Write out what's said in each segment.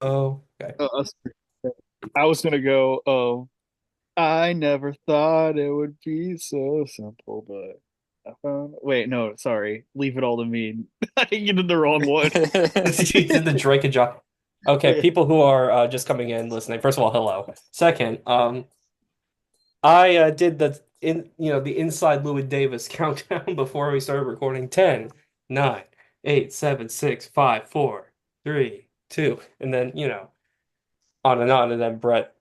Oh, okay. that's I was gonna go. Oh, I never thought it would be so simple, but I found. Wait, no, sorry. Leave it all to me. I did the wrong one. You did the Drake and Josh. Okay, Yeah. people who are just coming in listening. First of all, hello. Second, I did the inside Louis Davis countdown before we started recording. 10, 9, 8, 7, 6, 5, 4, 3, 2, and then on, and then Brett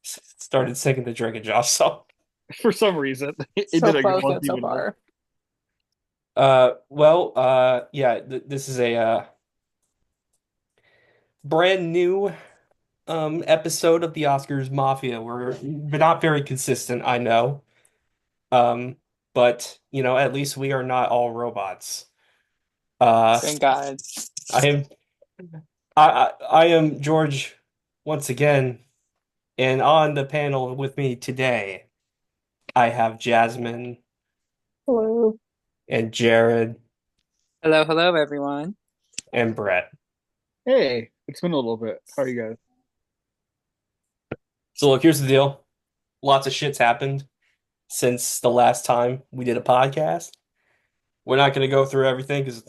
started singing the Drake and Josh song. For some reason, it So didn't close go yet so even worse. far. Yeah, th this is a brand new episode of the Oscars Mafia. We're not very consistent, I know. Um, but at least we are not all robots. Uh, Thank God. I am I am George once again, and on the panel with me today, I have Jasmine Hello. and Jared Hello, hello, everyone. and Brett. Hey, it's been a little bit. How are you guys? So look, here's the deal. Lots of shit's happened since the last time we did a podcast. We're not going to go through everything because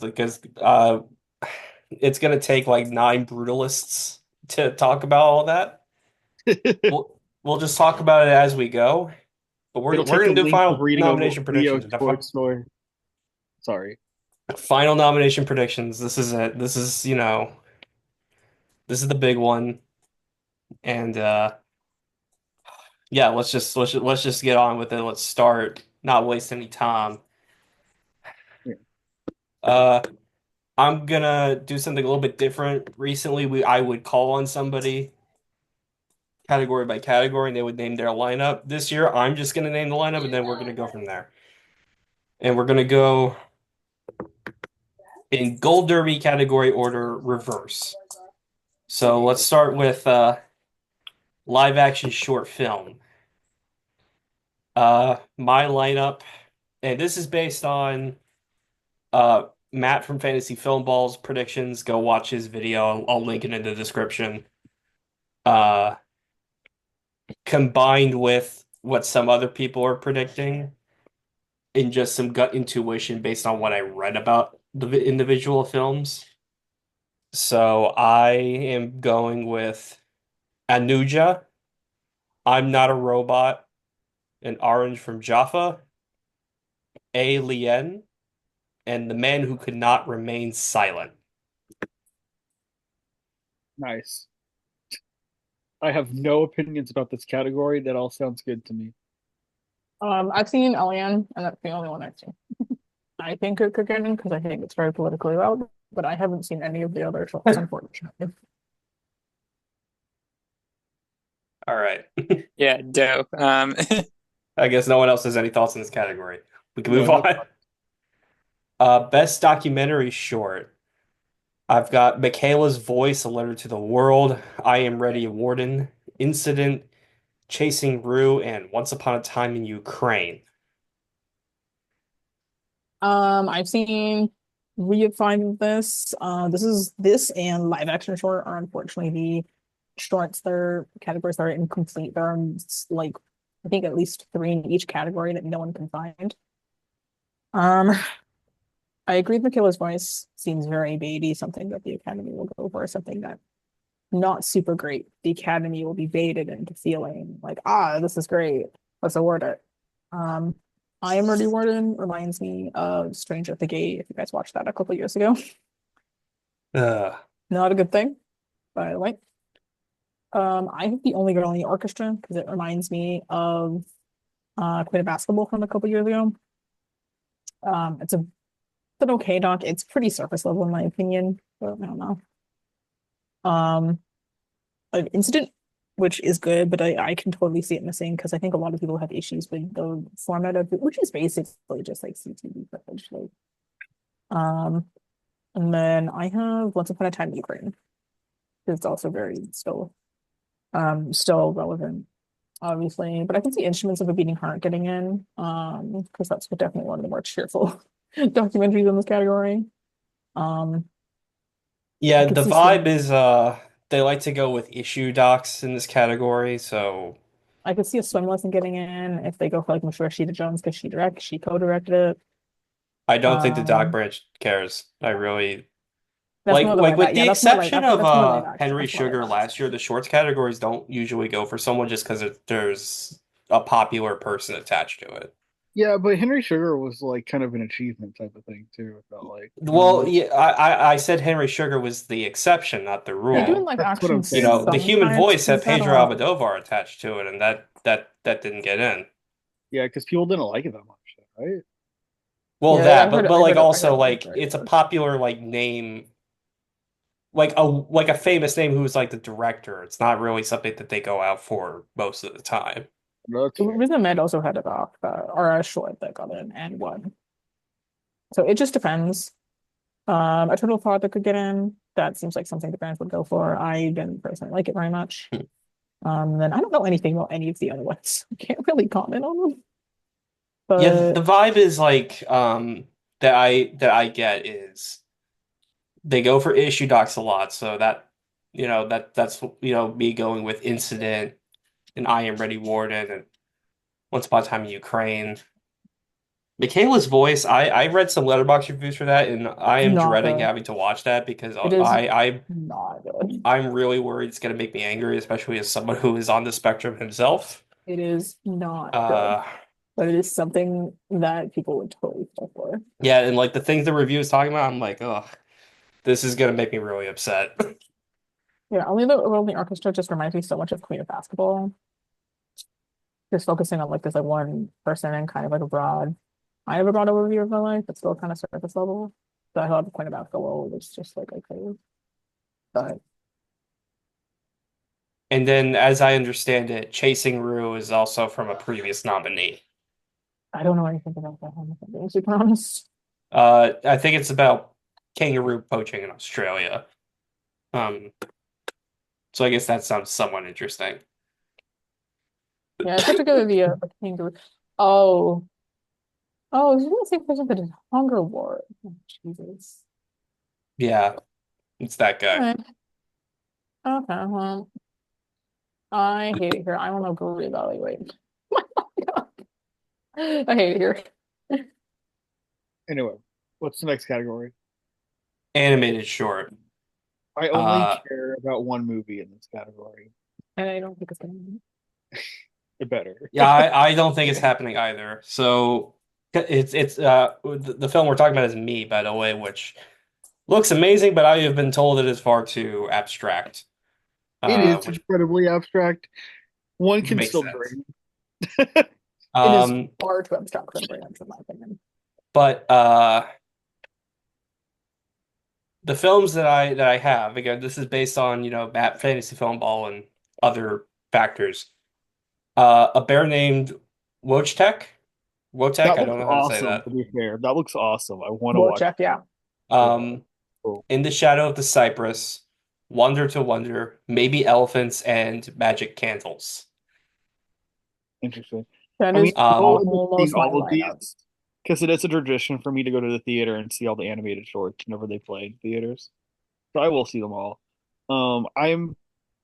it's going to take like nine brutalists to talk about all that. We'll just talk about it as we go. But we're It'll we're take the going to do length of final reading a nomination Leo predictions. The Toy Story. Sorry. final nomination predictions. This is it. This is the big one. And yeah, let's just get on with it. Let's start. Not waste any time. Yeah. Uh, I'm gonna do something a little bit different. Recently, I would call on somebody category by category, and they would name their lineup. This year, I'm just gonna name the lineup, and then we're gonna go from there. And we're gonna go in Gold Derby category order reverse. So let's start with live action short film. My lineup, and this is based on Matt from Fantasy Film Ball's predictions. Go watch his video. I'll link it in the description. Uh, Combined with what some other people are predicting, and just some gut intuition based on what I read about the individual films. So I am going with Anuja, I'm Not a Robot, and Orange from Jaffa, Alien, and The Man Who Could Not Remain Silent. Nice. I have no opinions about this category. That all sounds good to me. I've seen Alien, and that's the only one I've seen. I think it could get in because I think it's very politically loud, but I haven't seen any of the other shows, unfortunately. All right. Yeah, dope. I guess no one else has any thoughts on this category. We can No, move no. on. Best documentary short. I've got Michaela's Voice, A Letter to the World, I Am Ready, Warden, Incident, Chasing Rue, and Once Upon a Time in Ukraine. I've seen three of five of this. This and live action short are unfortunately the shorts. Their categories that are incomplete. There are like I think at least three in each category that no one can find. Um, I agree with Michaela's voice seems very baity, something that the Academy will go for, something that not super great. The Academy will be baited into feeling like, this is great. Let's award it. Um, I Am Ready Warden reminds me of Stranger at the Gate, if you guys watched that a couple years ago. Uh, Not a good thing, by the way. I have The Only Girl in the Orchestra because it reminds me of Queen of Basketball from a couple years ago. It's an okay doc. It's pretty surface level in my opinion, but I don't know. Um, an incident, which is good, but I can totally see it missing because I think a lot of people have issues with the format of it, which is basically just like CTV footage. Like, um, and then I have Once Upon a Time in Ukraine. It's also very still relevant, obviously. But I can see Instruments of a Beating Heart getting in, because that's definitely one of the more cheerful documentaries in this category. Um, I yeah, could the see vibe some. is they like to go with issue docs in this category, so I could see a swim lesson getting in if they go for like Mature Sheeta Jones because she co-directed it. I don't think the doc Um, branch cares. I really that's more the like live with act. the Yeah, that's more live. exception of That's more live action. Henry That's more live Sugar action. last year, the shorts categories don't usually go for someone just because there's a popular person attached to it. Yeah, but Henry Sugar was like kind of an achievement type of thing too. I felt like, Well, yeah, I said Henry Sugar was the exception, not the They do Yeah, in rule. live that's what action I'm You saying know, though. the human sometimes voice had because I Pedro don't. Almodovar attached to it, and that didn't get in. Yeah, because people didn't like it that much, right? Well, Yeah, that, but like I heard also it was like very it's a good. popular like name, like a famous name who's like the director. It's not really something that they go out for most of the time. No, that's fair. Riz Ahmed also had a doc or a short that got in and won. So it just depends. A total thought that could get in. That seems like something the brands would go for. I didn't personally like it very much. Then I don't know anything about any of the other ones. I can't really comment on them. Yeah, the But vibe is like that I get is they go for issue docs a lot, so that that's me going with Incident and I Am Ready Warden and Once Upon a Time in Ukraine. Michaela's Voice, I read some letterbox reviews for that, and I it's am not dreading good. having to watch that because It is not good. I'm really worried it's gonna make me angry, especially as someone who is on the spectrum himself. It is not good. Uh, But it is something that people would totally fall for. yeah, and like the things the review is talking about, I'm like, oh, this is gonna make me really upset. Yeah, only the Rolling Orchestra just reminds me so much of Queen of Basketball. Just focusing on like this like one person and kind of like a broad, kind of a broad overview of my life, but still kind of surface level. So I thought the Queen of Basketball was just like okay. But And then, as I understand it, Chasing Rue is also from a previous nominee. I don't know anything about that one, if I'm being super honest. I think it's about kangaroo poaching in Australia. Um, so I guess that sounds somewhat interesting. Yeah, it's particularly a kangaroo. Oh, oh, is it the same person that did Hunger War? Oh, Jesus. Yeah, it's that guy. Alright. Okay, well, I hate it here. I want to go reevaluate. I hate it here. Anyway, what's the next category? Animated short. I only Uh, care about one movie in this category. And I don't think it's gonna It better. yeah, I don't think it's happening either. So it's the film we're talking about is Me, by the way, which looks amazing, but I have been told it is far too abstract. It is Which incredibly abstract. One can makes still sense. dream. It is Um, far too abstract for brands, in my opinion. but the films that I have, again, this is based on, Map Fantasy Film Ball and other factors. A bear named Wojtek. Wotek, That I looks don't know how to say awesome, that. to be fair. That looks awesome. I want to We'll watch check, yeah. it so bad. Um, Cool. In the Shadow of the Cypress, Wonder to Wonder, Maybe Elephants, and Magic Candles. Interesting. That I mean, is I will end up seeing almost my all of lineup. these because it is a tradition for me to go to the theater and see all the animated shorts whenever they play in theaters. So I will see them all. I'm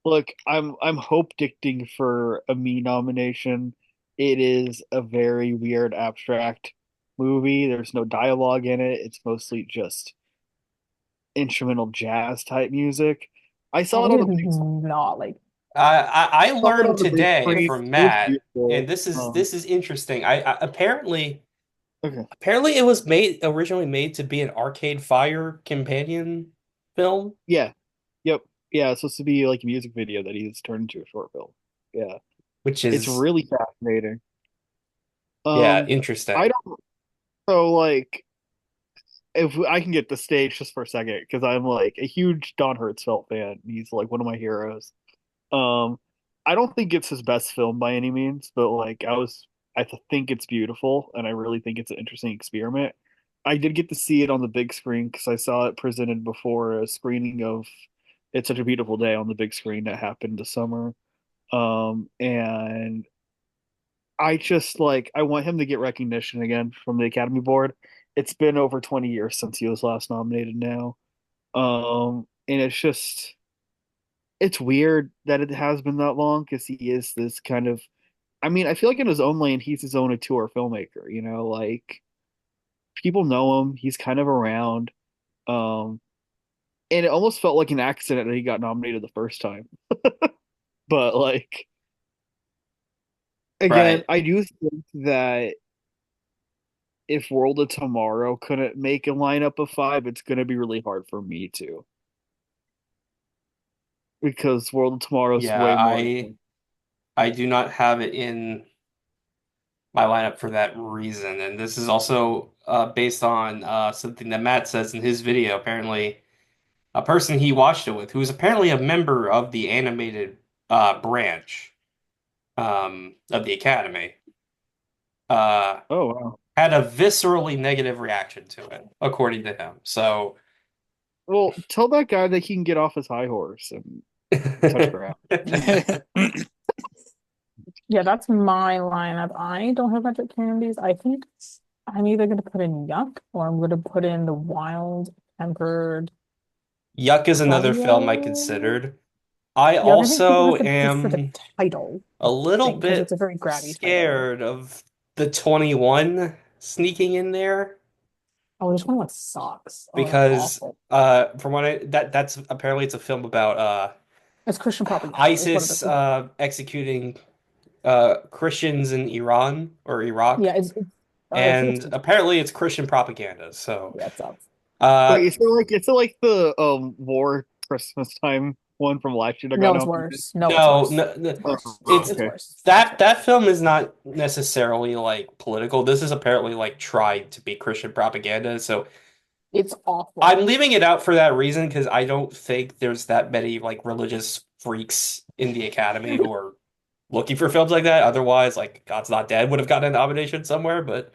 look, I'm hope dicting for a me nomination. It is a very weird abstract movie. There's no dialogue in it. It's mostly just instrumental jazz type music. I saw Oh, it it on is the big I not like I saw it learned on the big today screen. from It was Matt, and beautiful. this is interesting. I Okay. apparently it was made originally made to be an Arcade Fire companion film, Yeah. Yep. Yeah, it's supposed to be like a music video that he's turned into a short film. Yeah. which It's is really fascinating. yeah, Um, I interesting. don't so like if I can get the stage just for a second because I'm like a huge Don Hertzfeldt fan. He's like one of my heroes. Um, I don't think it's his best film by any means, but like think it's beautiful and I really think it's an interesting experiment. I did get to see it on the big screen because I saw it presented before a screening of It's Such a Beautiful Day on the big screen that happened this summer. And I just like I want him to get recognition again from the Academy Board. It's been over 20 years since he was last nominated now. And it's just it's weird that it has been that long because he is this kind of. I mean, I feel like in his own lane, he's his own auteur filmmaker. Like people know him. He's kind of around. Um, and it almost felt like an accident that he got nominated the first time. But like again, Right. I do think that if World of Tomorrow couldn't make a lineup of five, it's going to be really hard for me to because World of Tomorrow is Yeah, way more. I do not have it in my lineup for that reason. And this is also based on something that Matt says in his video. Apparently, a person he watched it with, who is apparently a member of the animated branch of the Academy, uh, Oh wow. had a viscerally negative reaction to it, according to him. So, Well, tell that guy that he can get off his high horse and touch grass. Yeah, that's my lineup. I don't have magic candies. I think I'm either gonna put in Yuck or I'm gonna put in the wild tempered Yuck is another film I Froyo. considered. I Yuck, I think people also have to just for the am title, a I little think, because it's bit a very grabby title. scared of the 21 sneaking in there Oh, there's one with socks. Oh, that's because awful. from what that's apparently it's a film about It's Christian propaganda, is what it ISIS is. executing Christians in Iran or Iraq, Yeah, I think it's and apparently it's Christian propaganda. So, yeah, it sucks. uh, Wait, is it like the war Christmas time one from last year that got No, it's nominated? worse. No, it's no, worse. no, no, It's Oh, worse. it's It's okay. worse. It's that worse. that film is not necessarily like political. This is apparently like tried to be Christian propaganda. So It's awful. I'm leaving it out for that reason because I don't think there's that many like religious freaks in the Academy who are looking for films like that. Otherwise, like God's Not Dead would have gotten a nomination somewhere, but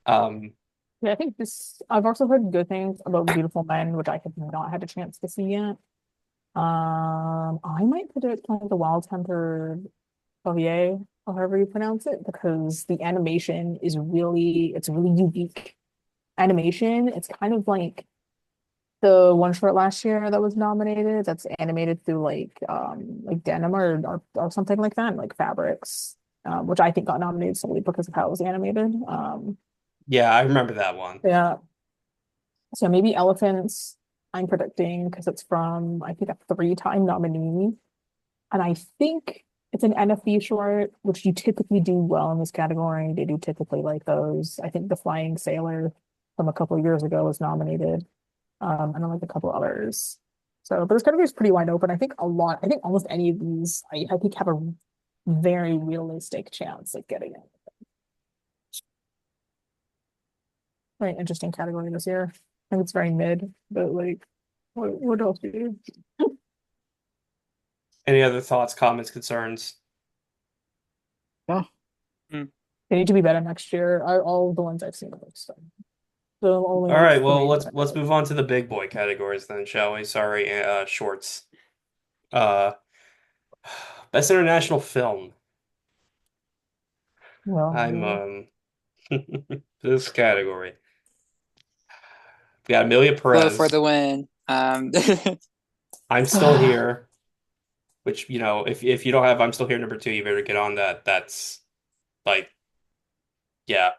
um Yeah, I think this. I've also heard good things about Beautiful Men, which I have not had a chance to see yet. I might predict like the Wild-Tempered Clavier, or however you pronounce it, because the animation is it's really unique animation. It's kind of like the one short last year that was nominated. That's animated through like denim or something like that, like fabrics, which I think got nominated solely because of how it was animated. yeah, I remember that one. Yeah. So maybe Elephants, I'm predicting because it's from, I think, a three-time nominee. And I think it's an NFB short, which you typically do well in this category. They do typically like those. I think The Flying Sailor from a couple of years ago was nominated. And I like a couple others. So, but this category is pretty wide open. I think almost any of these, I think have a very realistic chance of getting it. Very interesting category this year. I think it's very mid, but like, what else do you? Any other thoughts, comments, concerns? Yeah. Hmm. They need to be better next year. All the ones I've seen are like so. The only All like right, well three that let's move on to the big boy categories then, shall we? Sorry, shorts. Uh, best international film. I'm well, this category. We got Amelia Hello for Perez. the win. I'm Still yeah. Here, which if you don't have I'm Still Here number two, you better get on that. That's like, yeah.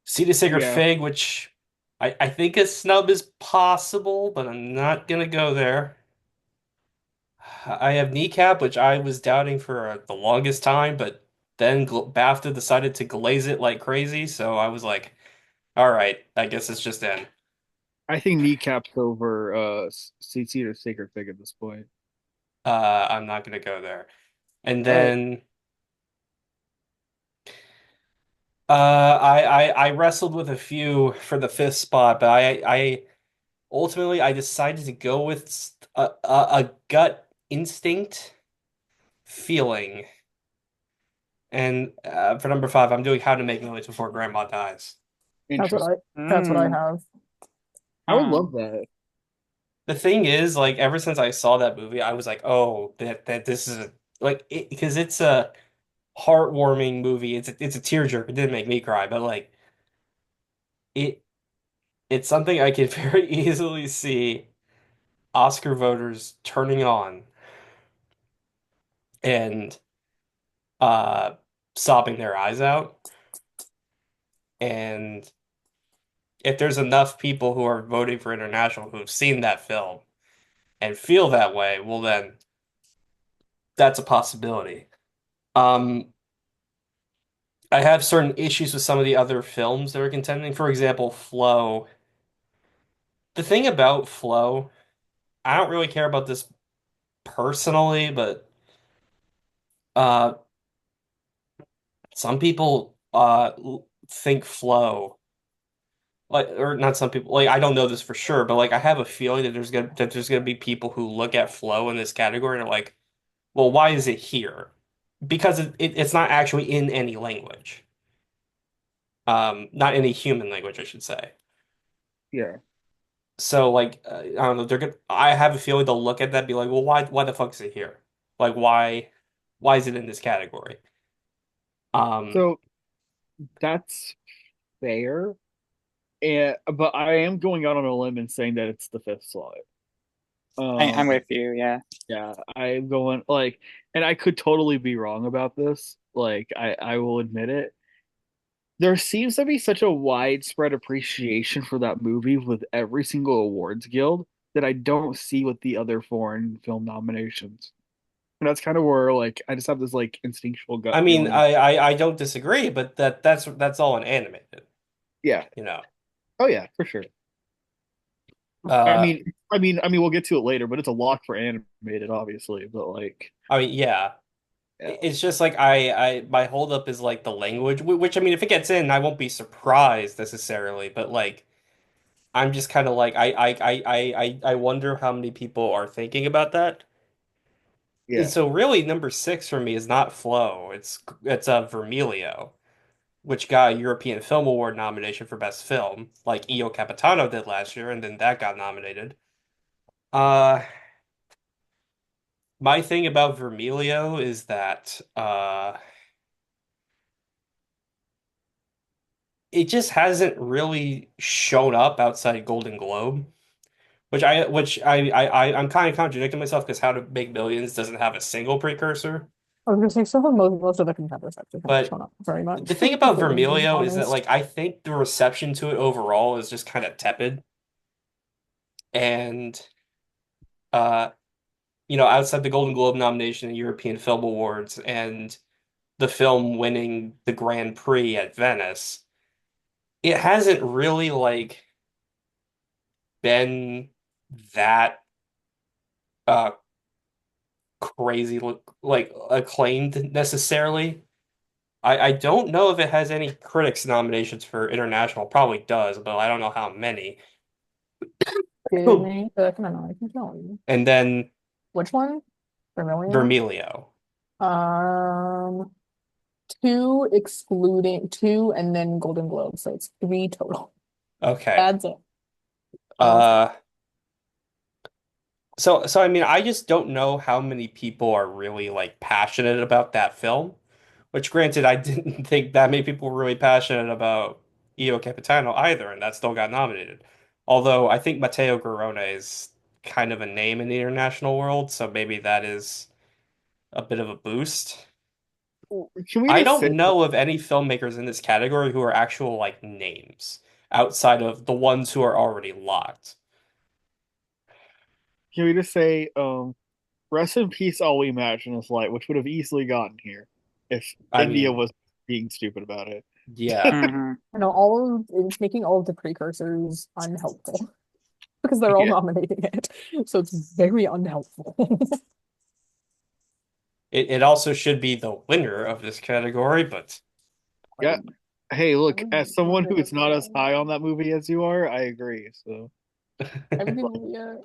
See the Sacred Yeah. Fig, which I think a snub is possible, but I'm not gonna go there. I have Kneecap, which I was doubting for the longest time, but then BAFTA decided to glaze it like crazy, so I was like, all right, I guess it's just in. I think kneecaps over CC or Sacred Fig at this point. I'm not gonna go there. And All right. then I wrestled with a few for the fifth spot, but I ultimately I decided to go with a gut instinct feeling. And for number five, I'm doing How to Make Millions Before Grandma Dies. That's what I Interesting. that's what I Hmm. have. I would Hmm. love that. The thing is, like, ever since I saw that movie, I was like, oh, that this is like because it's a heartwarming movie. It's a tearjerker. It didn't make me cry, but like it it's something I could very easily see Oscar voters turning on and uh sobbing their eyes out. And if there's enough people who are voting for international who've seen that film and feel that way, well then that's a possibility. Um, I have certain issues with some of the other films that are contending. For example, Flow. The thing about Flow, I don't really care about this personally, but uh some people think Flow, like, or not some people, like, I don't know this for sure, but like I have a feeling that there's gonna be people who look at Flow in this category and are like, well, why is it here? Because it's not actually in any language. Not any human language, I should say. Yeah. So like I don't know, they're gonna I have a feeling they'll look at that and be like, well, why the fuck is it here? Like why is it in this category? Um So that's fair. And but I am going out on a limb and saying that it's the fifth slot. I'm Um, with you. Yeah. yeah, I'm going like, and I could totally be wrong about this. Like, I will admit it. There seems to be such a widespread appreciation for that movie with every single awards guild that I don't see with the other foreign film nominations. And that's kind of where like I just have this like instinctual I gut mean feeling. I don't disagree, but that's all an animated, Yeah. you know. Oh yeah, for sure. I Uh mean, we'll get to it later, but it's a lock for animated, obviously. But like, I mean yeah. yeah, It's just like I my holdup is like the language, which I mean if it gets in, I won't be surprised necessarily, but like I'm just kind of like I wonder how many people are thinking about that. And yeah. so really number six for me is not Flow. It's Vermilio, which got a European Film Award nomination for Best Film, like Io Capitano did last year, and then that got nominated. Uh my thing about Vermilio is that it just hasn't really shown up outside Golden Globe. I'm kind of contradicting myself because How to Make Millions doesn't have a single precursor. I was gonna say so most of the contenders actually haven't But shown up very the much, thing about if we're being Vermilio is that honest. like I think the reception to it overall is just kind of tepid. And uh, outside the Golden Globe nomination and European Film Awards and the film winning the Grand Prix at Venice, it hasn't really like been that uh crazy like acclaimed necessarily. I don't know if it has any critics nominations for international. Probably does, but I don't know how many. Give me a second, I can tell you. And then Which one? Vermillion? Vermilio. Um, two excluding two and then Golden Globe, so it's three total. Okay. That's it. Honestly. Uh, so I mean, I just don't know how many people are really like passionate about that film. Which, granted, I didn't think that many people were really passionate about Io Capitano either, and that still got nominated. Although I think Matteo Garrone is kind of a name in the international world, so maybe that is a bit of a boost. Can we I just say? don't know of any filmmakers in this category who are actual like names outside of the ones who are already locked. Can we just say? Rest in peace, All We Imagine Is Light, which would have easily gotten here if I India mean, was being stupid about it. yeah, Hmm. You know, all of it's making all of the precursors unhelpful because they're all Yeah, nominating it. So it's very unhelpful. it also should be the winner of this category, but yeah. Hey, look, as someone who is not as high on that movie as you are, I agree. So, Everything, yeah.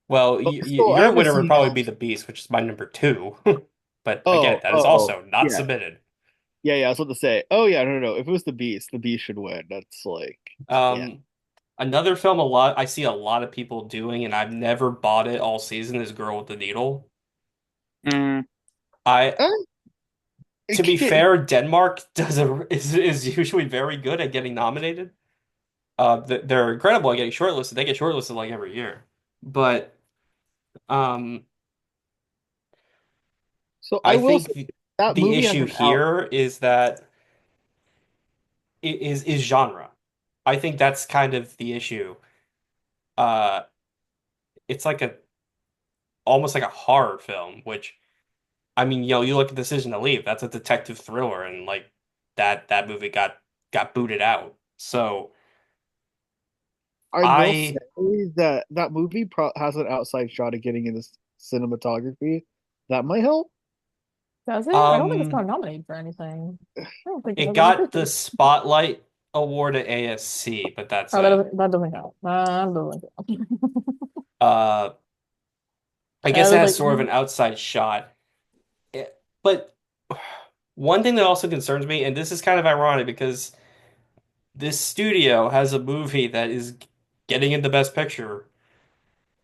well, but still, I your haven't winner would seen probably be Alice. The Beast, which is my number two. But again, Oh, that is oh, also not yeah, submitted. yeah. I was about to say. Oh, yeah, no, no, no. If it was the Beast should win. That's like, yeah. Um, Another film I see a lot of people doing, and I've never bought it all season, is Girl with the Needle. Mm. I, Uh, to be it- fair, Denmark is usually very good at getting nominated. They're incredible at getting shortlisted. They get shortlisted like every year. But um, So I I will say think that the movie has issue an out. here is that it is genre. I think that's kind of the issue. Uh, it's like a almost like a horror film, which I mean, you look at Decision to Leave, that's a detective thriller, and like that movie got booted out. So I will say I that that movie has an outside shot of getting into cinematography. That might help. Does it? I don't think it's um not nominated for anything. I don't think it it has any got the pictures. Spotlight Award at ASC, but that's Oh, it. that doesn't count. That doesn't count. Uh I I guess it was has like, sort of an outside shot. But one thing that also concerns me, and this is kind of ironic because this studio has a movie that is getting into Best Picture.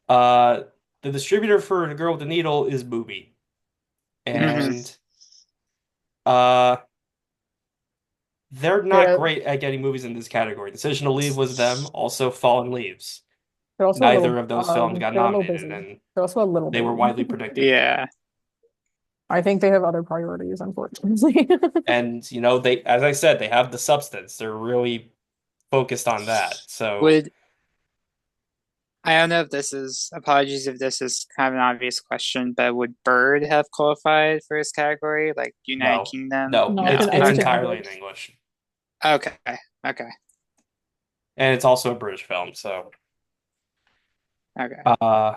Uh, the distributor for The Girl with the Needle is Mubi, hmm and uh, they're not they're great at getting movies in this category. Decision to Leave was them, also Fallen Leaves. they're also a Neither little of those films got they're a little nominated, busy. and They're also a little they were busy. widely predicted. Yeah. I think they have other priorities, unfortunately. And they, as I said, they have the substance. They're really focused on that. So Would I don't know if this is apologies if this is kind of an obvious question, but would Bird have qualified for this category? Like United no, Kingdom? no, No, No. it's it's Okay. in entirely in English. English, Okay. Okay. and it's also a British film. So, Okay. uh,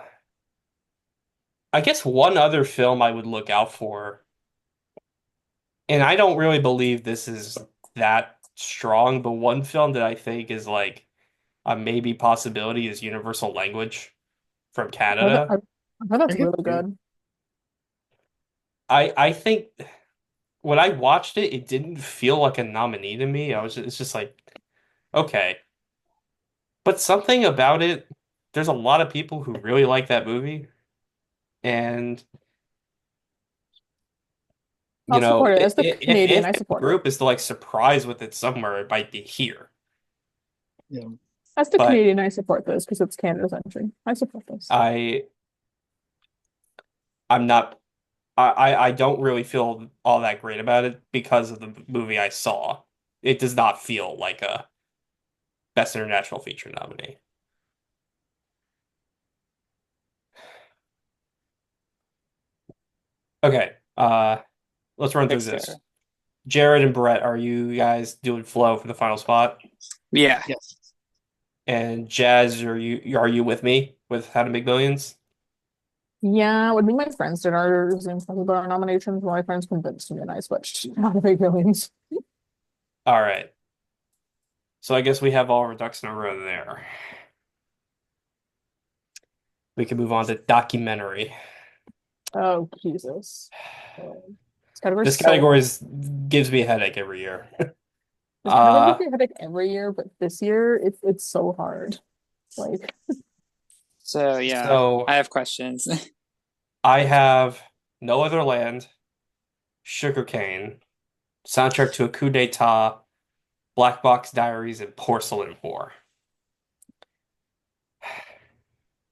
I guess one other film I would look out for, and I don't really believe this is that strong, but one film that I think is like a maybe possibility is Universal Language from Canada. I heard I that's could really see it. good. I think when I watched it, it didn't feel like a nominee to me. It's just like, okay. But something about it, there's a lot of people who really like that movie, and I'll support it. As the Canadian, if I the support it. group is to like surprise with it somewhere, it might be here. Yeah. As the But Canadian, I support this because it's Canada's entry. I support this. I I'm not I don't really feel all that great about it because of the movie I saw. It does not feel like a Best International Feature nominee. Okay, let's run through Dexter. this. Jared and Brett, are you guys doing flow for the final spot? Yeah. Yes. And Jazz, are you with me with How to Make Millions? Yeah, when me and my friends did our Zoom stuff about our nominations, my friends convinced me and I switched to How to Make Millions. All right. So I guess we have all our ducks in a row there. We can move on to documentary. Oh, Jesus. This category This is so category hard. gives me a headache every year. This category gives Uh, me a headache every year, but this year it's so hard. Like, So yeah, so I have questions. I have No Other Land, Sugarcane, Soundtrack to a Coup d'etat, Black Box Diaries, and Porcelain War.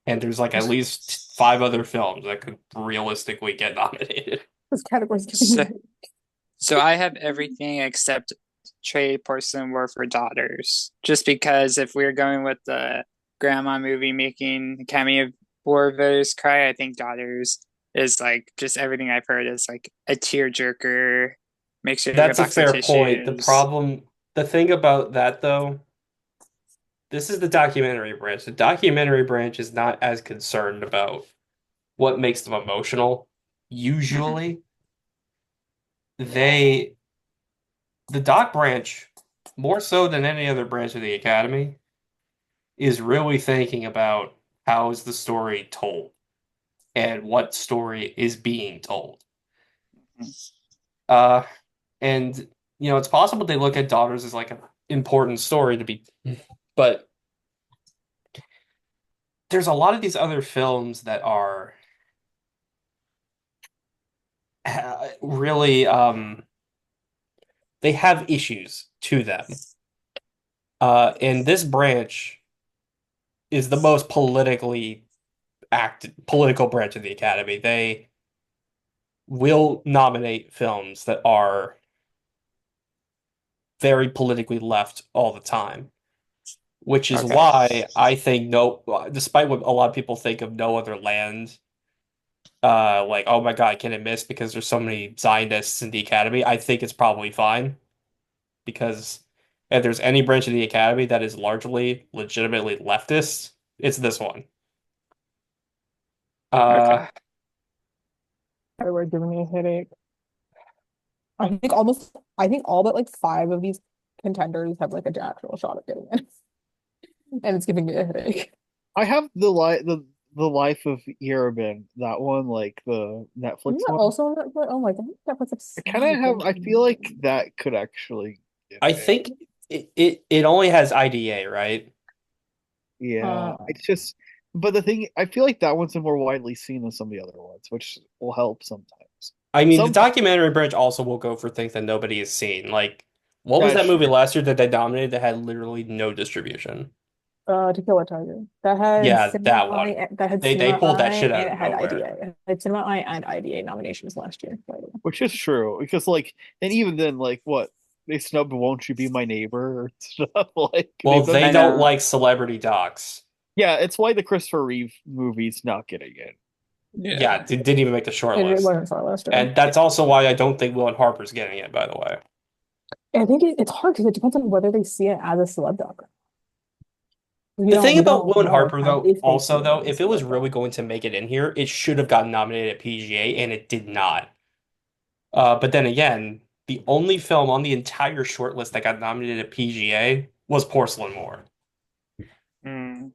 And there's like at least five other films that could realistically get nominated. this category is giving So me. so I have everything except Trade Porcelain War for Daughters. Just because if we're going with the grandma movie making Academy of War voters cry, I think Daughters is like just everything I've heard is like a tearjerker. Make sure you get That's a box of fair point. tissues. The thing about that though, this is the documentary branch. The documentary branch is not as concerned about what makes them emotional. Mhm. Usually, they, the doc branch, more so than any other branch of the Academy, is really thinking about how is the story told and what story is being told. Uh, and it's possible they look at Daughters as like an important story to be, but there's a lot of these other films that are really they have issues to them. And this branch is the most politically act political branch of the Academy. They will nominate films that are very politically left all the time, which is Okay. why I think no, despite what a lot of people think of No Other Land, like, oh my God, can it miss because there's so many Zionists in the Academy? I think it's probably fine because if there's any branch of the Academy that is largely legitimately leftist, it's this one. Okay. Uh, They were giving me a headache. I think all but like five of these contenders have like a actual shot at getting it. And it's giving me a headache. I have the Life of Yerubin, that one, like the Isn't Netflix that one. also on Netflix? Oh my God, Netflix is I so kind of have. I feel like good. that could actually get I it. think it only has IDA, right? Yeah, Uh, it's just. But the thing, I feel like that one's been more widely seen than some of the other ones, which will help sometimes. I mean, the Sometimes documentary branch also will go for things that nobody has seen. Like, what was that's that true. movie last year that they dominated that had literally no distribution? To Kill a Tiger. That had Yeah, Cinema that one. Eye, that had They Cinema pulled that Eye, shit out and it of had nowhere. IDA. It had Cinema Eye and IDA nominations last year, by the way. Which is true because, like, and even then, like, what they snubbed "Won't You Be My Neighbor" or stuff. Like, Well, they've done. they I don't know. like celebrity docs. Yeah, it's why the Christopher Reeve movie's not getting it. Yeah. Yeah, it didn't even make the short It list. wasn't shortlisted. And that's also why I don't think Will and Harper's getting it, by the way. And I think it's hard because it depends on whether they see it as a celeb doc. The thing We about don't Will and know Harper, how though, if they see also it though, as if a it was celeb really doc. going to make it in here, it should have gotten nominated at PGA, and it did not. But then again, the only film on the entire shortlist that got nominated at PGA was Porcelain Moore. Mm.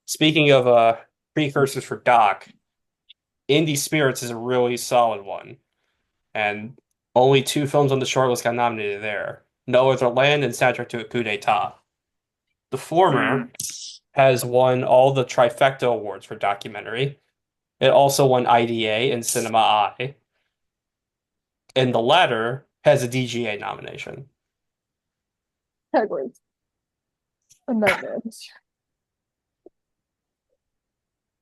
Speaking of precursors for Doc, Indie Spirits is a really solid one, and only two films on the shortlist got nominated there: No Other Land and Soundtrack to a Coup d'Etat. The former Mm. has won all the trifecta awards for documentary. It also won IDA and Cinema Eye, and the latter has a DGA nomination. Categories. A nightmare.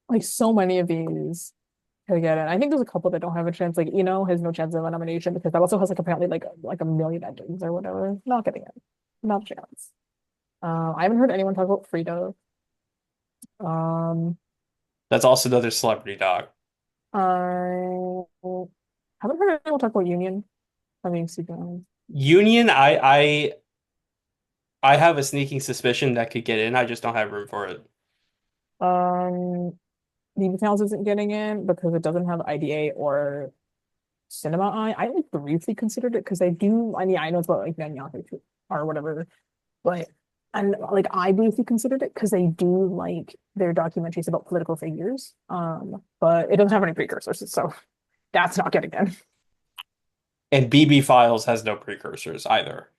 Like so many of these could get it. I think there's a couple that don't have a chance. Like has no chance of a nomination because that also has like apparently like a million endings or whatever. Not getting it. Not a chance. I haven't heard anyone talk about Frida. Um, That's also another celebrity doc. I haven't heard anyone talk about Union. I mean, super honest. Union, I have a sneaking suspicion that could get in. I just don't have room for it. Um, Leave Towns isn't getting in because it doesn't have IDA or Cinema Eye. I like briefly considered it because I do. I mean, I know it's about like Netanyahu or whatever, but and like I briefly considered it because they do like their documentaries about political figures. But it doesn't have any precursors, so that's not getting in. And BB Files has no precursors either.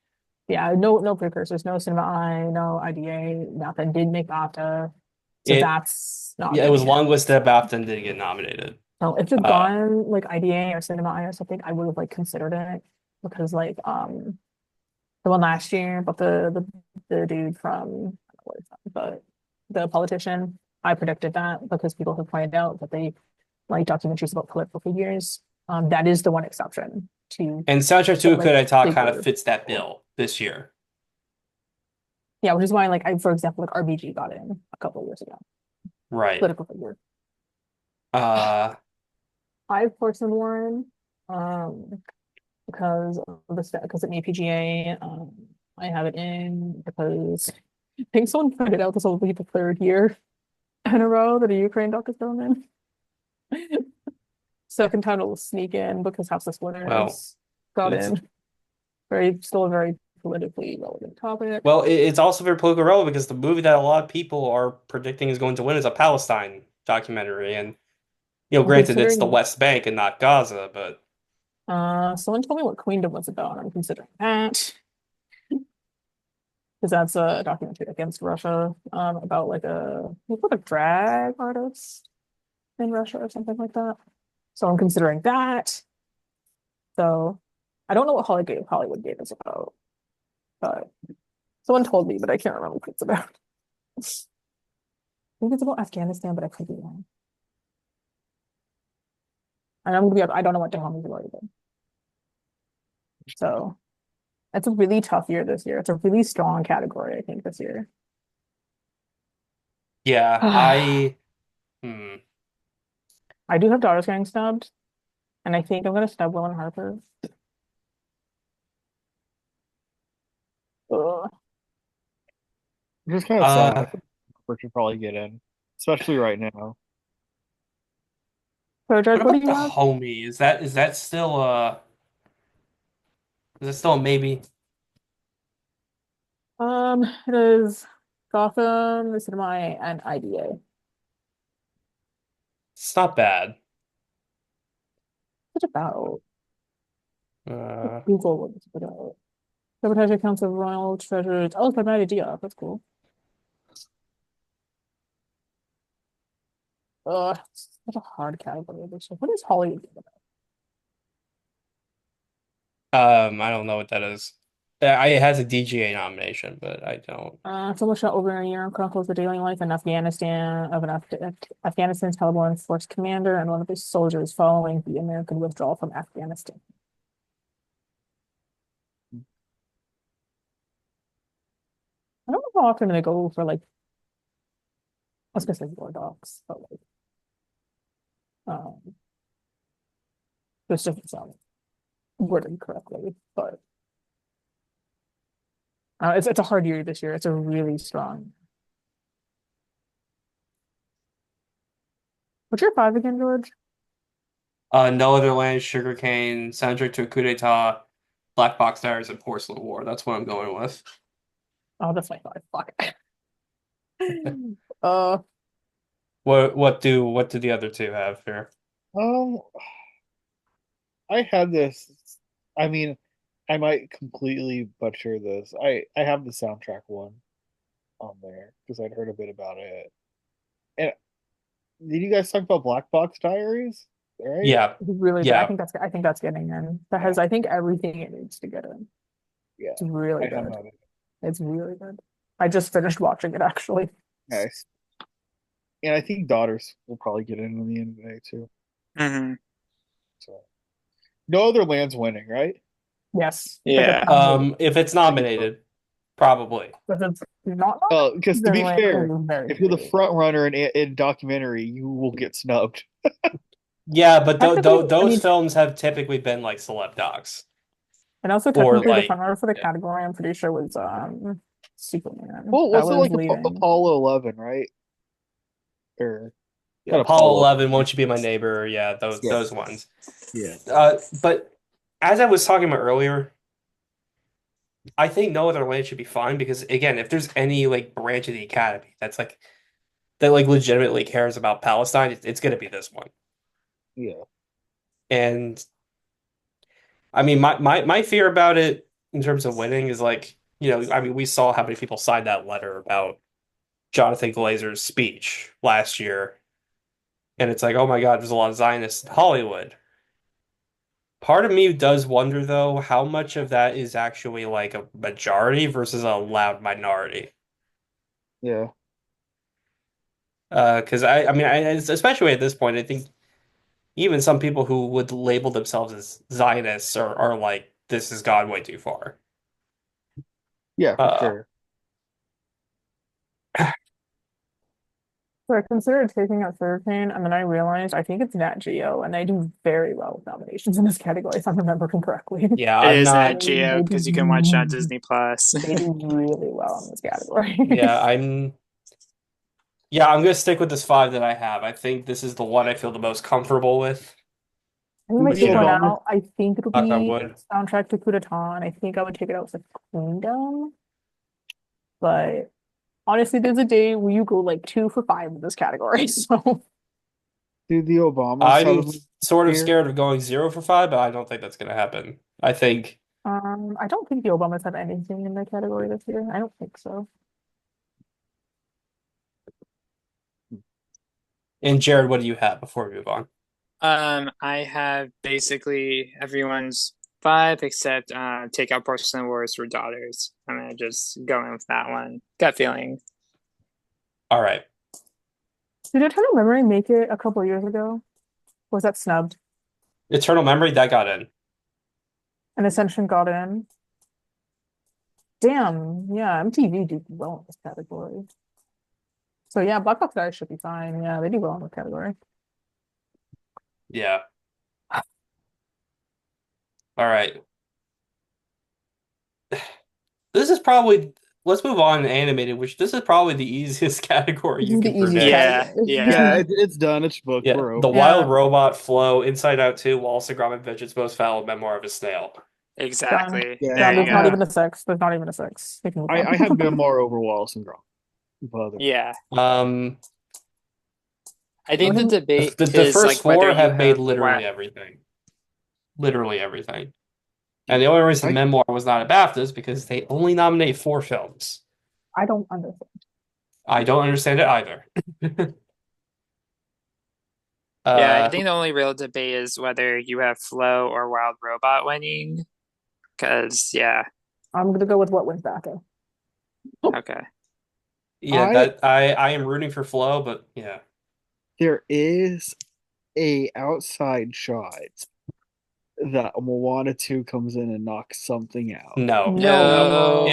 Yeah, no precursors, no Cinema Eye, no IDA, nothing. Did make BAFTA, so It that's not Yeah, it was getting in. longlisted at BAFTA and didn't get nominated. So if it Uh, gone like IDA or Cinema Eye or something, I would have like considered it because like the one last year, but the dude from what is that, the politician, I predicted that because people have pointed out that they like documentaries about political figures. That is the one exception to and Soundtrack the to a like Could I Talk kind of figure. fits that bill this year. Yeah, which is why like for example, like RBG got in a couple of years ago. Right. Political figure. Uh, I've personally worn um because of the because of the APGA. I have it in because I think someone pointed out this will be the third year in a row that a Ukraine doc is going in. Second time it'll sneak in because House of well, Splitters got it's in. Still a very politically relevant topic. it's also very politically relevant because the movie that a lot of people are predicting is going to win is a Palestine documentary, and I'm granted it's the considering West Bank and not Gaza, but someone told me what Queendom was about. I'm considering that because that's a documentary against Russia, about like a drag artist in Russia or something like that. So I'm considering that. So I don't know what Hollywood Gate is about, but someone told me, but I can't remember what it's about. think it's about Afghanistan, but I could be wrong. And I'm gonna be, I don't know what Dahomey is about either. So it's a really tough year this year. It's a really strong category, I think, this year. Yeah, I hmm. do have daughters getting snubbed, and I think I'm gonna snub Will and Harper. Ugh. Which is kind of sad. I Uh, think Cooper should probably get in, especially right now. So, what George, what do about you the have? homie? Is that still is it still a maybe? It is Gotham, Cinema, and IDA. It's not bad. What's it about? Uh, Google what it's about. Sabotage accounts of royal treasures. Oh, it's by Maddie Diop. That's cool. It's such a hard category. So what is Hollywood about? I don't know what that is. It has a DGA nomination, but I don't. Film shot over a year chronicles the daily life in Afghanistan of Afghanistan's Taliban force commander and one of his soldiers following the American withdrawal from Afghanistan. I don't know how often they go for like I was gonna say war docs, but like um this doesn't sound worded correctly. But it's a hard year this year. It's a really strong. What's your five again, George? No Other Land, Sugarcane, Soundtrack to a Coup d'etat, Black Box Diaries, and Porcelain War. That's what I'm going with. Oh, that's my five. Fuck. Uh, What do the other two have here? Um, I had this. I mean, I might completely butcher this. I have the soundtrack one on there because I'd heard a bit about it. And did you guys talk about Black Box Diaries? Right? Yeah, it's really good. yeah. I think that's getting in. That Yeah, has I think everything it needs to get in. yeah. It's really I have good. that. It's really good. I just finished watching it actually. Nice. And I think Daughters will probably get in the end of the day too. Hmm. So no other lands winning, right? Yes. Like a Yeah. thousand. If it's nominated, probably. If it's not Because to then be like fair, it's very if you're the clear. front runner in documentary, you will get snubbed. Yeah, but Technically, I those mean, films have typically been like celeb docs and also or technically the like front runner for the yeah. category, I'm pretty sure was Superman. Well, That wasn't was like leading. Apollo 11, right? Or not Apollo Apollo 11, 11. Won't You Be My Neighbor? Yeah, Yeah, those ones. yeah, But as I was talking about earlier, I think No Other Land should be fine because again, if there's any like branch of the Academy that like legitimately cares about Palestine, it's gonna be this one. yeah, And I mean, my fear about it in terms of winning is like, I mean, we saw how many people signed that letter about Jonathan Glazer's speech last year, and it's like, oh my God, there's a lot of Zionists in Hollywood. Part of me does wonder though, how much of that is actually like a majority versus a loud minority. yeah, Because I mean, especially at this point, I think even some people who would label themselves as Zionists are like, this has gone way too far. yeah, for Uh, sure. So I considered taking out Hurricane, and then I realized I think it's Nat Geo, and they do very well with nominations in this category, if I'm remembering correctly. yeah, It I'm is not. Nat Geo because you can watch it on Disney Plus. They do really well in this category. Yeah, Yeah, I'm gonna stick with this five that I have. I think this is the one I feel the most comfortable with. I think if I Who's But the take one Obama? out, I think it'll knock on be wood. soundtrack to Coup d'etat, and I think I would take it out with Kingdom. But honestly, there's a day where you go like 2 for 5 in this category. So Do the Obamas have a I'm movie sort of here? scared of going 0 for 5, but I don't think that's gonna happen. I think. I don't think the Obamas have anything in the category this year. I don't think so. And Jared, what do you have before we move on? I have basically everyone's five except take out Porcelain Wars for Daughters. I'm gonna just go in with that one. Gut feeling. All right. Did Eternal Memory make it a couple years ago? Was that snubbed? Eternal Memory, that got in. And Ascension got in. Damn, yeah, MTV do well in this category. So yeah, Black Hawk Down should be fine. Yeah, they do well in the category. Yeah. All right. This is probably, let's move on to animated, which this is probably the easiest category This you is the can easiest predict. Yeah, category. Yeah, yeah, it's done. It's booked. Yeah. We're The over. Wild Yeah, Robot, Flow, Inside Out 2, Wallace and Gromit: Adventures Most Foul, Memoir of a Snail. done. exactly. Done. There you There's not Yeah, go. even a six. There's not even a six. We can move I on. have Memoir over Wallace and Gromit. But Yeah. Um, I think the Wasn't debate the is first like whether four you have made have literally what. everything. Literally everything. And the only reason I Memoir was not a BAFTA is because they only nominate four films. I don't understand. I don't understand it either. Yeah, I Uh, think the only real debate is whether you have Flow or Wild Robot winning. Because, yeah, I'm gonna go with what wins back. okay. yeah, I that I am rooting for Flow, but yeah. there is a outside shot that Moana 2 comes in and knocks something out. No. No.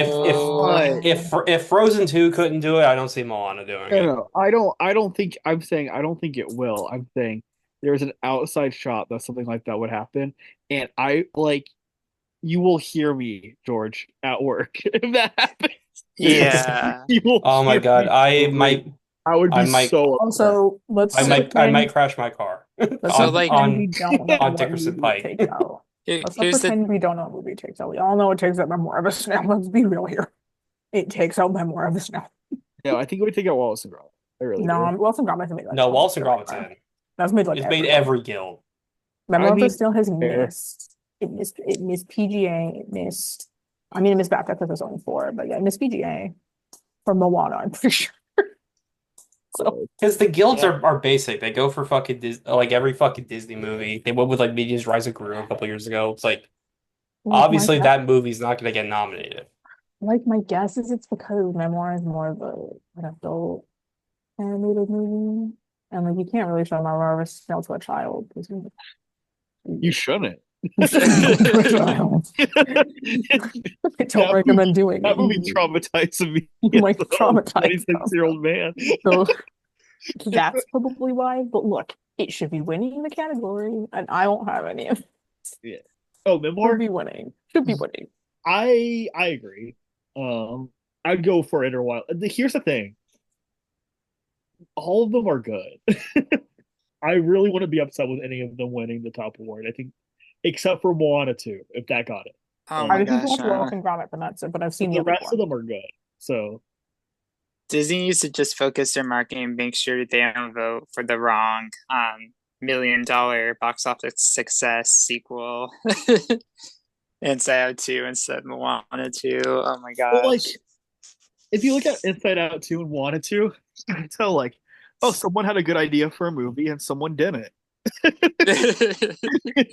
But If Frozen 2 couldn't do it, I don't see Moana doing no, it. no, I don't think I'm saying I don't think it will. I'm saying there's an outside shot that something like that would happen. And I like you will hear me, George, at work if that happens. Yeah. You will Oh my hear God. me scream. I would I be might so upset. Also, So, I might crash my car let's so not on like, pretend we don't know on what Dickerson movie it Pike. takes out. Let's not here's the pretend we don't know what movie it takes out. We all know it takes out Memoir of a Snail. Let's be real here. It takes out Memoir of a Snail. No, I think it would take out Wallace and Gromit. I really No, do. Wilson Gromit made like No, 20 Wallace and Gromit's everywhere. in. That's made like It's made everywhere. every guild. Memoir I of a mean, Snail has fair. missed. It missed PGA. It missed. I mean, it missed BAFTA because there's only four, but yeah, it missed PGA for Moana. I'm pretty sure. So Because the guilds yeah. are basic. They go for fucking like every fucking Disney movie. They went with like Media's Rise of Gru a couple years ago. It's like like my obviously that movie's not going to get nominated. like my guess is it's because Memoir is more of a an adult animated movie, and like you can't really show Memoir of a Snail to a child because You shouldn't. to a child. I don't That recommend doing that it. movie traumatized me You as might a traumatize them. 26-year-old man. So that's probably why. But look, it should be winning the category, and I don't have any of it. Yeah. Oh, Should Memoir? be winning. Should be winning. I agree. I'd go for it or while. Here's the thing. All of them are good. I really want to be upset with any of them winning the top award. I think, except for Moana 2, if that got it. Oh I my just need to gosh. watch Wallace and Gromit, but that's it. But I've seen But the the other rest of one. them are good. So Disney needs to just focus their marketing, make sure they don't vote for the wrong $1 million box office success sequel. Inside Out 2 instead of Moana 2. Oh my but like gosh. if you look at Inside Out 2 and Wanted to, you can tell like, oh, someone had a good idea for a movie and someone didn't.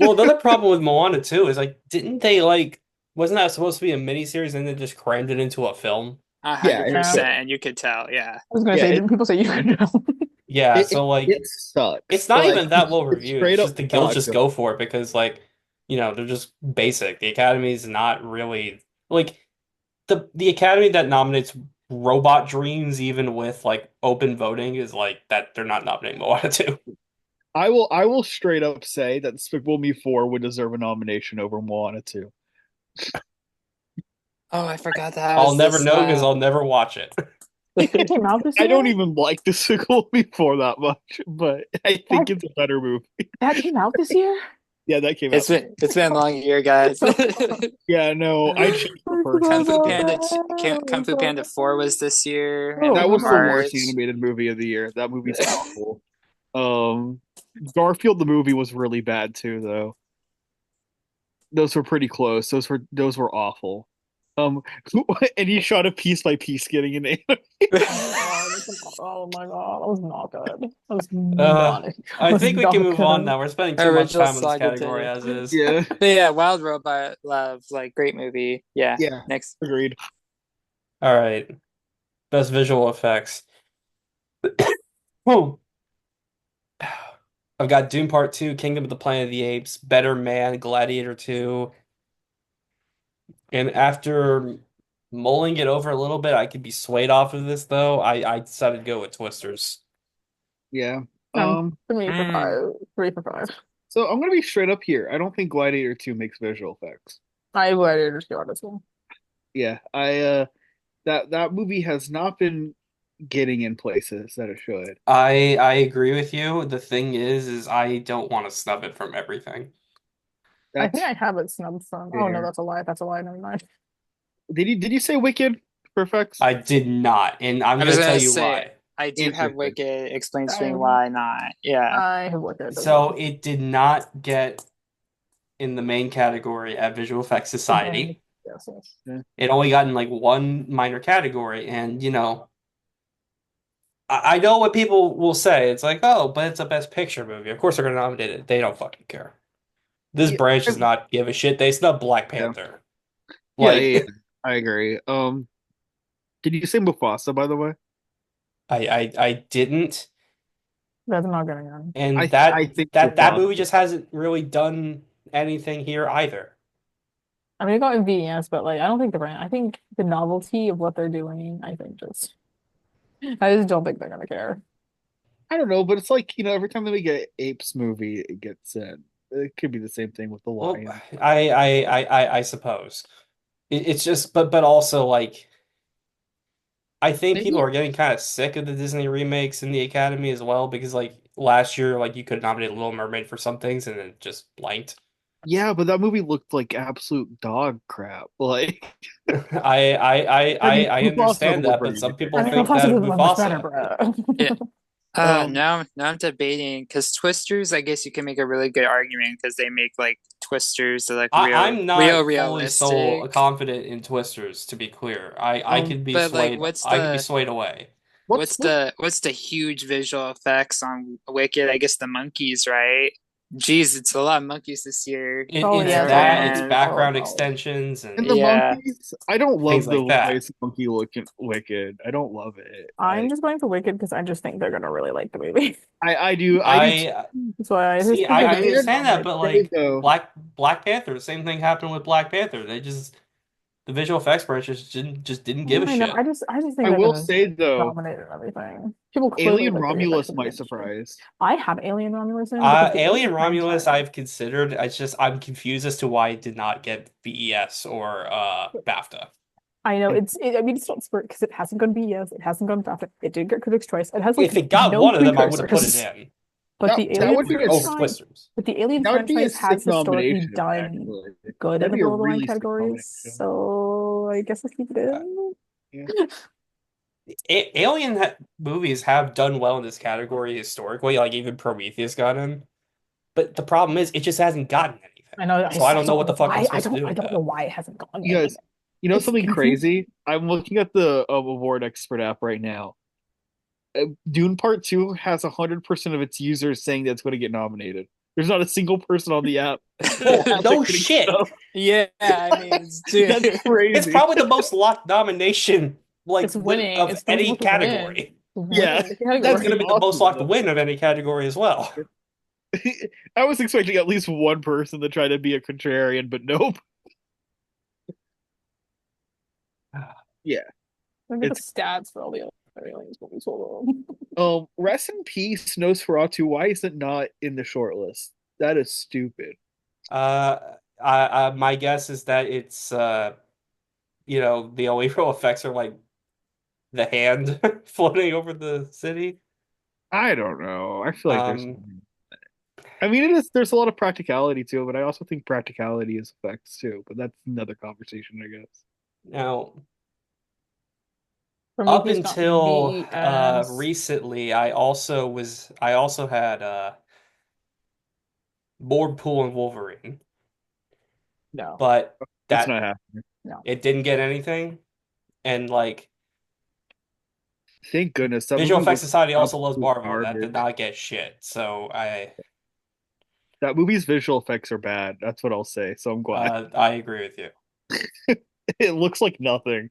Well, another problem with Moana too is like, didn't they like, wasn't that supposed to be a miniseries and they just crammed it into a film? A Yeah, hundred Yeah. percent, and you could tell, yeah. I was gonna Yeah, say, didn't people say you could know? Yeah, so like, it sucks. it's not Like even that well it's reviewed. It's straight up just the guilds not just good. go for it because like, they're just basic. The Academy's not really like the Academy that nominates Robot Dreams, even with like open voting, is like that they're not nominating Moana 2. I will straight up say that Despicable Me 4 would deserve a nomination over Moana 2. Oh, I forgot that I'll was never this know because I'll never watch it. It came out this I year. don't even like Despicable Me 4 that much, but I think That it's a better movie. that came out this year. Yeah, that came out. It's been a long year, guys. Yeah, no, I changed the I first forgot Kung Fu about one. Panda that. Kung Fu Panda 4 was this year Oh, That in was the worst March. animated movie of the year. That movie's awful. Um, Garfield the movie was really bad too, though. Those were pretty close. Those were awful. Um, and he shot a piece by piece getting an anime. Oh my god, that was not good. That was Uh, not. That I was think we can not move on good. now. We're spending too much Original time on this Saga category too. as is. Yeah, But yeah, Wild Robot Love, like great movie. Yeah. yeah, Next. agreed. All right. Best visual effects. Oh, I've got Doom Part 2, Kingdom of the Planet of the Apes, Better Man, Gladiator 2. And after mulling it over a little bit, I could be swayed off of this though. I decided to go with Twisters. Yeah. Um, Um, Hmm. 3 for 5. so I'm gonna be straight up here. I don't think Gladiator 2 makes visual effects. I would understand this one. Yeah, that movie has not been getting in places that it should. I agree with you. The thing is I don't want to snub it from everything. I think That's I have it snubbed from. Oh no, fair. that's a lie. That's a lie. Never mind. Did you say Wicked for effects? I did not, and I'm I was gonna tell gonna you say why. I do have Interesting. Wicked. Explain to me I why not. Yeah. I have looked at it as So well. it did not get in the main category at Visual Effects Again, Society. yes, yes. Yeah. It only got in like one minor category, and I know what people will say. It's like, oh, but it's a Best Picture movie. Of course they're gonna nominate it. They don't fucking care. This Yeah, branch does not give a shit. They snubbed Black yeah, Panther. yeah, yeah. Like, I agree. Did you say Mufasa, by the way? I didn't, That's not getting on. and I that think that Mufasa. movie just hasn't really done anything here either. I mean, it got in VES, but like, I don't think the brand. I think the novelty of what they're doing. I think just. I just don't think they're gonna care. I don't know, but it's like, every time that we get Apes movie, it gets in. It could be the same thing with the Well, Lion. I suppose it's just, but also like I think people Maybe. are getting kind of sick of the Disney remakes in the Academy as well because like last year, like you could nominate Little Mermaid for some things and it just blanked. Yeah, but that movie looked like absolute dog crap. Like, I mean, I Mufasa understand looked that, but pretty some good. I people mean, think Mufasa that doesn't look much better, Mufasa. bro. Yeah. Um, Now I'm debating because Twisters, I guess you can make a really good argument because they make like Twisters that like I'm real not fully so realistic. confident in Twisters, to be clear. I um, could be But like, swayed. I could be swayed away. what's what? what's the huge visual effects on Wicked? I guess the monkeys, right? Jeez, it's a lot of monkeys this year. Oh It's yeah, it's all that, it's monkeys. And Oh background no. extensions And and the yeah, monkeys, I don't things love like the that. nice monkey looking Wicked. I don't love it. I'm just going for Wicked because I just think they're gonna really like the movie. I do too. I So I just see. think they're The I gonna man understand that, nominate. but say like though, Black Panther, the same thing happened with Black Panther. They just the visual effects branch just didn't give a I know. shit. I just think I they're will gonna say though, dominate and everything. People clearly Alien like the effects Romulus of the might industry. surprise. I have Alien Romulus in because the Alien Alien Romulus, franchise. I've considered. It's just I'm confused as to why it did not get VES or BAFTA. I know I mean, it's not spurt because it hasn't gone BES, it hasn't gone BAFTA, it did get Critics' Choice. It has like If it got no one of them, I would have put it precursors. in But the That Alien would be over franchise, Twisters. but the Alien that would be a franchise has sick historically nomination, done actually. good in That'd the be a below the line really sick categories. nomination. So I guess let's keep it Uh, in. Yeah. Alien movies have done well in this category historically, like even Prometheus got in. But the problem is, it just hasn't gotten anything. I know So I I don't know don't what know the fuck I'm why supposed to do I with don't know that. why it hasn't gone You guys, anywhere. It's something confusing. crazy? I'm looking at the award expert app right now. Dune Part 2 has 100% of its users saying that's going to get nominated. There's not a single person on the app that Oh, has it no getting shit. stuff. yeah. I mean, That's dude. It's crazy. probably the most locked nomination, like It's winning. of It's still any supposed to win. category. Yeah, Winning the It's that's gonna category. be the most locked awesome. win of any category as well. I was expecting at least one person to try to be a contrarian, but nope. Yeah, Look at the it's stats for all the other aliens movies. Hold on. rest in peace, Nosferatu. Why is it not in the short list? That is stupid. Uh, my guess is that it's the only real effects are like the hand floating over the city. I don't know. I feel like there's. Um, I mean, there's a lot of practicality to it, but I also think practicality is effects too. But that's another conversation, I guess. Now, up Prometheus got until VS. recently, I also had Pool and Wolverine, No, but That's that not happening. no. it didn't get anything. And like Thank goodness that Visual movie Effects was Society also loves absolute Marvel. That did garbage. not get shit. So That movie's visual effects are bad. That's what I'll say. So I'm glad. I agree with you. It looks like nothing.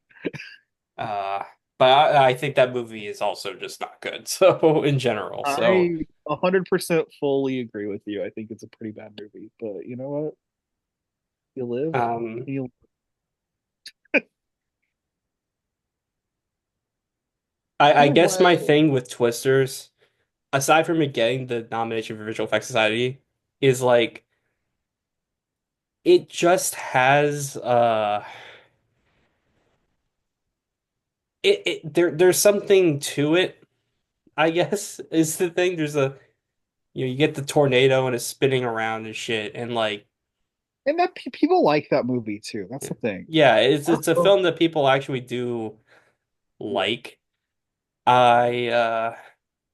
Uh, but I think that movie is also just not good. So in general, I so 100% fully agree with you. I think it's a pretty bad movie, but you know what? You live, Um, you I You know guess my what? thing with Twisters, aside from it getting the nomination for Visual Effects Society, is like it just has there's something to it, I guess, is the thing. There's a you get the tornado and it's spinning around and shit and like and that people like that movie too. That's the thing. yeah, it's a Also, film that people actually do yeah, like. I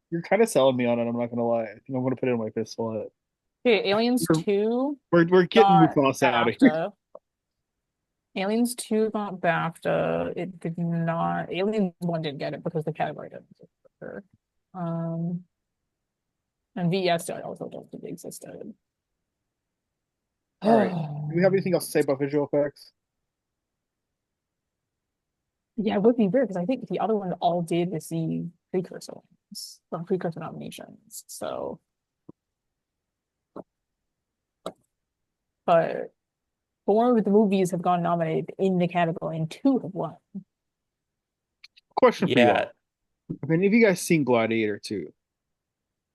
you're kind of selling me on it. I'm not gonna lie. I think I'm gonna put it in my fifth slot. Okay, Aliens We're 2 we're getting got Mufasa out of here. BAFTA. Aliens 2 got BAFTA. It did not. Aliens 1 didn't get it because the category didn't exist for sure. Um, and VES also just existed. All right. Do we have anything else to say about visual effects? Yeah, it would be weird because I think the other one all did receive precursor ones, or precursor nominations. So, but four of the movies have gone nominated in the category, and two have won. Question for yeah, y'all. Have any of you guys seen Gladiator 2?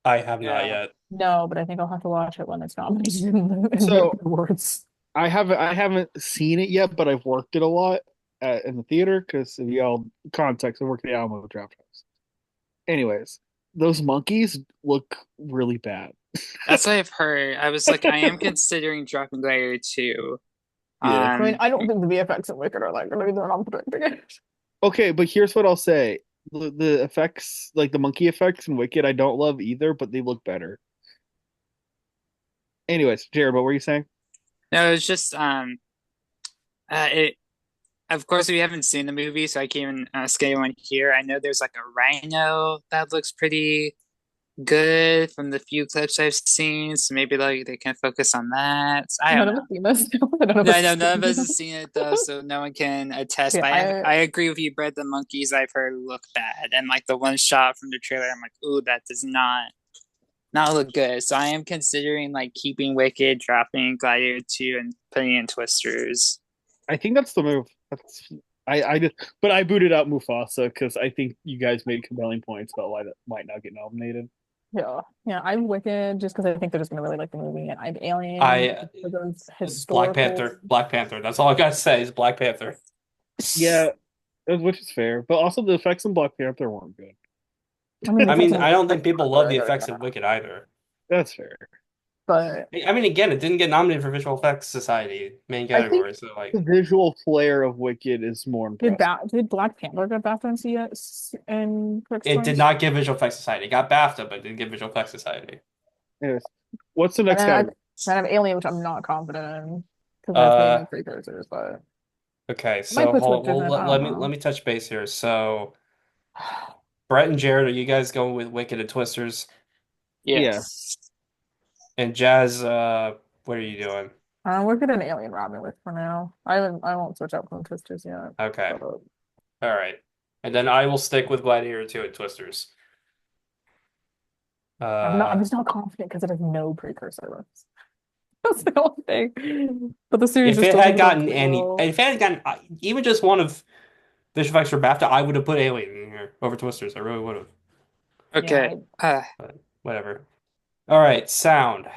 I have not Yeah. yet. No, but I think I'll have to watch it when it's nominated in the So awards. I haven't seen it yet, but I've worked it a lot in the theater because of y'all context. I work at the Alamo Draft House. Anyways, those monkeys look really bad. That's what I've heard. I was like, I am considering dropping Gladiator 2. Yeah. I mean, Um, I don't think the VFX in Wicked are like going to be there. I'm predicting it. Okay, but here's what I'll say. The effects, like the monkey effects in Wicked, I don't love either, but they look better. Anyways, Jared, what were you saying? no, it's just it. Of course, we haven't seen the movie, so I can't even say one here. I know there's like a rhino that looks pretty good from the few clips I've seen, so maybe like they can focus on that. I don't None of know. us seen this. None of No, us I have know none seen of us have this. seen it though, so no one can attest. Yeah, But I agree with you, Brett. The monkeys I've heard look bad, and like the one shot from the trailer, I'm like, ooh, that does not look good. So I am considering like keeping Wicked, dropping Gladiator 2, and putting in Twisters. I think that's the move. I just, but I booted out Mufasa because I think you guys made compelling points about why that might not get nominated. yeah, yeah. I'm Wicked just because I think they're just gonna really like the movie, and I'm Alien I for those Black historical. Panther, Black Panther. That's all I gotta say is Black Panther. Yeah, which is fair, but also the effects in Black Panther weren't good. I mean, the I effects mean, on I Wicked don't think people love are the very effects of bad, Wicked either. That's fair. but I mean, again, it didn't get nominated for Visual Effects Society main I think category, so the like, visual flair of Wicked is more impressive. did Black Panther get BAFTA and CS and Critics' it did Choice? not get Visual Effects Society. It got BAFTA, but it didn't get Visual Effects Society. Anyways, what's the And next category? then I have Alien, which I'm not confident in because that's mainly Uh, precursors, but okay, I might so put hold, Twisters well, in. I don't let know. me touch base here. So, Brett and Jared, are you guys going with Wicked and Twisters? Yeah, Yes. And Jazz, what are you doing? We're good an Alien Robin with for now. I won't switch out from Twisters yet. Okay, But all right. And then I will stick with Gladiator 2 and Twisters. I'm Uh, just not confident because it has no precursor. That's the only thing. But the series if just it doesn't had look gotten any, well. if it had gotten even just one of Visual Effects for BAFTA, I would have put Alien in here over Twisters. I really would have. Yeah, Okay. But whatever. All right, sound.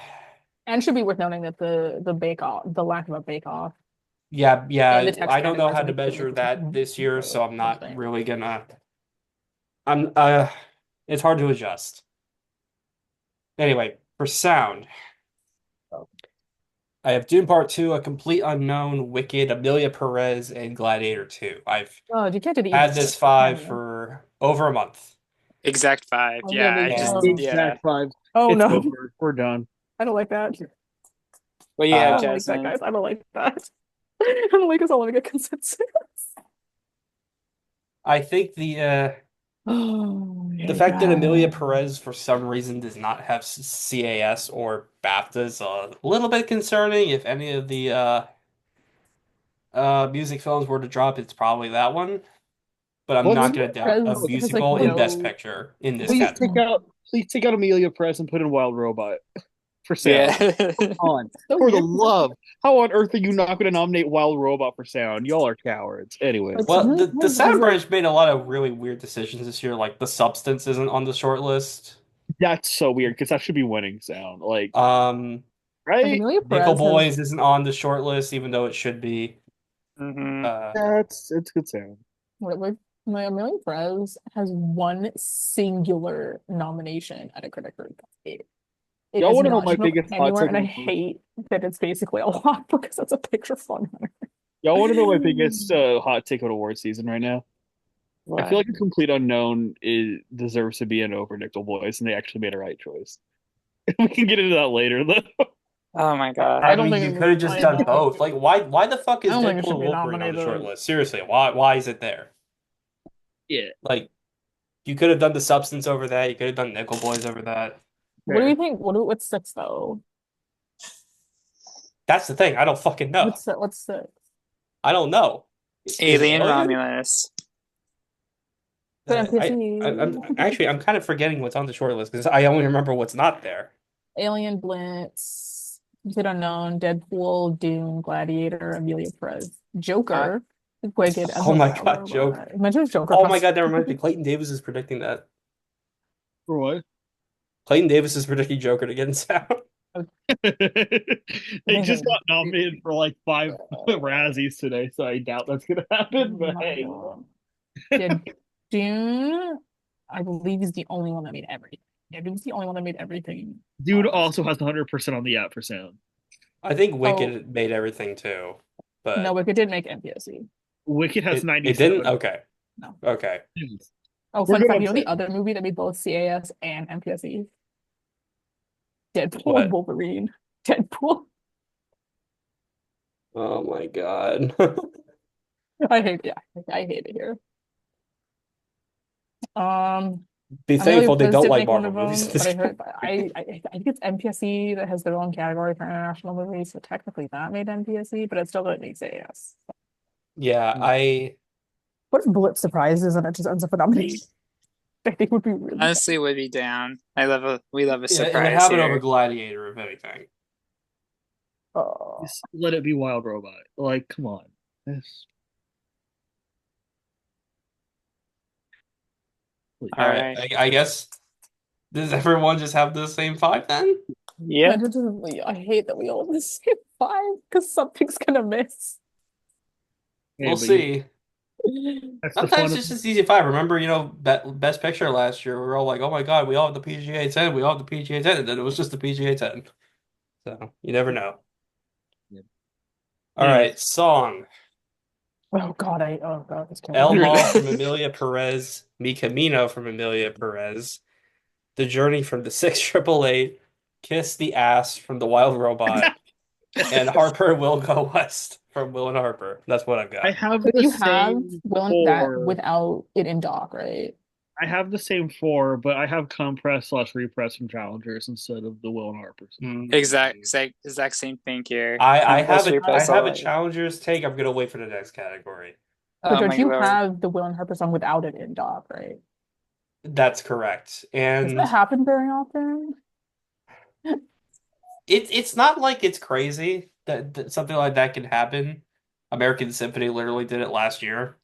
and should be worth noting that the Bake Off, the lack of a Bake Off Yeah, in the yeah. text I don't know categories how to and measure that this year, so I'm not something. really gonna. I'm it's hard to adjust. Anyway, for sound, I have Dune Part 2, A Complete Unknown, Wicked, Amelia Perez, and Gladiator 2. I've Oh, you can't do the had Exact this Six, can five you? for over a month. Exact five. Oh yeah, Yeah, I just And yeah. exact five. oh It's no, over. We're done. I don't like that. What do you I have, uh don't like that, Jasmine? guys. I don't like that. I don't like us all having a consensus. I think Oh the my fact that Amelia God. Perez for some reason does not have CAS or BAFTA is a little bit concerning. If any of the music films were to drop, it's probably that one. but I'm What's not Amelia going to doubt a Perez has like musical in Best no. Picture in this please take category. out please take out Amelia Perez and put in Wild Robot for sound. Yeah. On So for the weird. love. How on earth are you not going to nominate Wild Robot for sound? Y'all are cowards. Like Anyways, Well, Amelia the Perez has Sound like Branch made a lot of really weird decisions this year. Like the Substance isn't on the short list. that's so weird because that should be winning sound. Like, Um, right? Amelia Nickel Perez has Boys isn't on the short list, even though it should be. hmm Uh, That's it's good sound. like my Amelia Perez has one singular nomination at a critic group. It Y'all has want to know not my shown up biggest hot anywhere, take and of I the hate that it's basically a lot because it's a picture fun. Y'all want to know my biggest hot take of award season right now? I feel What? like a complete unknown deserves to be an over Nickel Boys, and they actually made a right choice. We can get into that later, though. Oh my I I God. don't mean, think you it, could have just I done don't. both. Like, why the fuck I is don't think it Deadpool should and be Wolverine on the short nominated. list? Seriously, why is it there? Yeah, Like, you could have done the Substance over that. You could have done Nickel Boys over that. What do we fair. think? What's six though? That's the thing. I don't fucking know. What's six? I don't know. Is it Alien Alien? Romulus. But I'm kind of forgetting what's on the short list because I only remember what's not there. Alien Blitz, Complete Unknown, Deadpool, Dune, Gladiator, Amelia Perez, I Joker, Wicked, and Oh The my Wild God, joke. Robot. Imagine if Joker Oh my costs. God, that reminds me. Clayton Davis is predicting that. For what? Clayton Davis is predicting Joker to get in sound. They just got nominated for like 5 Razzies today, so I doubt that's gonna happen. But hey, Yeah, Dune, I believe is the only one that made everything. Yeah, Dune's the only one that made everything. dude also has 100% on the app for sound. I think Oh Wicked made everything too, no, but Wicked did make MPSC. Wicked has it didn't. 97. Okay, No. okay. Oh, We're fun good fact, on you know the sound. other movie that made both CAS and MPSC? Deadpool and What? Wolverine. Deadpool. Oh my God. Yeah, I hate it here. Um, Be Amelia thankful they Perez don't did like make one Marvel of movies them, in but this I heard category. I think it's MPSC that has their own category for international movies, so technically that made MPSC, but it still doesn't make CAS. Yeah, I What if Blitz surprises and it just ends up a nomination? I think would be really fun. honestly would be down. We love a yeah, it would surprise have it over here. Gladiator if anything. Oh, Just let it be Wild Robot. Like, come on. Yes, please. All All right, right. I guess does everyone just have the same five then? I Yeah. just I hate that we all have the same five because something's gonna miss. Hey, We'll but you see. that's the fun Sometimes of it's just easy five. Remember, Best Picture last year, we were all like, "Oh my God, we all have the PGA 10, we all have the PGA 10," and then it was just the PGA 10. So you never know. yeah. All Anyways, right, song. Oh God, it's killing El me. Mal from Emilia Perez, Mi Camino from Emilia Perez, The Journey from the 688, Kiss the Ass from The Wild Robot, and Harper Will Go West from Will and Harper. That's what I've I got. have But the you have same Will that four. without it in doc, right? I have the same four, but I have compress slash repress from challengers instead of the Will and Harper's. Mm. Exact same thing here. I have Compress I repress have a alike. challenger's take. I'm gonna wait for the next category. But Oh George, my you Lord. have the Will and Harper song without it in doc, right? That's correct. Does that And happen very often? it's not like it's crazy that something like that can happen. American Symphony literally did it last year.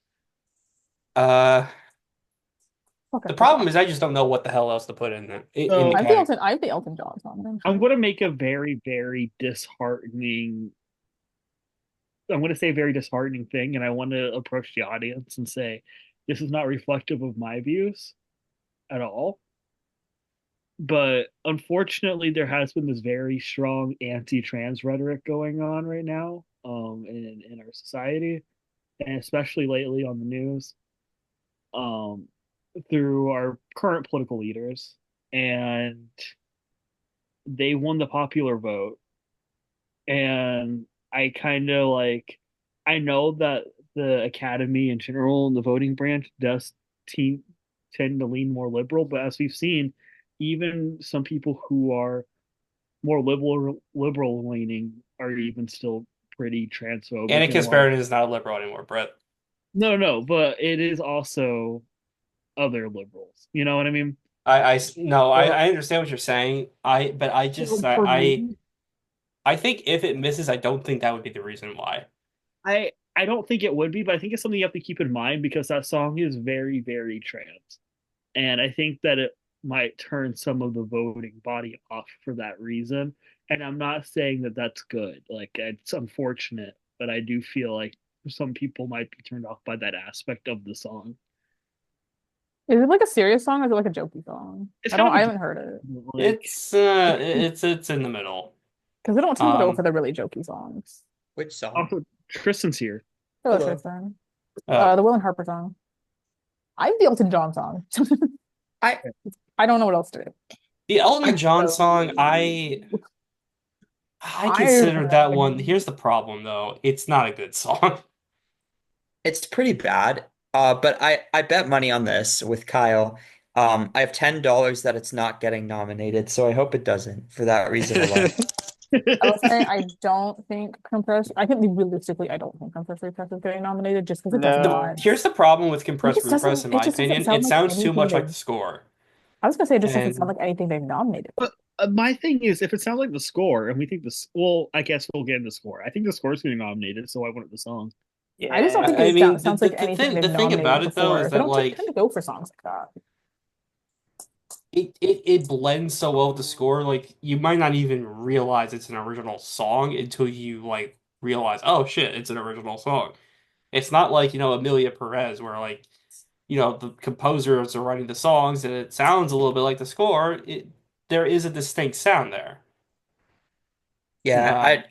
Uh, Okay, the that's problem fine. is I just don't know what the hell else to put in the So category. I have the Elton John song. I'm going to make a very, very disheartening. I'm going to say a very disheartening thing, and I want to approach the audience and say, this is not reflective of my views at all. But unfortunately, there has been this very strong anti-trans rhetoric going on right now, in our society, and especially lately on the news, um, through our current political leaders, and they won the popular vote. And I kind of like, I know that the academy in general and the voting branch does te tend to lean more liberal, but as we've seen, even some people who are more liberal leaning are even still pretty transphobic in a Anakin lot of. Sparran is not a liberal anymore, Brett. No, but it is also other liberals. You know what I mean? No, So, I understand what you're saying. But I just For me, I think if it misses, I don't think that would be the reason why. I don't think it would be, but I think it's something you have to keep in mind because that song is very, very trans. And I think that it might turn some of the voting body off for that reason. And I'm not saying that that's good. Like, it's unfortunate, but I do feel like some people might be turned off by that aspect of the song. is it like a serious song or is it like a jokey song? It's kind of I a haven't heard it like It's in the middle. because they don't tend to go for Um the really jokey songs. Which song? also Tristan's here. Hello, Hello. Tristan. uh The Will and Harper song. I have the Elton John song. I I don't know what else to do. the Elton I John song, So I I consider that one. Here's the problem though. It's not a good song. it's pretty bad. But I bet money on this with Kyle. I have $10 that it's not getting nominated, so I hope it doesn't for that reason alone. I will say I don't think Compressed. I think realistically, I don't think Compressed Repress is getting nominated just because it does not. Here's the problem with It Compressed just Repress, doesn't. in It my just doesn't opinion. sound It like sounds too anything much like they. the score. I was gonna say it just doesn't sound And like anything they've nominated But for. my thing is, if it sounds like the score, and we think this, well, I guess we'll get in the score. I think the score is getting nominated, so I wanted the song. I just don't Yeah. think I it mean, sounds like anything they've the thing nominated about it though before. is They that don't tend like to go for songs like that. it blends so well with the score. Like you might not even realize it's an original song until you like realize, oh shit, it's an original song. It's not like, Amelia Perez where like, the composers are writing the songs and it sounds a little bit like the score. There is a distinct sound there. Yeah, Um, I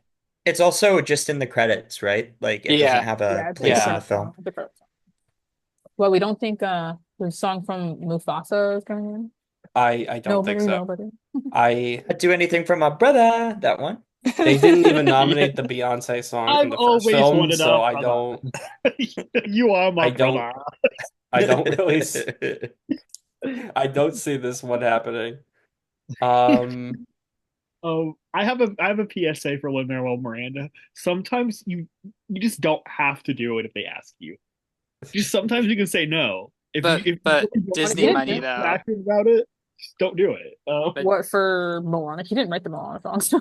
it's also just in the credits, right? Like it doesn't Yeah. have Yeah, a it's place in yeah, the film. a credit song. Well, we don't think the song from Mufasa is going in. I don't think Nobody, so. nobody. I I'd do anything for my brother, that one. They didn't even Yeah, nominate the Beyonce song from I've the first always film, wanted so a brother. You are my I don't brother. I don't really I don't see this one happening. Um I have a PSA for Lin-Manuel Miranda. Sometimes you just don't have to do it if they ask you. Just sometimes you can say no. If you But really don't want to Disney He get didn't. money do- though. passionate about it, just don't do it. But What for Moana? He didn't write the Moana songs. no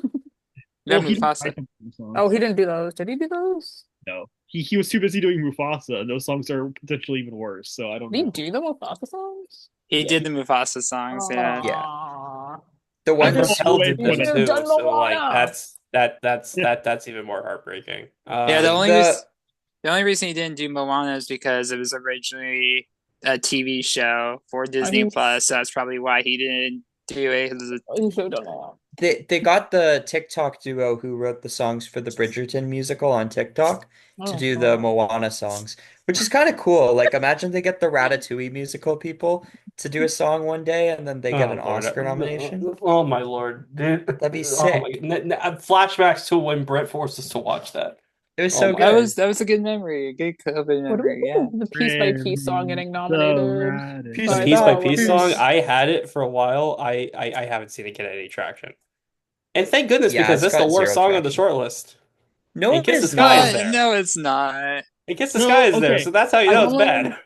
Well, he didn't Mufasa. write them songs. Oh, he didn't do those. Did he do those? No, he was too busy doing Mufasa, and those songs are potentially even worse. So I don't Did he know. do the Mufasa songs? He Yeah, did the Mufasa songs, yeah. Yeah. Aww. The I and one felt s- the Raquel way did You when them should I, have too, done so like Moana. yeah. that's even more heartbreaking. Yeah, the the only reason he didn't do Moana is because it was originally a TV show for I Disney mean, Plus, so that's probably why he didn't do it. you should have done Moana. they got the TikTok duo who wrote the songs for the Bridgerton musical on TikTok to Oh do the God. Moana songs, which is kind of cool. Like imagine they get the Ratatouille musical people to do a song one day and then they get Oh an Lord. Oscar nomination. Oh my Lord, dude. That'd be Oh my sick. flashbacks to when Brett forced us to watch that. It was Oh so my good. That was a good memory, a good COVID What do we memory, think yeah. of the Piece by Piece song Friend, getting so nominated? radical. The Sorry, piece by that piece song, was. I had it for a while. I haven't seen it get any traction. And thank goodness Yeah, because it's that's the got worst zero song on the traction. short list. No, And it Kiss the is Sky is not. there. No, it's not. And Kiss the Sky No, is there, okay. so that's how you I've know it's only bad.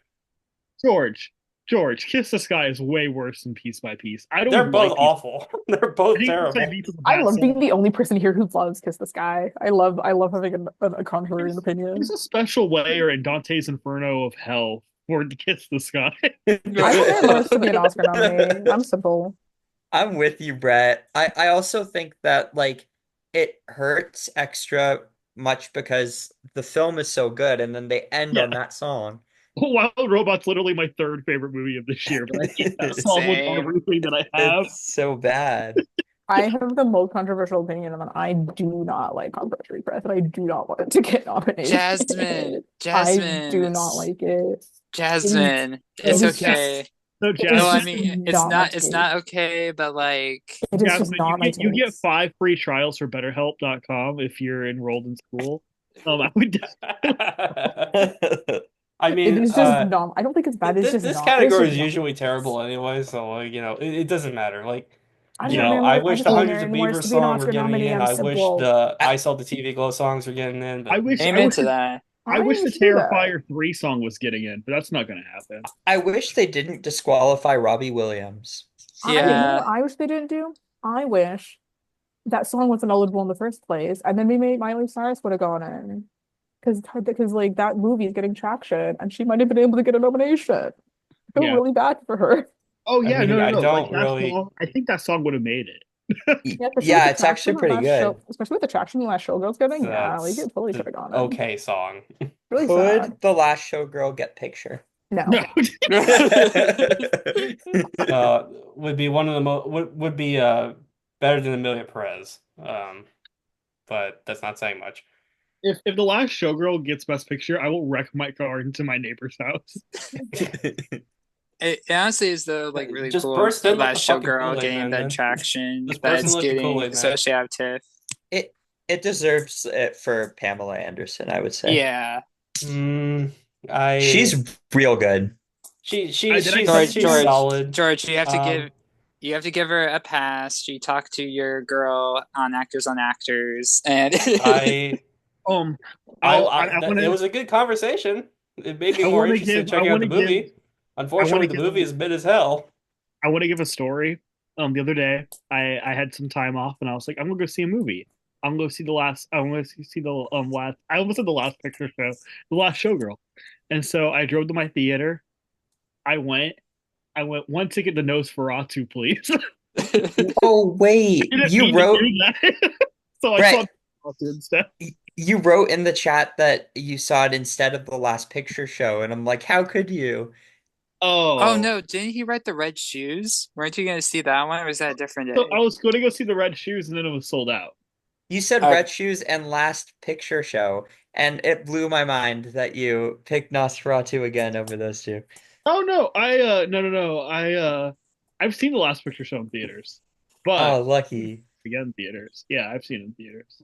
George, George, Kiss the Sky is way worse than Piece by Piece. I don't They're even both like Piece. awful. They're I both think Piece by terrible. Piece is a I bad love being song. the only person here who loves Kiss the Sky. I love having a contrarian There's opinion. a special layer in Dante's Inferno of Hell for Kiss the Sky. I want Van Morris to be an Oscar nominee. I'm simple. I'm with you, Brett. I also think that like it hurts extra much because the film is so good and then they end on Yeah, that song. Wild Robot's literally my third favorite movie of this year, but I hate that song with Same. everything that I have. It's so bad. I have the most controversial opinion, and I do not like Controversy Press, and I do not want it to get Jasmine, nominated. I do Jasmine, not like it. It is, Jasmine. it It's is okay. just, So it is No, I just Jasmine, mean not my it's taste. not okay, but like It is just Jasmine, not my you get taste. 5 free trials for BetterHelp.com if you're enrolled in school. I would I It mean, is just not. I don't think it's bad. It's just this not. It's category just is not my usually taste. terrible anyway, so like, it doesn't matter. Like, I just want Van I Morris. I wish just the want Hundreds of Van Morris Beavers to be an song were Oscar getting nominee. in. I'm I wish simple. the I, I Saw the TV Glow songs were getting in, I but wish I amen wish to that. I wish we the should do that. Terrifier 3 song was getting in, but that's not going to happen. I wish they didn't disqualify Robbie Williams. You know what Yeah. I wish they didn't do? I wish that song wasn't eligible in the first place, and then maybe Miley Cyrus would have gone in. Because like that movie is getting traction, and she might have been able to get a nomination. I feel Yeah. really bad for her. Oh I yeah, mean, I no. Like don't that really. song, I think that song would have made it. Yeah, especially with Yeah, the it's actually traction the pretty last show, good. especially with the traction the last showgirl's getting. Yeah, like That's it totally should the have gone in. okay song. Really sad. Could the last showgirl get picture? No. No. Uh, would be one of the would be better than Amelia Perez. But that's not saying much. If the last showgirl gets Best Picture, I will wreck my car into my neighbor's house. It honestly is though like really Just cool. burst in like the Last fucking Showgirl Kool-Aid getting man, the man. traction Just that burst in it's like the getting, Kool-Aid man. especially out of TIFF. It deserves it for Pamela Anderson, I would say. Yeah. Mm, I She's real good. Did I tell you she's guys? solid. George, Um, you have to give her a pass. She talked to your girl on Actors, and I Um, I want it to was a good conversation. It made me more interested in I checking out want the to give movie. I want Unfortunately, to the give movie is mid as hell. I want to give a story. The other day, I had some time off, and I was like, I'm gonna go see a movie. I'm gonna go see the last. I'm gonna see the last. I almost said the last picture show, the last showgirl. And so I drove to my theater. I went. I went one ticket to Nosferatu, please. Oh wait, Didn't you mean to wrote do that. So I saw Brett, Nosferatu instead. you wrote in the chat that you saw it instead of the last picture show, and I'm like, how could you? oh Oh, no, didn't he write the Red Shoes? Weren't you gonna see that one, or was that a different so I day? was going to go see the Red Shoes, and then it was sold out. You said Uh, Red Shoes and last picture show, and it blew my mind that you picked Nosferatu again over those two. Oh no, I no. I've seen the last picture show in theaters, but Oh, lucky. again theaters. Yeah, I've seen it in theaters.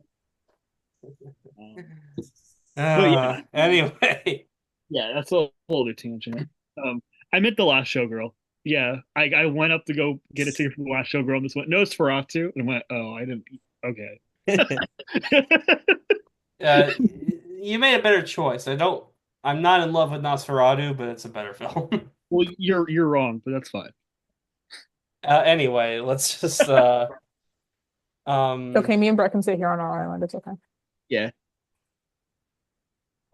Um, but yeah, Anyway, yeah, that's a whole other tangent. Um, I meant the last showgirl. Yeah, I went up to go get a ticket for the last showgirl, and this went Nosferatu, and I went, oh, I didn't. Okay. you made a better choice. I'm not in love with Nosferatu, but it's a better film. Well, you're wrong, but that's fine. Anyway, let's just Okay, me and Brett can sit here on our island. It's okay. Yeah.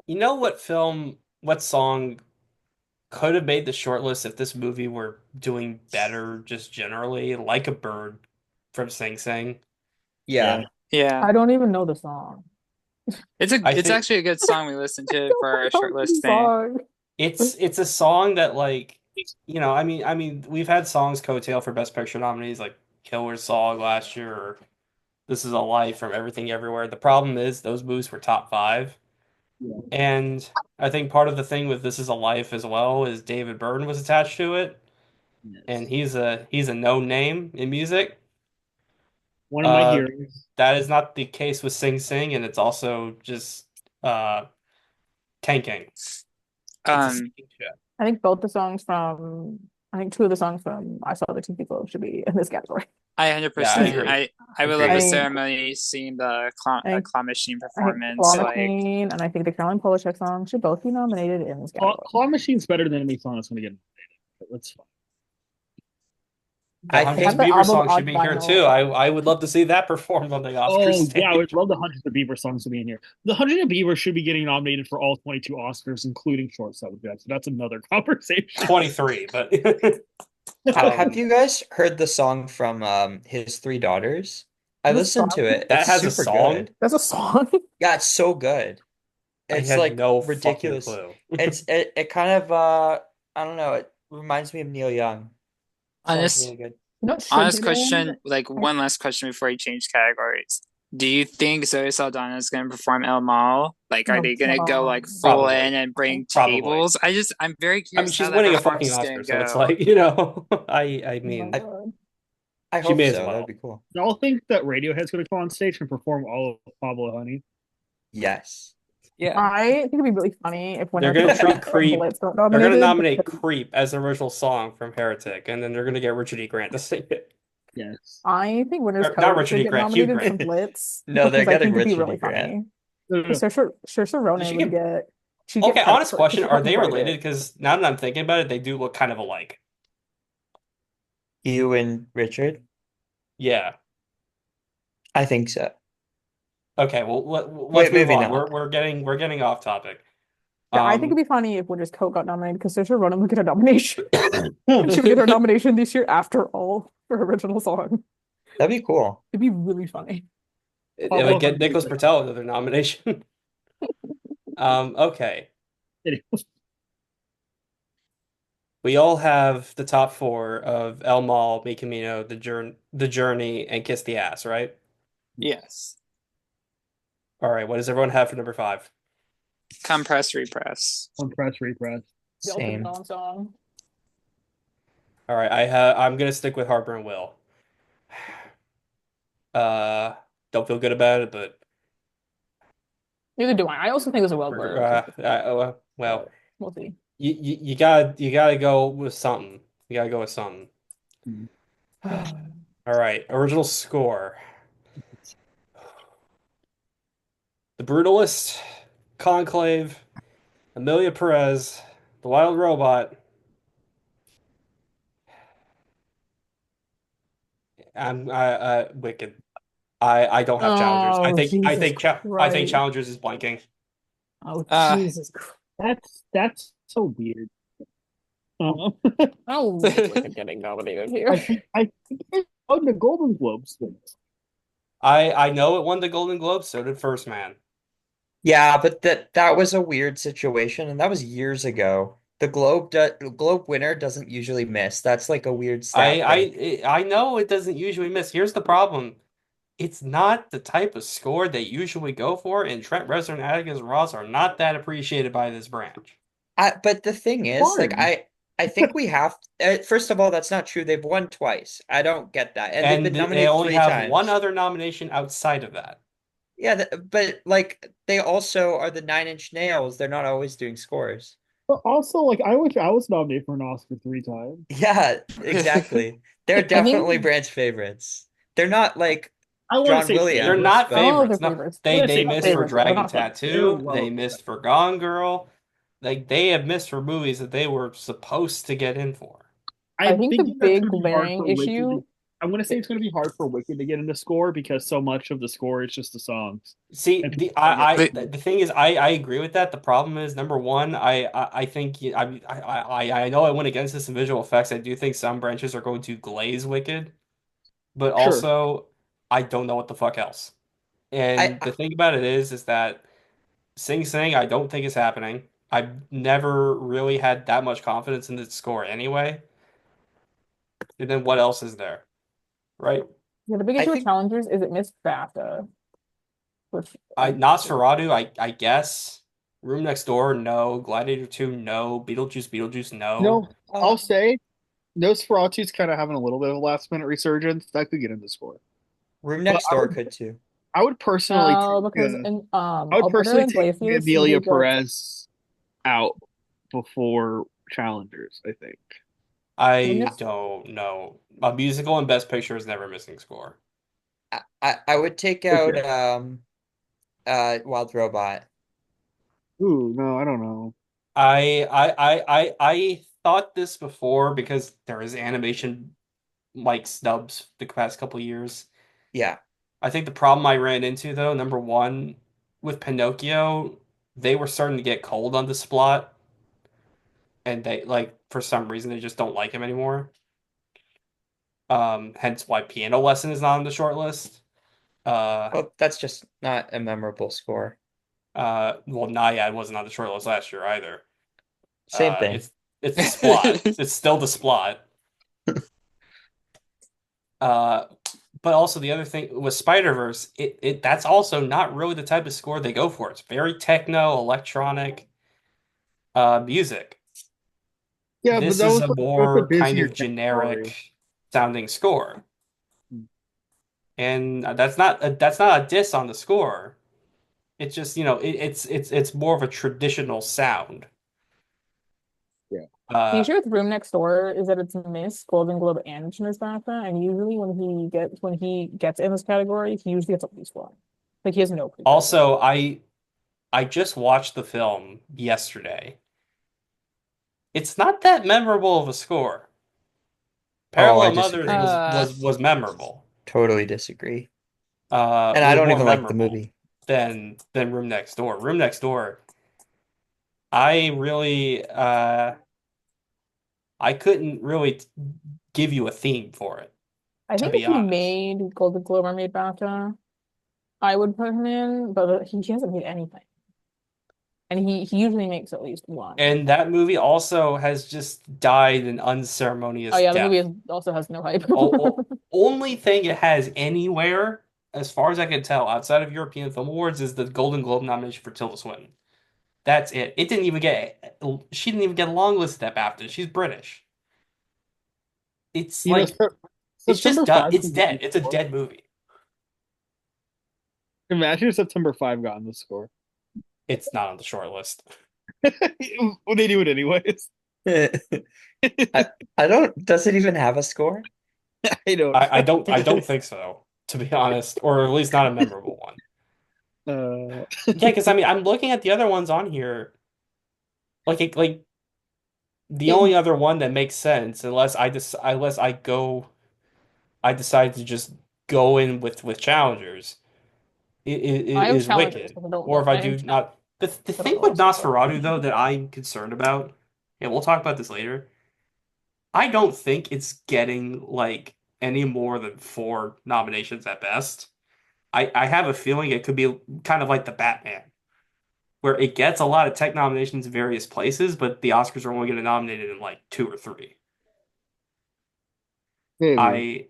you know what song could have made the shortlist if this movie were doing better just generally, like a bird from Sing Sing. Yeah. Yeah. yeah, I don't even know the song. I it's think actually a good song we listened to for our I don't know the shortlist thing. song. it's a song that like I mean we've had songs coattail for Best Picture nominees like Killer's Song last year or This Is a Life from Everything Everywhere. The problem is those movies were top five. Yeah. And I think part of the thing with This Is a Life as well is David Byrne was attached to it, and Yes. he's a known name in music. One of my Uh, heroes. that is not the case with Sing Sing, and it's also just uh tanking. It's a Um, sinking ship. I think both the songs from I think two of the songs from I Saw the TV Club should be in this category. I Yeah, I 100%. agree. I would love I the Agreed. think ceremony, seeing the I think claw machine I think performance. Claw Like, Machine and I think the Caroline Polachek song should both be nominated in this Claw, category. Claw Machine's better than any song that's going to get nominated. But that's fine. The I Hundreds Have of think the Bieber album song should on be here too. vinyl. I would love to see that performed on the Oscar Oh yeah, I stage. would love the Hundreds of Bieber songs to be in here. The Hundred of Bieber should be getting nominated for all 22 Oscars, including short subjects. So that's another conversation. 23, but have you guys heard the song from his three daughters? I This listened song, to it. that It's has a super song. good. that's a song. Yeah, it's so good. I It's had like no fucking ridiculous. clue. It kind of I don't know, it reminds me of Neil Young. Song's honest, really good. You know what should honest get in? question, like I one last question before you change categories. Do you think Zoe Saldana is going to perform El Mal? Like, are no, they going to go like full Probably. in and bring Probably. tables? I'm very I mean, curious she's how that winning a fucking performance is going Oscar, to so it's go. like, I oh my mean, I God. I she hope may as so. That'd well. be cool. Y'all think that Radiohead's going to come on stage and perform all of Pablo Honey? Yes. Yeah. I think it'd be really funny if They're Winter gonna Comes treat Out and Creep. Blitz got They're gonna nominated nominate because Creep as the original song from Heretic, and then they're gonna get Richard E. Grant to sing it. Yes. I think Winter's Or, not Coat Richard should E. get Grant, Hugh nominated for Grant. Blitz No, they're because I getting think it'd be Richard really E. Grant. funny. No, no, no. Saoirse Did Ronan she would get? get She get Okay, credit honest for it because question, she are helped they write related? it. Because now that I'm thinking about it, they do look kind of alike. You and Richard? Yeah. I think so. Okay, well let's Wait, move maybe on. not. We're getting off topic. Yeah, I think it'd Um be funny if Winter's Coat got nominated because Saoirse Ronan would get a nomination. And she would get her nomination this year after all for her original song. That'd be cool. It'd be really funny. it would get Nicholas 100%. Britell another nomination. Okay. We all have the top four of El Mal, Mi Camino, The Journey, and Kiss the Ass, right? Yes. All right, what does everyone have for number five? Compress repress. On press repress. The Elton Same. John song. All right, I'm gonna stick with Harper and Will. Uh, don't feel good about it, but Neither do I. I also think it's a well-deserved well, but we'll see. you gotta go with something. You gotta go with something. All right, original score: The Brutalist, Conclave, Amelia Perez, The Wild Robot. Wicked. I don't have challengers. Oh, Jesus I think Christ. challengers is blanking. Oh, Uh, Jesus Christ. That's so weird. Uh, Oh, Wicked getting nominated here. I think it won the Golden Globes thing. I know it won the Golden Globe, so did First Man. Yeah, but that was a weird situation, and that was years ago. Globe winner doesn't usually miss. That's like a weird stat thing. I know it doesn't usually miss. Here's the problem. It's not the type of score they usually go for, and Trent Reznor and Atticus Ross are not that appreciated by this branch. But the thing is, like Fun. I think we have first of all, that's not true. They've won twice. I don't get that. And they've And been they nominated only three have one times. other nomination outside of that. Yeah, but like they also are the Nine Inch Nails. They're not always doing scores. But also, like, I wish I was nominated for an Oscar 3 times. Yeah, exactly. They're I think definitely branch favorites. They're not like I want to John say They're favorites. Williams, not but oh, they're favorites. No, favorites. I want to they say Not missed for favorites, but they're favorites. Dragon not favorites. They're Tattoo. well They missed for Gone Girl. Like they have missed for movies that they were supposed to get in for. I I think the think that's big going to be hard glaring for Wicked. issue. I'm going to say it's going to be hard for Wicked to get into score because so much of the score is just the songs. See, And people don't get the, the thing is, I agree with that. The problem is, number one, I think I know I went against this in visual effects. I do think some branches are going to glaze Wicked, but sure. also I don't know what the fuck else. And I the thing about it is that Sing Sing, I don't think is happening. I've never really had that much confidence in the score anyway. And then what else is there, right? Yeah, the big I issue with think challengers is it missed BAFTA, which Nosferatu, I guess. Room Next Door, no. Gladiator 2, no. Beetlejuice, no. No, uh, I'll say Nosferatu's kind of having a little bit of a last minute resurgence. That could get into score. Room But Next Door could too. I would personally no, take because in I would Alberta personally take Iglesias, Amelia he got Perez out before challengers, I think. I Ernest. don't know. A musical and Best Picture is never missing score. I would take out Okay. Wild Robot. Ooh, no, I don't know. I thought this before because there is animation like snubs the past couple years. Yeah. I think the problem I ran into though, number one, with Pinocchio, they were starting to get cold on the Splot, and they like for some reason they just don't like him anymore. Hence why Piano Lesson is not on the short list. Uh, Well, that's just not a memorable score. well, Naiad wasn't on the short list last year either. Same thing. It's the Splot. It's still the Splot. Uh, but also the other thing with Spider-Verse, it that's also not really the type of score they go for. It's very techno, electronic, music. Yeah, but This is a that's a more kind busier of category. generic sounding score, and that's not a diss on the score. It's just, it's more of a traditional sound. Yeah. The Uh, issue with Room Next Door is that it's missed Golden Globe and Miss BAFTA, and usually when he gets in this category, he usually gets at least one. Like he has no prerequisite. Also, I just watched the film yesterday. It's not that memorable of a score. Oh, I Parallel Mothers disagree. was memorable. Totally disagree. And I Was don't more even like the memorable movie. than Room Next Door. Room Next Door, I really I couldn't really give you a theme for it, I to think be if he honest. made Golden Globe or made BAFTA, I would put him in, but he hasn't made anything. And he usually makes at least one. And that movie also has just died an Oh unceremonious yeah, the movie death. also has no hype. Only thing it has anywhere, as far as I can tell, outside of European Film Awards, is the Golden Globe nomination for Tilda Swinton. That's it. It didn't even get. She didn't even get a long list at BAFTA. She's British. It's You know, like it's September just done. 5 It's can get dead. the It's a score. dead movie. Imagine if September 5 got on the score. It's not on the short list. Well, they do it anyways. I I don't, does it even have a score? I don't I don't think so, to be honest, or at least not a memorable one. know. Yeah, because I mean, I'm looking at the other ones on here. Like the only other one that makes sense, I decide to just go in with challengers, I have is challengers, Wicked. but I don't Or know. if I I have do challengers, not, the but I don't thing know what with else to put. Nosferatu though that I'm concerned about, and we'll talk about this later. I don't think it's getting like any more than four nominations at best. I have a feeling it could be kind of like the Batman, where it gets a lot of tech nominations in various places, but the Oscars are only going to nominate it in like two or three. Maybe. I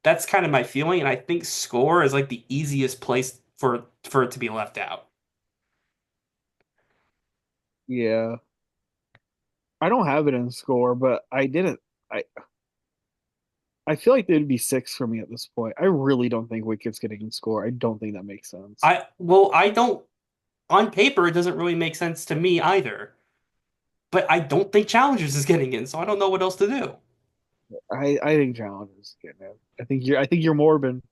That's kind of my feeling, and I think score is like the easiest place for it to be left out. Yeah. I don't have it in score, but I didn't. I feel like they'd be six for me at this point. I really don't think Wicked's getting in score. I don't think that makes sense. I don't on paper it doesn't really make sense to me either, but I don't think Challengers is getting in, so I don't know what else to do. I think Challenge is getting it. I think you're Morbin.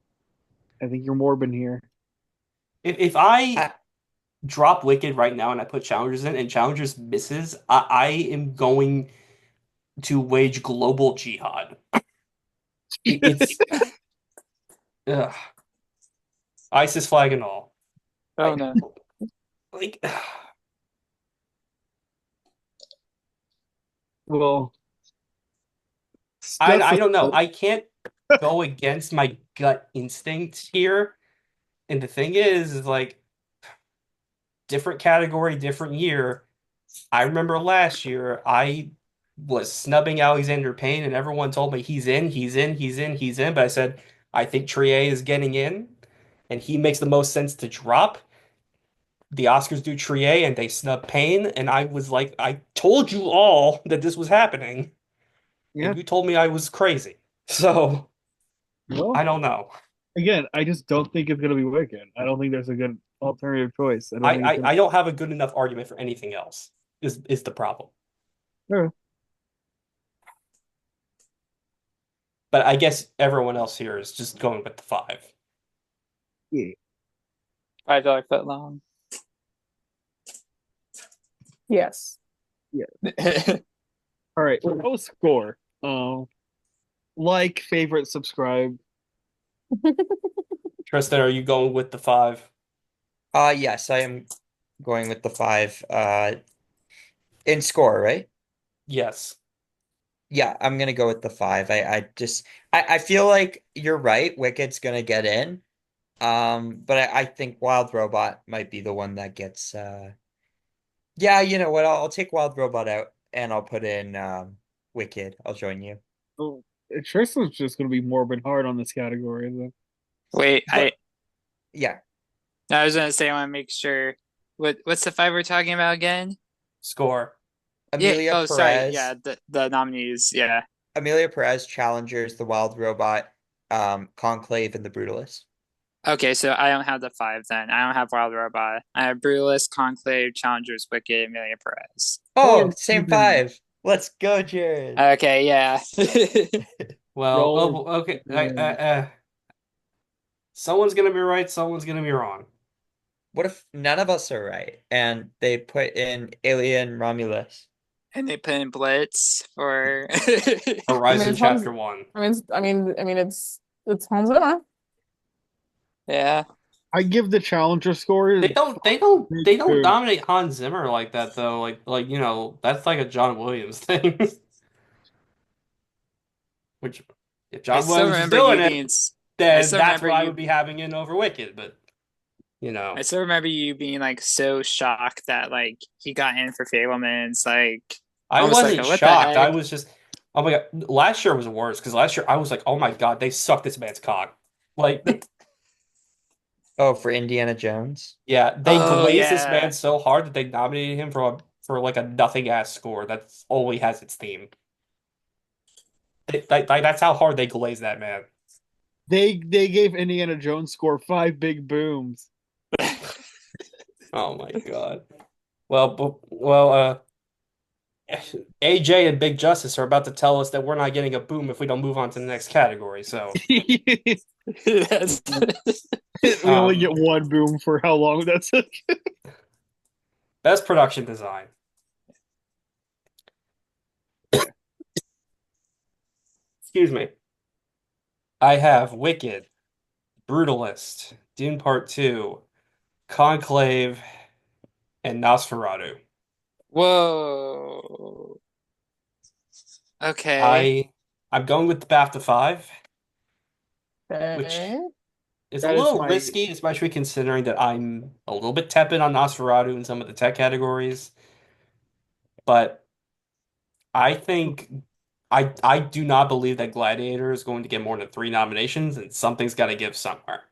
I think you're Morbin here. If I I, drop Wicked right now and I put Challengers in and Challengers misses, I am going to wage global jihad. It's ugh, ISIS flag and all. Oh I no. like Well, that's I the don't know. I can't go against my gut instinct here. And the thing is like different category, different year. I remember last year I was snubbing Alexander Payne and everyone told me he's in, he's in, he's in, he's in. But I said, I think Trier is getting in and he makes the most sense to drop. The Oscars do Trier and they snub Payne. And I was like, I told you all that this was happening. And yeah. you told me I was crazy. So Well, I don't know. again, I just don't think it's gonna be Wicked. I don't think there's a good alternative choice. I don't think it's I don't have a good enough argument for anything else, is the problem. gonna. But I guess everyone else here is just going with the five. Yeah. $5 foot long. Yes. Yeah. All right. No score. Like, favorite, subscribe. Tristan, are you going with the five? yes, I am going with the five. In score, right? Yes. Yeah, I'm gonna go with the five. I feel like you're right. Wicked's gonna get in. But I think Wild Robot might be the one that gets. Yeah, you know what? I'll take Wild Robot out and I'll put in Wicked. I'll join you. Oh, Tristan's just gonna be morbid hard on this category, though. Wait, But yeah, I was gonna say I want to make sure. What's the five we're talking about again? Score. Yeah. Amelia Oh, sorry. Yeah, Perez, the nominees. Yeah. Amelia Perez challengers the Wild Robot, Conclave, and the Brutalist. Okay, so I don't have the five then. I don't have Wild Robot. I have Brutalist, Conclave, Challengers, Wicked, Amelia Perez. Oh, Y'all same are five. Let's go, Jared. Okay, yeah. Well, y'all oh, okay. are Someone's gonna be right. Someone's gonna be wrong. what if none of us are right and they put in Alien Romulus? And they put in Blitz for I mean, Horizon it's Hans. Chapter One. It's Hans Zimmer. yeah. I give the challenger score They don't boom. dominate Hans Zimmer like that though. That's like a John Williams thing. Which if I John still Williams was remember doing you it, being I then still that's remember what I you would be having in over Wicked. But you I know, still remember you being like so shocked that like he got in for Fablemans, like I almost like wasn't a what the shocked. I heck? was just, oh my God. Last year was worse because last year I was like, oh my God, they sucked this man's cock. Like, Oh, for Indiana Jones? yeah, they Oh glazed this man yeah. so hard that they nominated him for like a nothing ass score. That's all he has its theme. That's how hard they glazed that man. They gave Indiana Jones score 5 big booms. Oh my God. Well, AJ and Big Justice are about to tell us that we're not getting a boom if we don't move on to the next category. So, We That's only um, get 1 boom for how long that's took. best production design. Yeah. Excuse me. I have Wicked, Brutalist, Dune Part 2, Conclave, and Nosferatu. Whoa. Okay. I I'm going with the BAFTA 5, which Okay. is a That is little my risky, especially considering that I'm a little bit tepid on Nosferatu in some of the tech categories. But I think I do not believe that Gladiator is going to get more than 3 nominations, and something's got to give somewhere.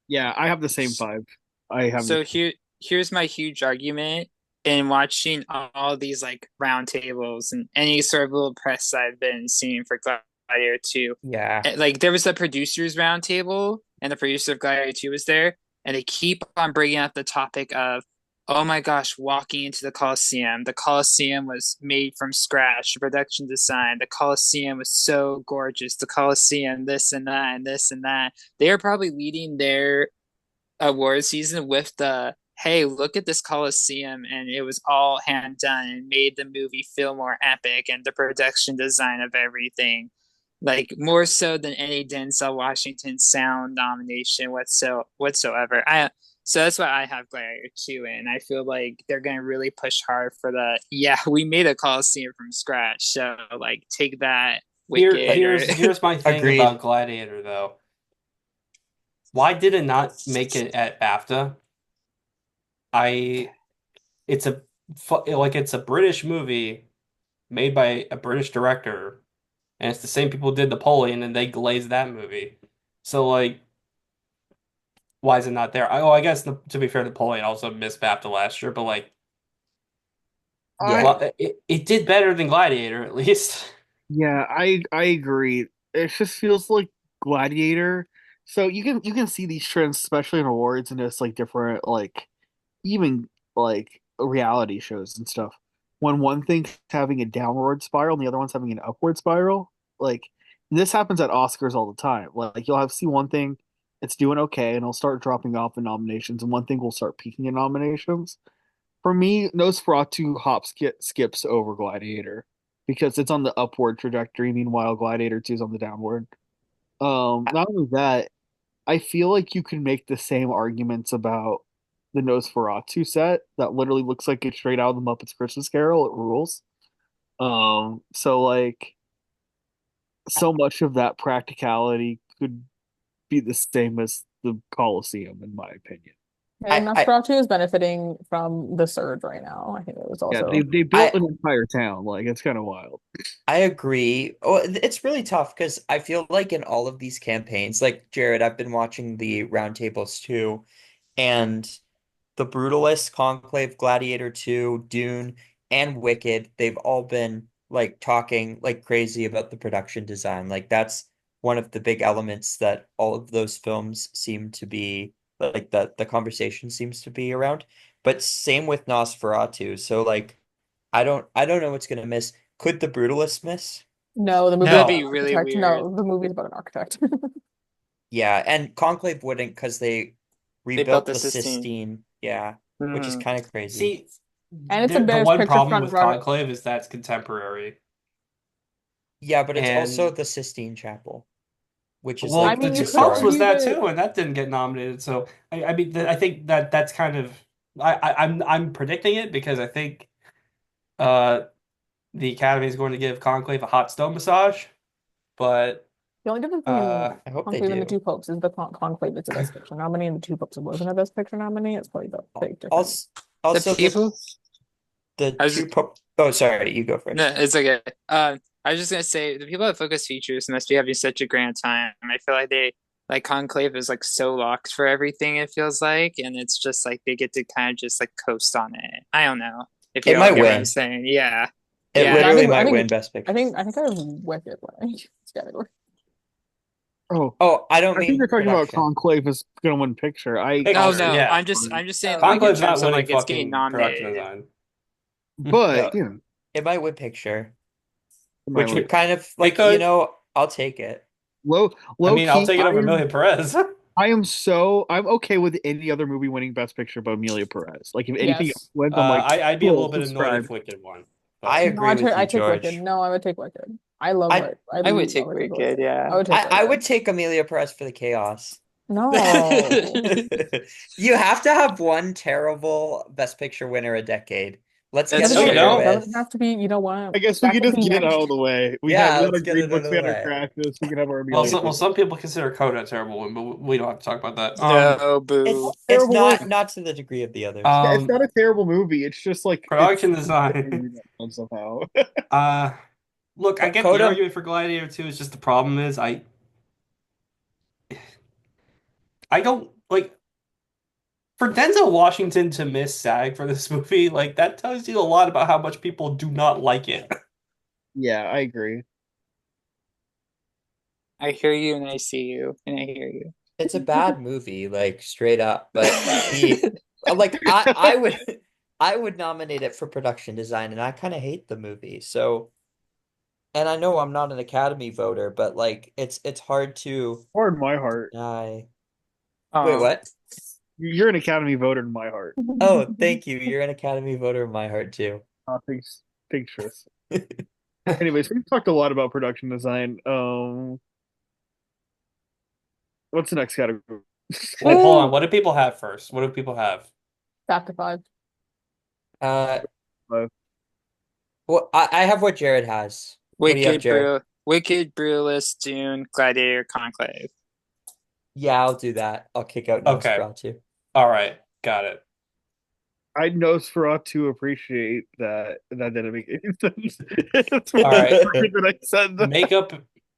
yeah, I have the same 5. I have the So here's my huge argument in watching all these like roundtables and any sort of little press I've been seeing for Gladiator 2. Yeah. Like there was a producers roundtable and the producer of Gladiator 2 was there and they keep on bringing up the topic of oh my gosh, walking into the Colosseum. The Colosseum was made from scratch, the production design. The Colosseum was so gorgeous. The Colosseum, this and that and this and that. They are probably leading their award season with the hey, look at this Coliseum, and it was all hand done and made the movie feel more epic and the production design of everything. Like more so than any Denzel Washington sound nomination whatsoever. I so that's why I have Gladiator 2 in. I feel like they're gonna really push hard for the yeah, we made a Coliseum from scratch. So like take that Here, Wicked or here's my thing Agreed. about Gladiator though. Why did it not make it at BAFTA? I it's a it's a British movie made by a British director, and it's the same people who did Napoleon, and they glazed that movie. So like, why is it not there? I guess to be fair, Napoleon also missed BAFTA last year, but like, Yeah. it did better than Gladiator at least. Yeah, I agree. It just feels like Gladiator. So you can see these trends, especially in awards and just like different like even like reality shows and stuff. When one thing's having a downward spiral and the other one's having an upward spiral, like this happens at Oscars all the time. Like you'll have see one thing, it's doing okay, and it'll start dropping off in nominations, and one thing will start peaking in nominations. For me, Nosferatu skips over Gladiator because it's on the upward trajectory. Meanwhile, Gladiator 2 is on the downward. Not only that, I feel like you can make the same arguments about the Nosferatu set that literally looks like it's straight out of the Muppets Christmas Carol. It rules. So like so much of that practicality could be the same as the Colosseum, in my opinion. And I Nosferatu is benefiting from the surge right now. I think it was Yeah, they also they built I an entire town. Like it's kind of wild. I agree. Oh, it's really tough because I feel like in all of these campaigns, like Jared, I've been watching the roundtables too, and The Brutalist, Conclave, Gladiator 2, Dune, and Wicked, they've all been like talking like crazy about the production design. Like that's one of the big elements that all of those films seem to be like the conversation seems to be around. But same with Nosferatu. So like I don't know what's gonna miss. Could The Brutalist miss? no, the movie is that'd about be No. an really architect. weird. No, the movie is about an architect. Yeah, and Conclave wouldn't because they They built rebuilt the the Sistine. Sistine Yeah, which is Hmm. kind of crazy. See, And it's a the best one picture problem front with runner. Conclave is that it's contemporary. Yeah, but it's also And the Sistine Chapel, which is I well, like the mean, you Two could Popes was historic. argue that that. too, and that didn't get nominated. So I mean, I think that that's kind of I'm predicting it because I think uh the Academy is going to give Conclave a hot stone massage, but The only difference uh between I hope they Conclave and the do. Two Popes is the Conclave is a Best Picture nominee, and the Two Popes wasn't a Best Picture nominee. It's probably the big difference. Also, The also people. the I was two pop. Oh, sorry, you go No, first. it's okay. I was just gonna say the people at Focus Features must be having such a grand time. I feel like they like Conclave is like so locked for everything, it feels like, and it's just like they get to kind of just like coast on it. I don't know if It you all might get what I'm win. saying. Yeah. It Yeah. Yeah, literally might win Best I Picture. think, I have Wicked winning this category. Oh, Oh, I don't I think mean you're talking about production. Conclave is going to win picture. No, picture, no. yeah. I'm just saying Oh. like in Conclave's not terms of winning like it's getting fucking production nominated. design. but No, it might win picture, my which word. would kind of It like, could. I'll take it. Low I low mean, I'll key, take it over Amelia Perez. I'm okay with any other movie winning Best Picture but Amelia Perez. Like if anything else Yes. wins, I'm like, I'd be a cool, little bit annoyed subscribe. if Wicked won, I but No, agree with you, I take Wicked. George. No, I would take Wicked. I love I Wicked. I would I take would take Wicked, Wicked. yeah. I would take I would Wicked. take Amelia Perez for the chaos. No. You have to have one terrible Best Picture winner a decade. Let's get That's no, it you over It don't. true. doesn't with. have to be, you know what? I guess we That could could just be get it next. out of the way. Yeah, We have our let's get Green it out Book of the fan or way. Crashes. We can have our Amelia Well, Perez. some people consider Coda a terrible one, but we don't have to talk about that. No, It's boo. it's Terrible not movie. not to the degree of the others. Yeah, it's um, not a terrible movie. It's just like it's production design. somehow. Uh, look, I get the Coda, argument for Gladiator 2. It's just the problem is I don't like for Denzel Washington to miss SAG for this movie. Like that tells you a lot about how much people do not like it. Yeah, I agree. I hear you and I see you and I hear you. it's a bad movie, like straight up. But he, like, I would, I would nominate it for production design, and I kind of hate the movie. So, and I know I'm not an Academy voter, but like, it's hard to Or in my heart. die. Wait, Oh, what? You're an Academy voter in my heart. Oh, thank you. You're an Academy voter in my heart too. Thanks, Tris. Anyways, we've talked a lot about production design. What's the next category? Well, hold on. What do people have first? What do people have? Back to five. Uh, Uh, well, I have what Jared has. What do you have, Jared? Wicked, Brutalist, Dune, Gladiator, Conclave. Yeah, I'll do that. I'll kick out Okay. Nosferatu. All right. Got it. I know to appreciate that. That didn't make any sense. That's All one of right. the that I said that.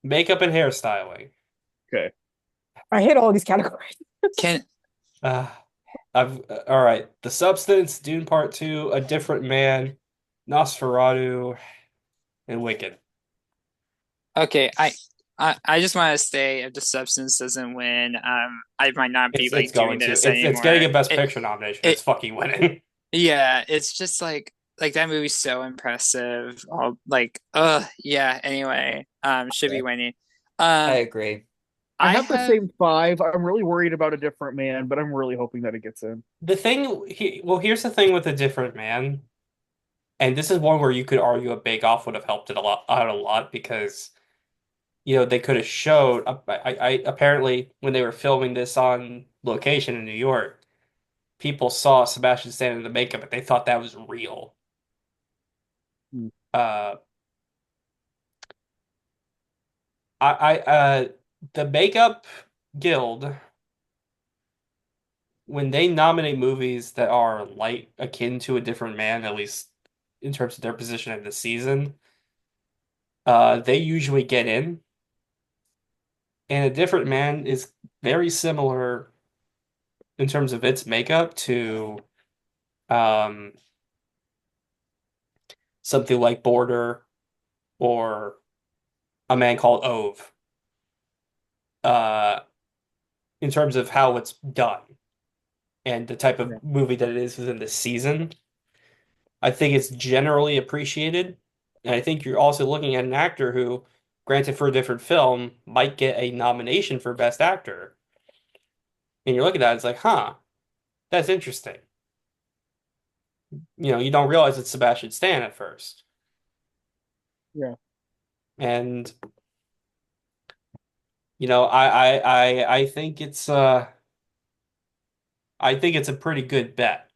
Makeup and hairstyling. Okay. I hate all these categories. Can Uh, all right. The Substance, Dune Part 2, A Different Man, Nosferatu, and Wicked. okay, I just want to say if the substance doesn't win, I might not be It's like going doing to. this It's getting anymore. a Best Picture nomination. It It's fucking winning. yeah, it's just like that movie's so impressive. All like yeah, anyway, should be Okay. winning. I Um agree. I I have the have same five. I'm really worried about a different man, but I'm really hoping that it gets in. Here's the thing with A Different Man, and this is one where you could argue a Bake Off would have helped it a lot because they could have showed. I apparently when they were filming this on location in New York, people saw Sebastian Stan in the makeup, but they thought that was real. Hmm. Uh, I the Makeup Guild, when they nominate movies that are like akin to A Different Man, at least in terms of their position in the season, they usually get in. And A Different Man is very similar in terms of its makeup to um, something like Border or A Man Called Ove, uh, in terms of how it's done and the type Yeah. of movie that it is within the season. I think it's generally appreciated. And I think you're also looking at an actor who, granted for a different film, might get a nomination for Best Actor. And you're looking at it, it's like, huh, that's interesting. You don't realize it's Sebastian Stan at first. Yeah. And I think it's a pretty good bet.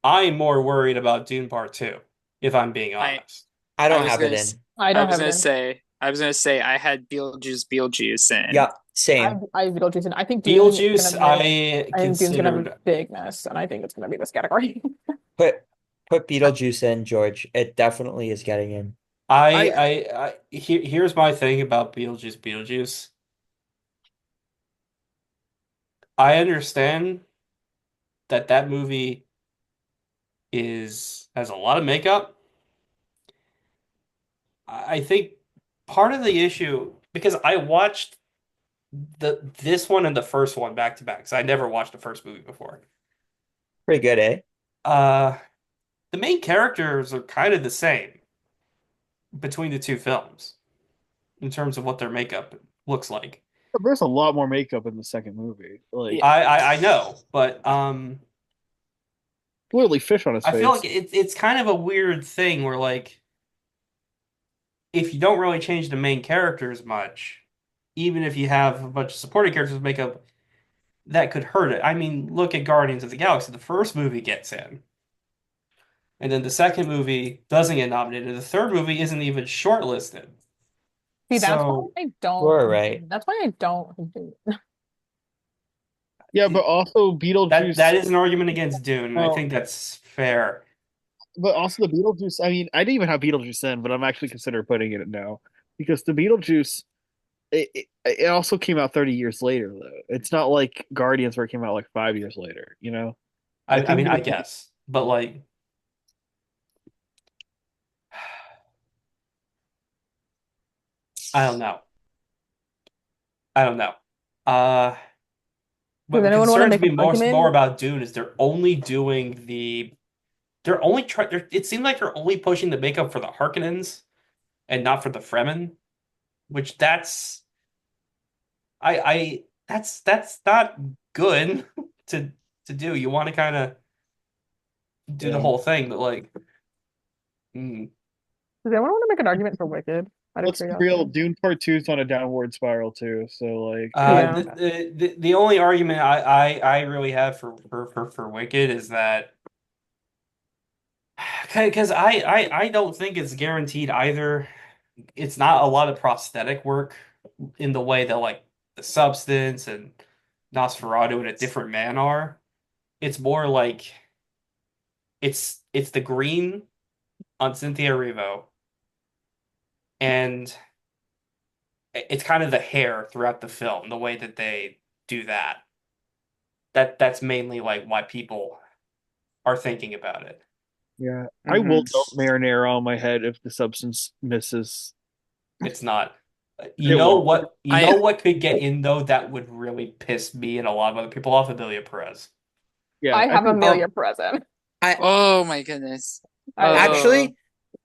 I'm more worried about Dune Part 2, if I'm being I honest. I I don't was have it gonna in. I I don't was have it gonna in. say I was gonna say I had Beetlejuice in. Yeah, same. I have Beetlejuice in. I think Dune is gonna Beetlejuice, miss. I I think Dune's gonna have a considered. big miss, and I think it's gonna be this category. Put put Beetlejuice in, George. It definitely is getting in. I Here's my thing about Beetlejuice. I understand that movie has a lot of makeup. I think part of the issue, because I watched this one and the first one back to back, because I never watched the first movie before. Pretty good, eh? Uh, the main characters are kind of the same between the two films in terms of what their makeup looks like. there's a lot more makeup in the second movie. Like Yeah. I know, but literally fish on his I feel like face. it's kind of a weird thing where like if you don't really change the main characters much, even if you have a bunch of supporting characters with makeup, that could hurt it. I mean, look at Guardians of the Galaxy. The first movie gets in, and then the second movie doesn't get nominated. The third movie isn't even shortlisted. See, that's why So I don't. We're right. That's why I don't do. Yeah, but also that Beetlejuice. is an argument against Dune, and I Well, think that's fair. but also the Beetlejuice. I mean, I didn't even have Beetlejuice in, but I'm actually considering putting it in now because the Beetlejuice. It also came out 30 years later though. It's not like Guardians where it came out like 5 years later. I I think mean, I guess, but like, I don't know. I don't know. Uh, Does what anyone want to concerns make me an more argument? about Dune is they're only doing they're only trying. It seems like they're only pushing the makeup for the Harkonnens and not for the Fremen, which that's not good to to do. You want to kind of do the yeah. whole thing, but like, mm, Does anyone want to make an argument for Wicked? Out of Let's be real. curiosity. Dune Part Two is on a downward spiral too. So like Yeah. the only argument I really have for Wicked is that because I don't think it's guaranteed either. It's not a lot of prosthetic work in the way that like the Substance and Nosferatu and A Different Man are. It's more like it's the green on Cynthia Erivo, and it's kind of the hair throughout the film, the way that they do that. That's mainly like why people are thinking about it. yeah, I Hmm. will dump marinara on my head if the substance misses. It's not. It will. You I know what could get in though that would really piss me and a lot of other people off? Amelia Perez. Yeah, I I have think Amelia Um, present. I Oh my goodness. I Oh, actually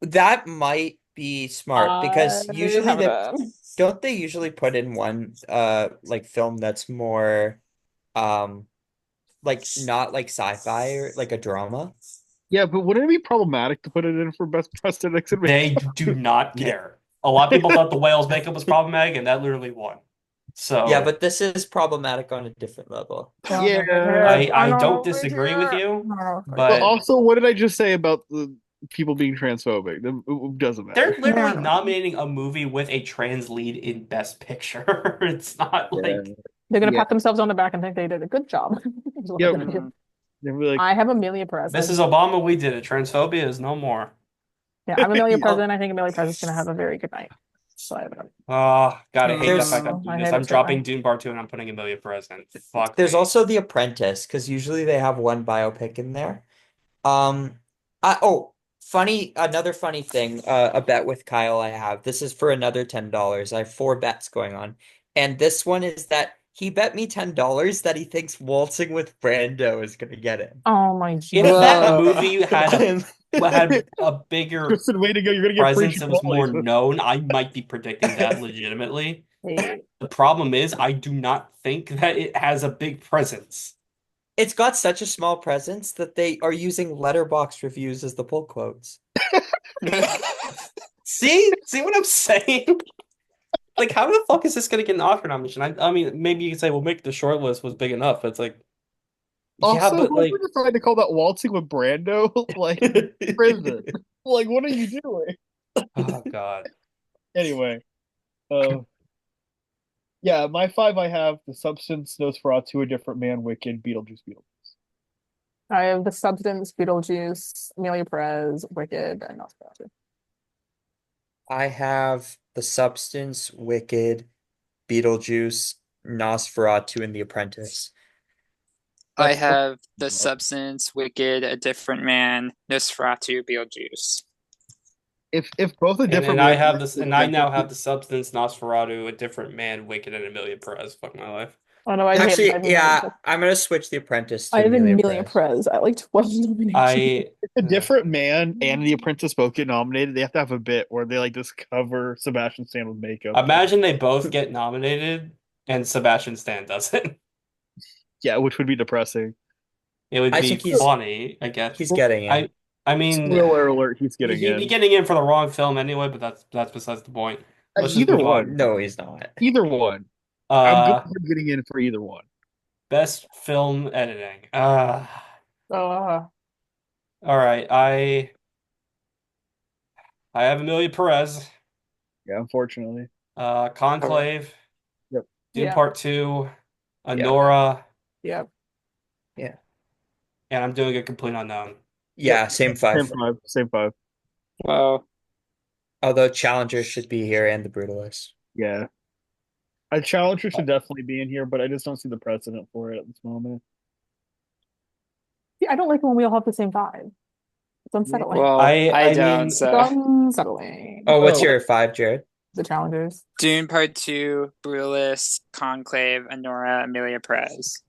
that might be smart I because usually have it they in. don't they usually put in one like film that's more um like not like sci-fi or like a drama. yeah, but wouldn't it be problematic to put it in for best prosthetics and They do not Yeah. care. A lot of people thought the whales makeup was problematic, and that literally won. Yeah, So but this is problematic on a different level. Oh, no, my Yeah, hair. I I don't know, my disagree with hair. you, No, but but also, what did I just say about the people being transphobic? It doesn't they're matter. literally no. nominating a movie with a trans lead in Best Picture. It's not Yeah, like They're gonna yeah, pat themselves on the back and think they did a good job. Is what they're yep. gonna do. hmm. They'll be like, I have Amelia present. Mrs. Obama, we did it. Transphobia is no more. Yeah, I'm Amelia yeah, Um, present. I think Amelia present's gonna have a very good night. So I have it. Oh, God, I hate the there's fact I'm Hmm. doing I this. hate I'm it too. dropping Dune Part 2 and I'm putting Amelia Present. Fuck there's me. also The Apprentice because usually they have one biopic in there. Um, another funny thing, a bet with Kyle I have. This is for another $10. I have four bets going on. And this one is that he bet me $10 that he thinks Waltzing with Brando is gonna get it. Oh my If Jesus. that Whoa. movie had a bigger Tristan, way to go! You're gonna get free presence that was more Chipotle. known, I might be predicting that legitimately. Hey, The problem is, I do not think that it has a big presence. It's got such a small presence that they are using letterbox reviews as the pull quotes. See what I'm saying? Like, how the fuck is this gonna get an Oscar nomination? I mean, maybe you could say, well, Make the Short List was big enough, but it's like, yeah, Also, but whoever like, decided to call that waltzing with Brando, like prison. Like, what are you doing? oh God. Anyway, uh, yeah, my five I have The Substance, Nosferatu, A Different Man, Wicked, Beetlejuice, Beetlejuice. I have The Substance, Beetlejuice, Amelia Perez, Wicked, and Nosferatu. I have The Substance, Wicked, Beetlejuice, Nosferatu, and The Apprentice. I That's the have The Substance, Wicked, A Different Man, Nosferatu, Beetlejuice. if both A And Different I Man have this, and I now have presented, The Substance, Nosferatu, A Different Man, Wicked, and Amelia Perez. Fuck my life. Oh no, I Actually, have Amelia yeah, Perez. I'm gonna switch The Apprentice I to have Amelia Amelia Perez. Perez. I like 12 nominations. I if A Different Man and The Apprentice both get nominated, they have to have a bit where they like just cover Sebastian Stan with makeup. imagine they both get nominated and Sebastian Stan doesn't. Yeah, which would be depressing. It would I be think he's funny, I guess. he's getting in. I I mean, Spoiler alert, he's getting he'd be in. getting in for the wrong film anyway, but that's besides the point. Let's just Either move on. one. No, he's not. Either one. I'm good Uh, for getting in for either one. best film editing. Uh, All right. I have Amelia Perez, Yeah, unfortunately. Okay. Conclave, Yep. Dune yeah, Part Two, Yeah, Anora, yeah, yeah, and I'm doing a complete unknown. yep. yeah. Same Same five. five. Same five. Well, Although Challenger should be here and The Brutalist. Yeah. A challenger should definitely be in here, but I just don't see the precedent for it at this moment. See, I don't like when we all have the same five. It's Yeah. unsettling. well, I I I don't, mean, It's so unsettling. Oh, what's Oh, your five, Jared? The challengers. Dune Part 2, Brutalist, Conclave, Honora, Amelia Perez.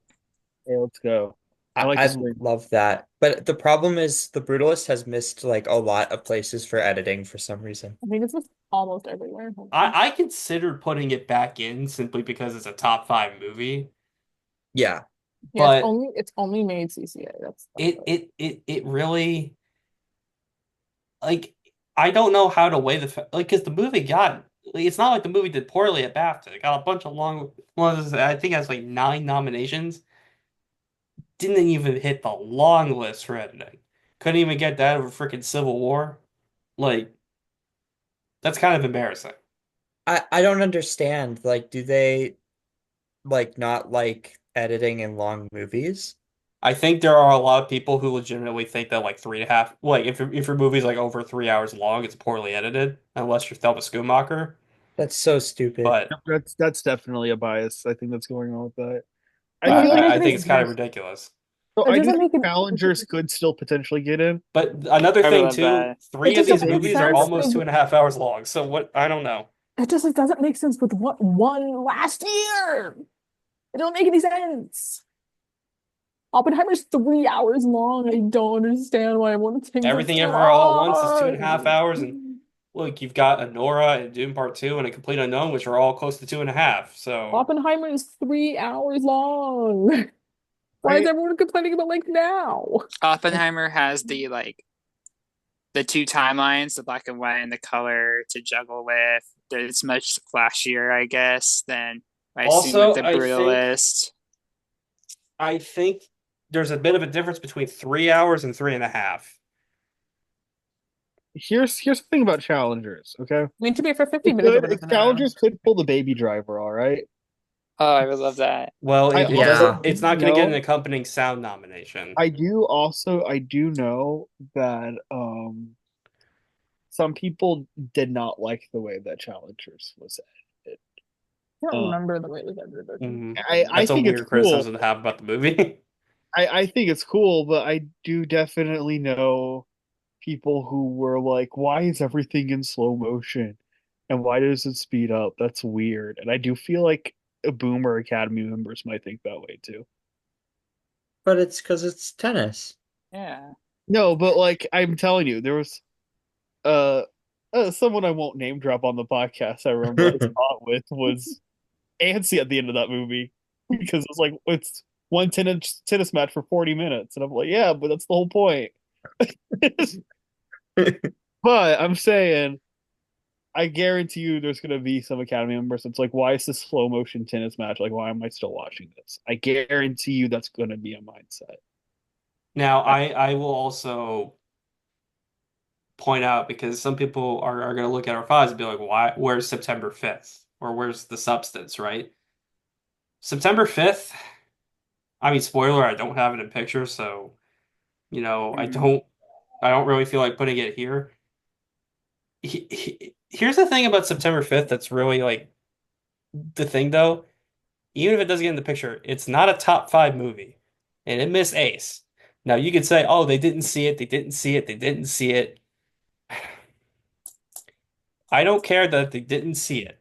hey, let's go. I I, like I the swing. love that. But the problem is The Brutalist has missed like a lot of places for editing for some reason. I think it's just almost everywhere. Hold on. I considered putting it back in simply because it's a top five movie, Yeah. Yeah, but it's only made CCA. That's it it it it really like I don't know how to weigh like because the movie got like, it's not like the movie did poorly at BAFTA. It got a bunch of long ones. I think it has like 9 nominations. Didn't even hit the long list for editing. Couldn't even get that over freaking Civil War. Like that's kind of embarrassing. I don't understand. Like, do they like not like editing in long movies? I think there are a lot of people who legitimately think that like 3.5, like if your movie's like over 3 hours long, it's poorly edited, unless you're Thelma Schoonmaker. That's so stupid. But That's definitely a bias. I think that's going on with that. I It feel doesn't like make I any think it's kind of challengers. ridiculous. So it I do doesn't think make it challengers could still potentially get in. But another I would thing love too, that. it three of doesn't these make Baby movies are Driver. sense almost with 2.5 hours long. So what? I don't know. it doesn't make sense with what won last year. It don't make any sense. Oppenheimer's 3 hours long. I don't understand why everyone thinks it's Everything too Ever All at Once is 2.5 hours, and long. look, you've got Anora and Dune Part Two and A Complete Unknown, which are all close to 2.5. So Oppenheimer is 3 hours long. Why is I everyone complaining about like now? Oppenheimer has the two timelines, the black and white and the color to juggle with. It's much flashier, I guess, than I've seen with also, the Brutalist. I think there's a bit of a difference between 3 hours and 3.5. here's the thing about challengers. Okay, I mean, to be for 50 minutes of it doesn't matter. challengers could pull the Baby Driver. All right. Oh, I would love that. Well, I also Yeah. it's do not going to get an know. accompanying sound nomination. I do know that some people did not like the way that challengers was edited. I don't Um, remember the way it was edited. Mhm. I That's a think it's weird cool. criticism to have about the movie. I think it's cool, but I do definitely know people who were like, "Why is everything in slow motion? And why does it speed up? That's weird." And I do feel like Boomer Academy members might think that way too. But it's because it's tennis. Yeah. No, but like I'm telling you, there was uh, someone I won't name drop on the podcast. I remember I saw it with was antsy at the end of that movie because it's like it's one tennis match for 40 minutes. And I'm like, yeah, but that's the whole point. But I'm saying, I guarantee you there's going to be some Academy members. It's like, why is this slow motion tennis match? Like, why am I still watching this? I guarantee you that's going to be a mindset. Now, I will also point out because some people are going to look at our files and be like, why, where's September 5th? Or where's the substance, right? September 5th, I mean, spoiler, I don't have it in picture, so, Mm. I don't really feel like putting it here. Here's the thing about September 5th that's really like the thing though. Even if it doesn't get in the picture, it's not a top five movie. And it missed Ace. Now you could say, oh, they didn't see it, they didn't see it, they didn't see it. I don't care that they didn't see it.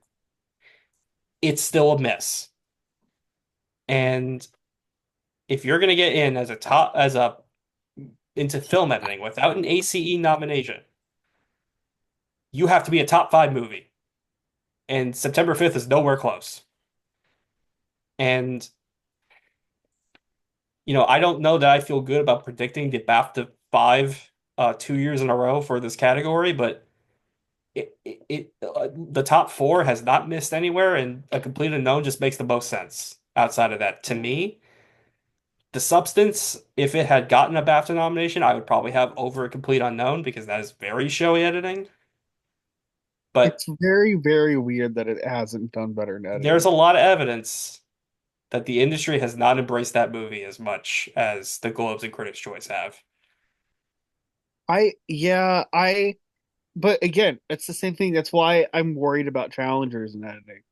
It's still a miss. And if you're gonna get in as a top as a into film editing without an ACE nomination, you have to be a top five movie. And September 5th is nowhere close. And I don't know that I feel good about predicting the BAFTA 5 2 years in a row for this category, but the top four has not missed anywhere, and a complete unknown just makes the most sense outside of that. To me, the substance, if it had gotten a BAFTA nomination, I would probably have over a complete unknown because that is very showy editing. But It's very, very weird that it hasn't done better in there's editing. a lot of evidence that the industry has not embraced that movie as much as the Globes and Critics' Choice have. Yeah, but again, it's the same thing. That's why I'm worried about challengers in editing.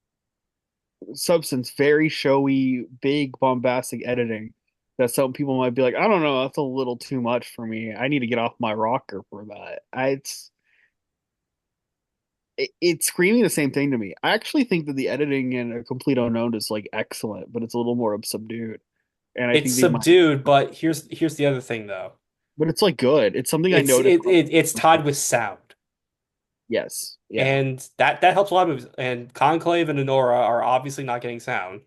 Substance, very showy, big, bombastic editing that some people might be like, I don't know, that's a little too much for me. I need to get off my rocker for that. It's screaming the same thing to me. I actually think that the editing in A Complete Unknown is like excellent, but it's a little more subdued. And I It's think they might, subdued, but here's the other thing though. but it's like good. It's something I It's noticed. it's tied with sound. Yes, yeah. And that helps a lot of movies. And Conclave and Honora are obviously not getting sound.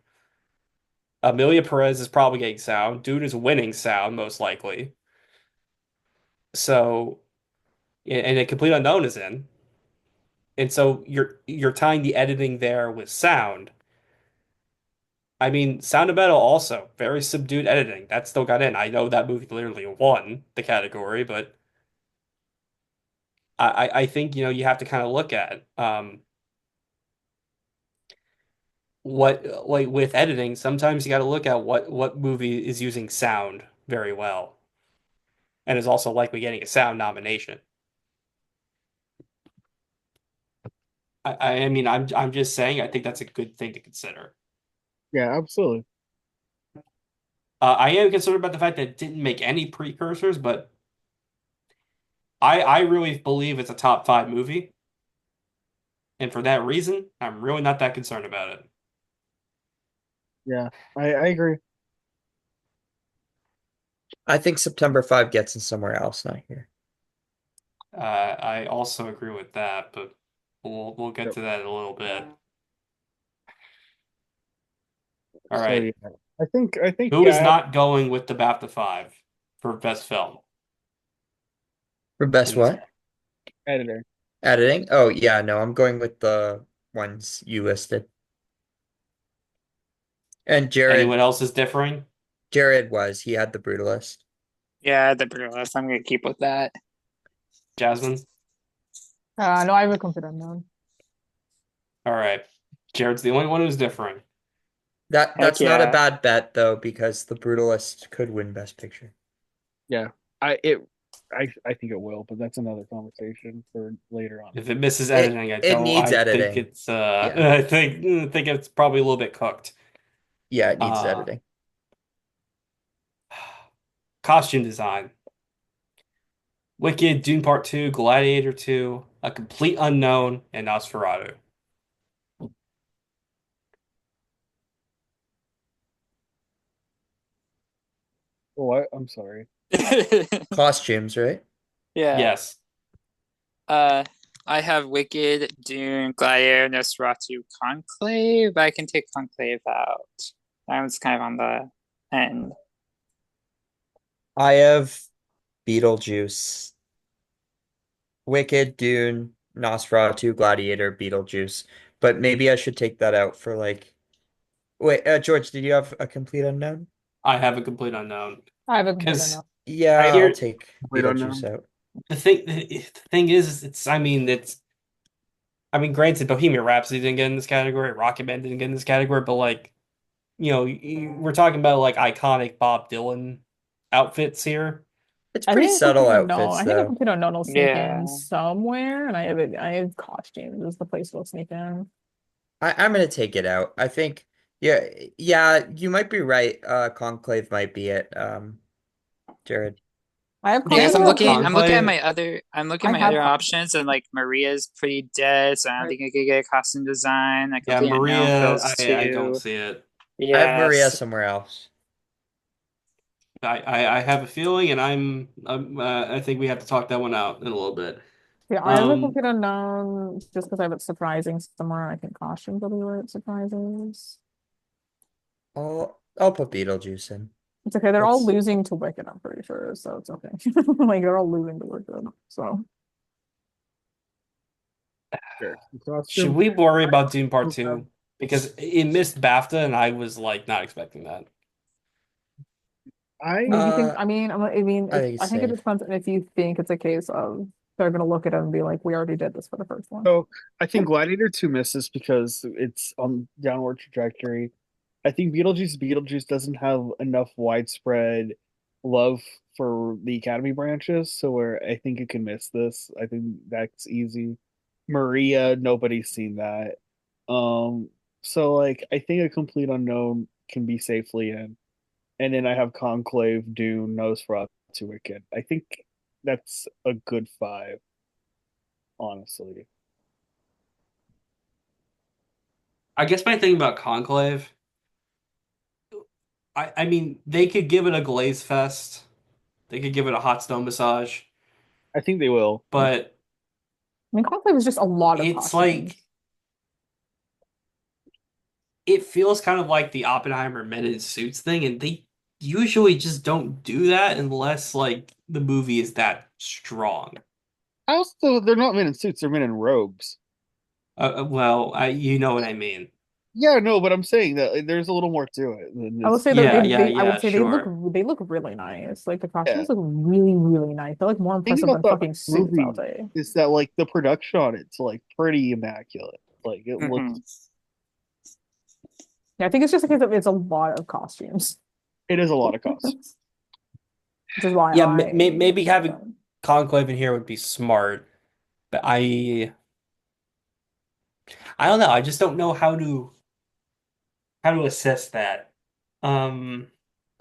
Amelia Perez is probably getting sound. Dune is winning sound, most likely. So, and a complete unknown is in. And so you're tying the editing there with sound. I mean, Sound of Metal also very subdued editing. That still got in. I know that movie literally won the category, but I think you have to kind of look at what like with editing, sometimes you got to look at what movie is using sound very well and is also likely getting a sound nomination. I mean, I'm just saying I think that's a good thing to consider. Yeah, absolutely. I am concerned about the fact that it didn't make any precursors, but I really believe it's a top five movie, and for that reason, I'm really not that concerned about it. Yeah, I agree. I think September 5 gets in somewhere else, not here. I also agree with that, but we'll get Yep. to that in a little bit. All So right. yeah, I think Who is yeah, not going with the BAFTA 5 for best film For best in this? what? editor. Editing? Oh, yeah, no, I'm going with the ones you listed. And Anyone else is differing? He had the Brutalist. Yeah, the Brutalist. I'm gonna keep with that. Jasmine? No, I have a complete unknown. All right. Jared's the only one who's differing. Heck That's not a yeah. bad bet though, because the Brutalist could win Best Picture. Yeah, I think it will, but that's another conversation for later on. If it misses It editing, it needs I think editing. it's Yeah. I think it's probably a little bit cooked. Yeah, it needs Uh editing. Costume design. Wicked, Dune Part 2, Gladiator 2, A Complete Unknown, and Nosferatu. What? I'm sorry. Costumes, right? Yeah. Yes. Uh, I have Wicked, Dune, Gladiator, Nosferatu, Conclave. I can take Conclave out. That one's kind of on the And I have Beetlejuice, Wicked, Dune, Nosferatu, Gladiator, Beetlejuice. But maybe I should take that out for like. Wait, George, did you have a complete unknown? I have a complete unknown I have a complete because enough. Yeah, I'll here take Wait on Beetlejuice now. out. the thing is it's granted Bohemian Rhapsody didn't get in this category, Rocket Man didn't get in this category, but like we're talking about like iconic Bob Dylan outfits here. It's I pretty think a subtle complete unknown. outfits I think a though. complete unknown will sneak in yeah, somewhere, and I have it. I have costumes is the place will sneak in. I'm gonna take it out. I think yeah, yeah, you might be right. Conclave might be it. Jared. I have The I guess thing Conclave about in. I'm looking at Conclave, my other I have Conclave. options, and like Maria's pretty dead, so I don't Right. think I could get a costume design. A yeah, complete unknown Maria, fails I don't too. see it. I have Maria Yes. somewhere else. I have a feeling, and I think we have to talk that one out in a little bit. Yeah, I have a Um, complete unknown just because I have it surprising somewhere. I think costumes will be where it surprises. I'll put Beetlejuice in. It's okay. They're all That's losing to Wicked, I'm pretty sure, so it's okay. Like they're all losing to Wicked. So Sure. should Costume. we worry about Dune Part Two because it missed BAFTA, and I was like not expecting that. I mean, I do you think? uh I I think it's think it safe. depends on if you think it's a case of they're gonna look at it and be like, we already did this for the first one. so I think Gladiator 2 misses because it's on downward trajectory. I think Beetlejuice doesn't have enough widespread love for the Academy branches, so where I think it can miss this. I think that's easy. Maria, nobody's seen that. Um, so like I think a complete unknown can be safely in. And then I have Conclave, Dune, Nosferatu, Wicked. I think that's a good five, honestly. I guess my thing about Conclave, they could give it a glaze fest, they could give it a hot stone massage, I think they will. but I mean, Conclave is just a lot of it's costumes. like it feels kind of like the Oppenheimer Men in Suits thing, and they usually just don't do that unless like the movie is that strong. Also, they're not men in suits; they're men in robes. Well, you know what I mean. Yeah, no, but I'm saying that like, there's a little more to it than I would this. say that Yeah, yeah, I would yeah, say sure. they look really nice. Like the Yeah, costumes look really, really nice. They're like more the thing impressive about than that fucking suits, I'll movie say. is that like the production on it's like pretty immaculate. Like it looks, Hmm. Yeah, I think it's just a case of it's a lot of costumes, it is a lot of which costs. is why Yeah, I maybe have having them. Conclave in here would be smart, but I don't know. I just don't know how to assess that. Um,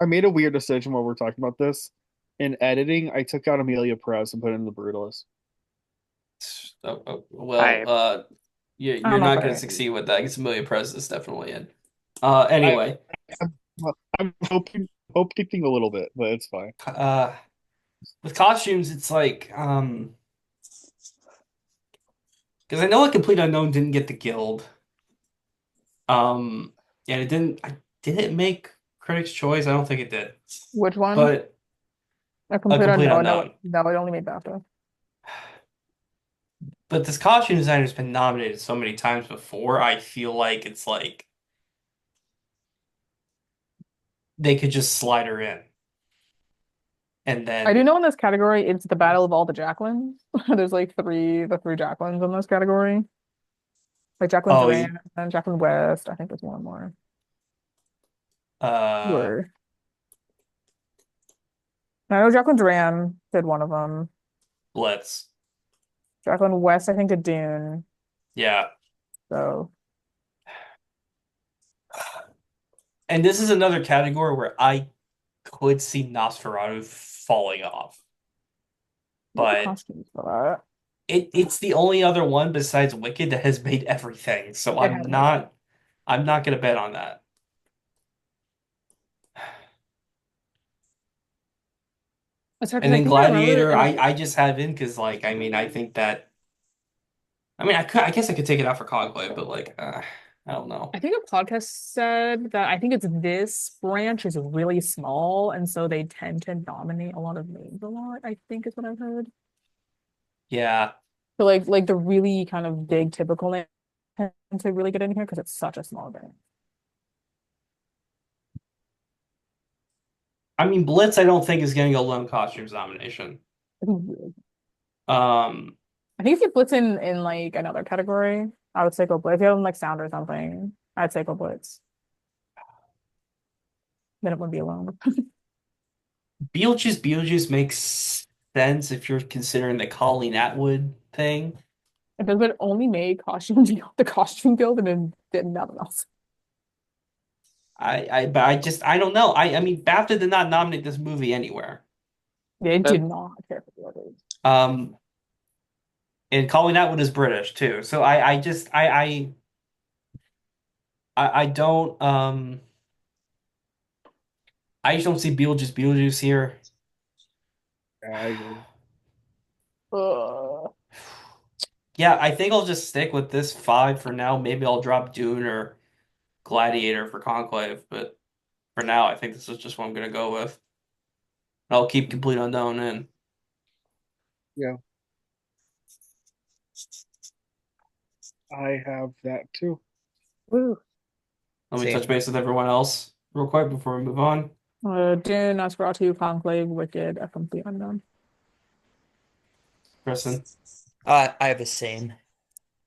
I made a weird decision while we're talking about this. In editing, I took out Amelia Perez and put in the Brutalist. well, I I you're don't know if not going to I succeed with that. It's Amelia Perez is definitely in. I, Anyway, I'm, I'm hoping a little bit, but it's fine. uh, with costumes, it's like because I know a Complete Unknown didn't get the guild. Um, and it didn't. Did it make Critics' Choice? I don't think it did. which one. But A a complete Complete unknown. No, Unknown. no, it only made BAFTA. But this costume designer's been nominated so many times before. I feel like it's like they could just slide her in, and I do then know in this category, it's the battle of all the Jacquelines. There's like the three Jacquelines in this category. Like Jacqueline oh, Duran and Jacqueline West. I think there's one more. uh, Were I know Jacqueline Duran did one of them. Blitz. Jacqueline West, I think, did Dune. Yeah. So And this is another category where I could see Nosferatu falling off. what are the But costumes for that? it's the only other one besides Wicked that has made everything. So It has made it. I'm not gonna bet on that. It's hard And because I then think I remember Gladiator, in a, I just have in because like I think that I guess I could take it out for Conclave, but like I don't know. I think a podcast said that I think it's this branch is really small, and so they tend to nominate a lot of names a lot, I think is what I've heard. Yeah. So like the really kind of big typical names tend to really get in here because it's such a small branch. I mean, Blitz, I don't think is getting a lone costumes nomination. I think really- Um, I think if you Blitz in like another category, I would say go Blitz. If you have like sound or something, I'd say go Blitz. Then it wouldn't be alone. Beetlejuice makes sense if you're considering the Colleen Atwood thing. If it would only made the costume guild and then did nothing else. But I don't know. I mean, BAFTA did not nominate this movie anywhere. They Uh, did not care for the others. Um, and Colleen Atwood is British too. So I don't I just don't see Beetlejuice here. I agree. Ugh. Yeah, I think I'll just stick with this five for now. Maybe I'll drop Dune or Gladiator for Conclave, but for now, I think this is just what I'm gonna go with. I'll keep Complete Unknown in. Yeah, I have that too. Woo. Let me touch Same. base with everyone else real quick before we move on. Dune, Nosferatu, Conclave, Wicked, A Complete Unknown. Kristen. I have the same.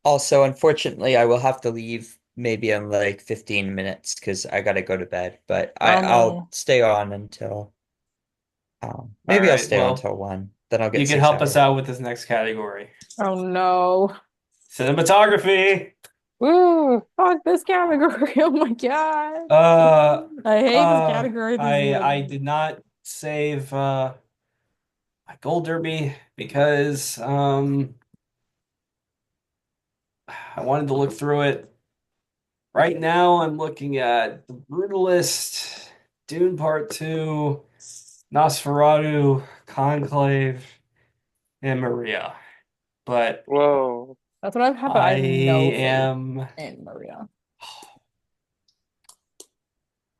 Also, unfortunately, I will have to leave maybe in like 15 minutes because I gotta go to bed. But Oh I'll no. stay on until All maybe I'll right, stay on well, until 1. Then I'll you get can 6 help us hours. out with this next category. Oh no. Cinematography. Woo! Fuck this category. Oh my God. Uh, I hate this category. This is I the did not save my Gold Derby because I wanted to look through it. Right now, I'm looking at The Brutalist, Dune Part 2, Nosferatu, Conclave, and Maria. But whoa. that's what I've had, but I I have no faith am in Maria.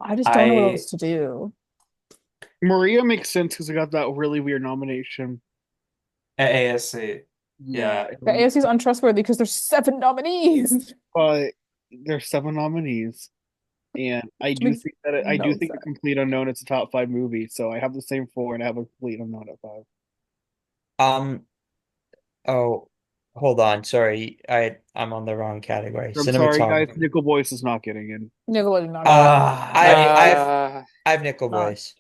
I just don't know what else I to do. Maria makes sense because I got that really weird nomination. at ASC. Yeah, Yeah. The AFC is untrustworthy because there's 7 nominees. but there's 7 nominees, and I Which do makes think that I do no think a sense. Complete Unknown is a top 5 movie. So I have the same four, and I have a Complete Unknown at 5. Um, oh, hold on. Sorry, I'm on the wrong category. I'm sorry, guys. Cinematography. Nickel Boys is not getting in. Nickelodeon not getting Uh, it. I Ah, I've Uh, I've Nickel Not Boys.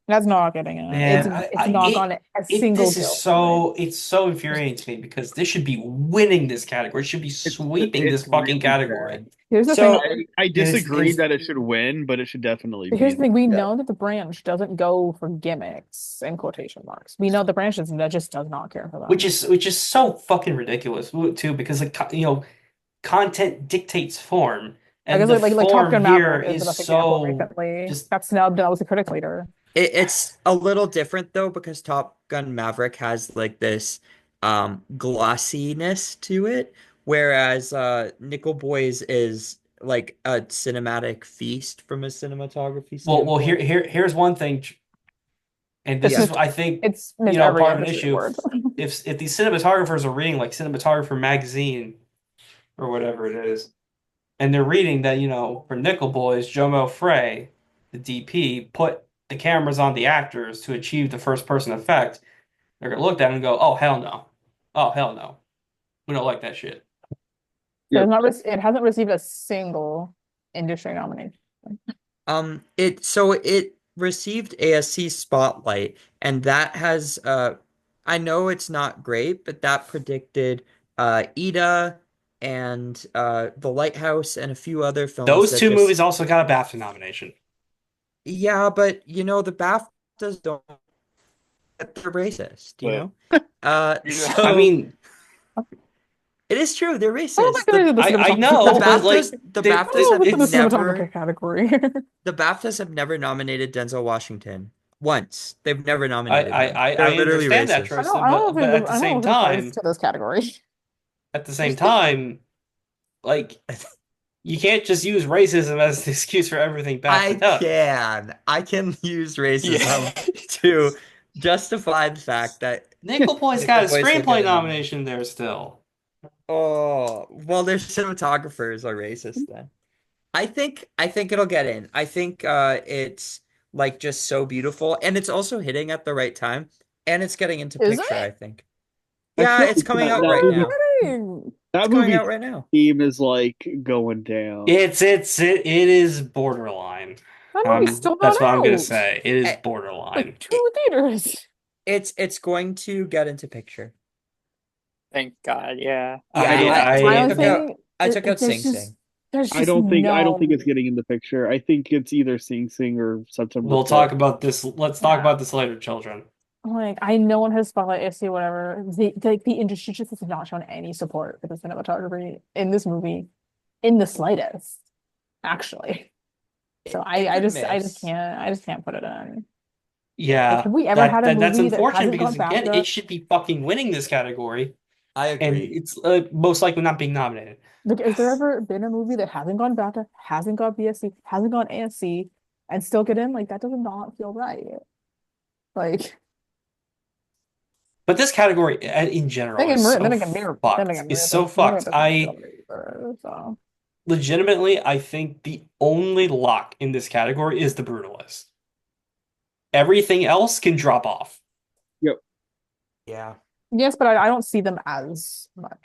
that's not getting it. man, It's not gone a single this is kill tonight. it's so infuriating to me because this should be winning this category. It should be sweeping It's this fucking really category. sad. Here's the thing. So I disagree There's that it should win, but it should definitely Here's be the thing. We yeah. know that the branch doesn't go for gimmicks in quotation marks. We know the branch that just does not care for them. which is so fucking ridiculous too because like content dictates form I and guess the like Top form Gun here Maverick is the is best example so recently. just Got snubbed and I was the critic leader. It's a little different though because Top Gun Maverick has like this glossiness to it, whereas Nickel Boys is like a cinematic feast from a cinematography here standpoint. here's one thing, and It's this is Yeah. missed I think it's missed every part of an industry issue. award. If these cinematographers are reading like cinematographer magazine or whatever it is, and they're reading that for Nickel Boys, Jomo Frey, the DP, put the cameras on the actors to achieve the first person effect, they're gonna look at it and go, oh hell no, we don't like that shit. So Yep. it hasn't received a single industry nomination. It received ASC Spotlight, and that has I know it's not great, but that predicted Ida and The Lighthouse and a few other films Those that two just movies also got a BAFTA nomination. yeah, but the BAFTAs don't they're racist, you But know? yeah. I So mean, it is true, they're I don't racist. think they did the I cinematography The know, but category. like BAFTAs the they, I BAFTAs don't have put the it's cinematography never category. the BAFTAs have never nominated Denzel Washington once. They've never nominated him. They're I literally understand that, racist. Tristan, but I don't know if it goes to this category. at the same time, like You can't just use racism as the excuse for everything bad I it does. can. I can use Yeah. racism to justify the fact that Nickel Boy's got Nickel a Boys will get screenplay a nomination. nomination there still. Oh, well, their cinematographers are racist then. I think it'll get in. I think it's like just so beautiful and it's also hitting at the right time and it's getting into Is picture, it? I think. I Yeah, feel it's like coming that out that right movie now. No It's that coming movie out right now. theme is like going down. It is borderline. movie's still not That's what I'm gonna out. say. It is Eh, borderline. Like It, two theaters. it's going to get into picture. Thank God. Yeah. I Yeah, don't My I own thing, I took out there's Sing just Sing. I don't think it's no. getting in the picture. I think it's either Sing Sing or September we'll 12th. talk about this. Let's talk Yeah. about this later, children. Like I know one has spotlight issue, whatever. The industry just has not shown any support for the cinematography in this movie, in the slightest, actually. So It could miss. I just can't put it in. Like, Yeah, have we ever had a that's movie that unfortunate hasn't because got again, it BAFTA? should be fucking winning this category, I and agree. it's most likely not being nominated. Like, has there ever been a movie that hasn't gone BAFTA, hasn't got BSC, hasn't gone ASC, and still get in? Like, that does not feel right. Like, But this category in general is so Then fucked. again, Is Maria so Maria fucked. doesn't feel I right either. So, legitimately, I think the only lock in this category is The Brutalist. Everything else can drop off. Yep. Yeah. yes, but I don't see them as much.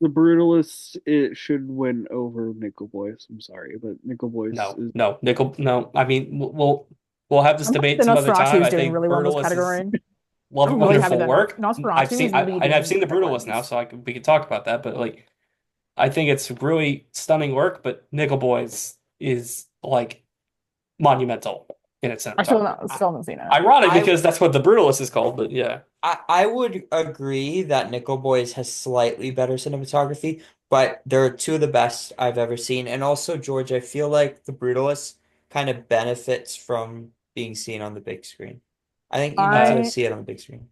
The Brutalists, it should win over Nickel Boys. I'm sorry, but Nickel Boys No, is no, Nickel. No, I mean we'll have this I'm happy debate that some other Nosferatu time. is I doing think really well in this Brutalist is category. I'm really happy wonderful that work. Nosferatu is really I've doing seen The better Brutalist now, ones. so we can talk about that. But like, I think it's really stunning work. But Nickel Boys is like monumental in its cinematography. I Still haven't seen it. Ironic I because that's what The Brutalist is called. But yeah, I would agree that Nickel Boys has slightly better cinematography, but they're two of the best I've ever seen. And also, George, I feel like The Brutalist kind of benefits from being seen on the big screen. I think you need to uh, I see it on the big screen.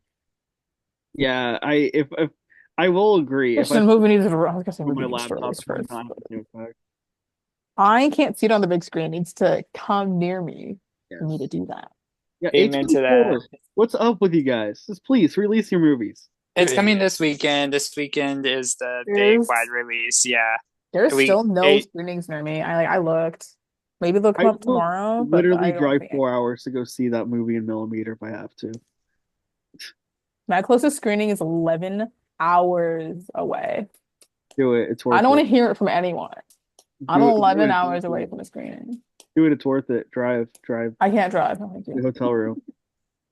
yeah. If I will agree if I Christian saw movie needs to I was gonna say it on movie my needs to laptop, release it would first. not have the same effect. I can't see it on the big screen. It needs to come near me for me to Yes. do that. Yeah. Amen to that. A24. What's up with you guys? Just please release your movies. you're It's coming this idiots. weekend. This weekend is the big wide There's release. Yeah. there's We still no eight. screenings near me. I looked. Maybe they'll come I up will tomorrow, but literally I don't drive think 4 hours to go see that movie in millimeter if I have to. my closest screening is 11 hours away. Do it. It's I worth don't want it. to hear it from anyone. I'm Do it. Do 11 it. hours away from a screening. Do it. It's worth it. Drive. Drive to I can't drive. No, thank the you. hotel room.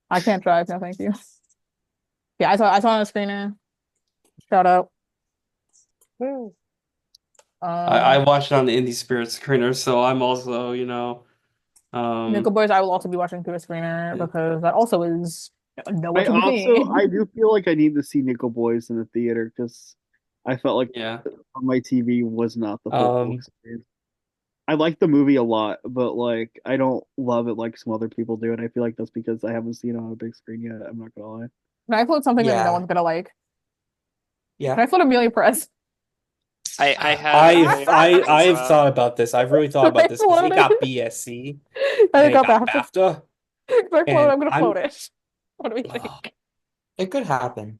I can't drive. No, thank you. Yeah, I saw on a screener. Shout out. I Um, watched it on the Indie Spirit screener, so I'm also Nickel um Boys, I will also be watching through a screener because that also is know what I to be also seeing. I do feel like I need to see Nickel Boys in the theater because I felt like yeah on my TV was not the full um. experience. I like the movie a lot, but like I don't love it like some other people do, and I feel like that's because I haven't seen it on a big screen yet. I'm not gonna lie. Can I float something that no Yeah. one's gonna like? Can Yeah. I float Amelia Press? I have Amelia Press as I've well. thought about this. I've really thought Can I about this because it float it? got BSC I and it got got BAFTA. BAFTA, Can I float it? and I'm gonna float it. What do we think? It could happen,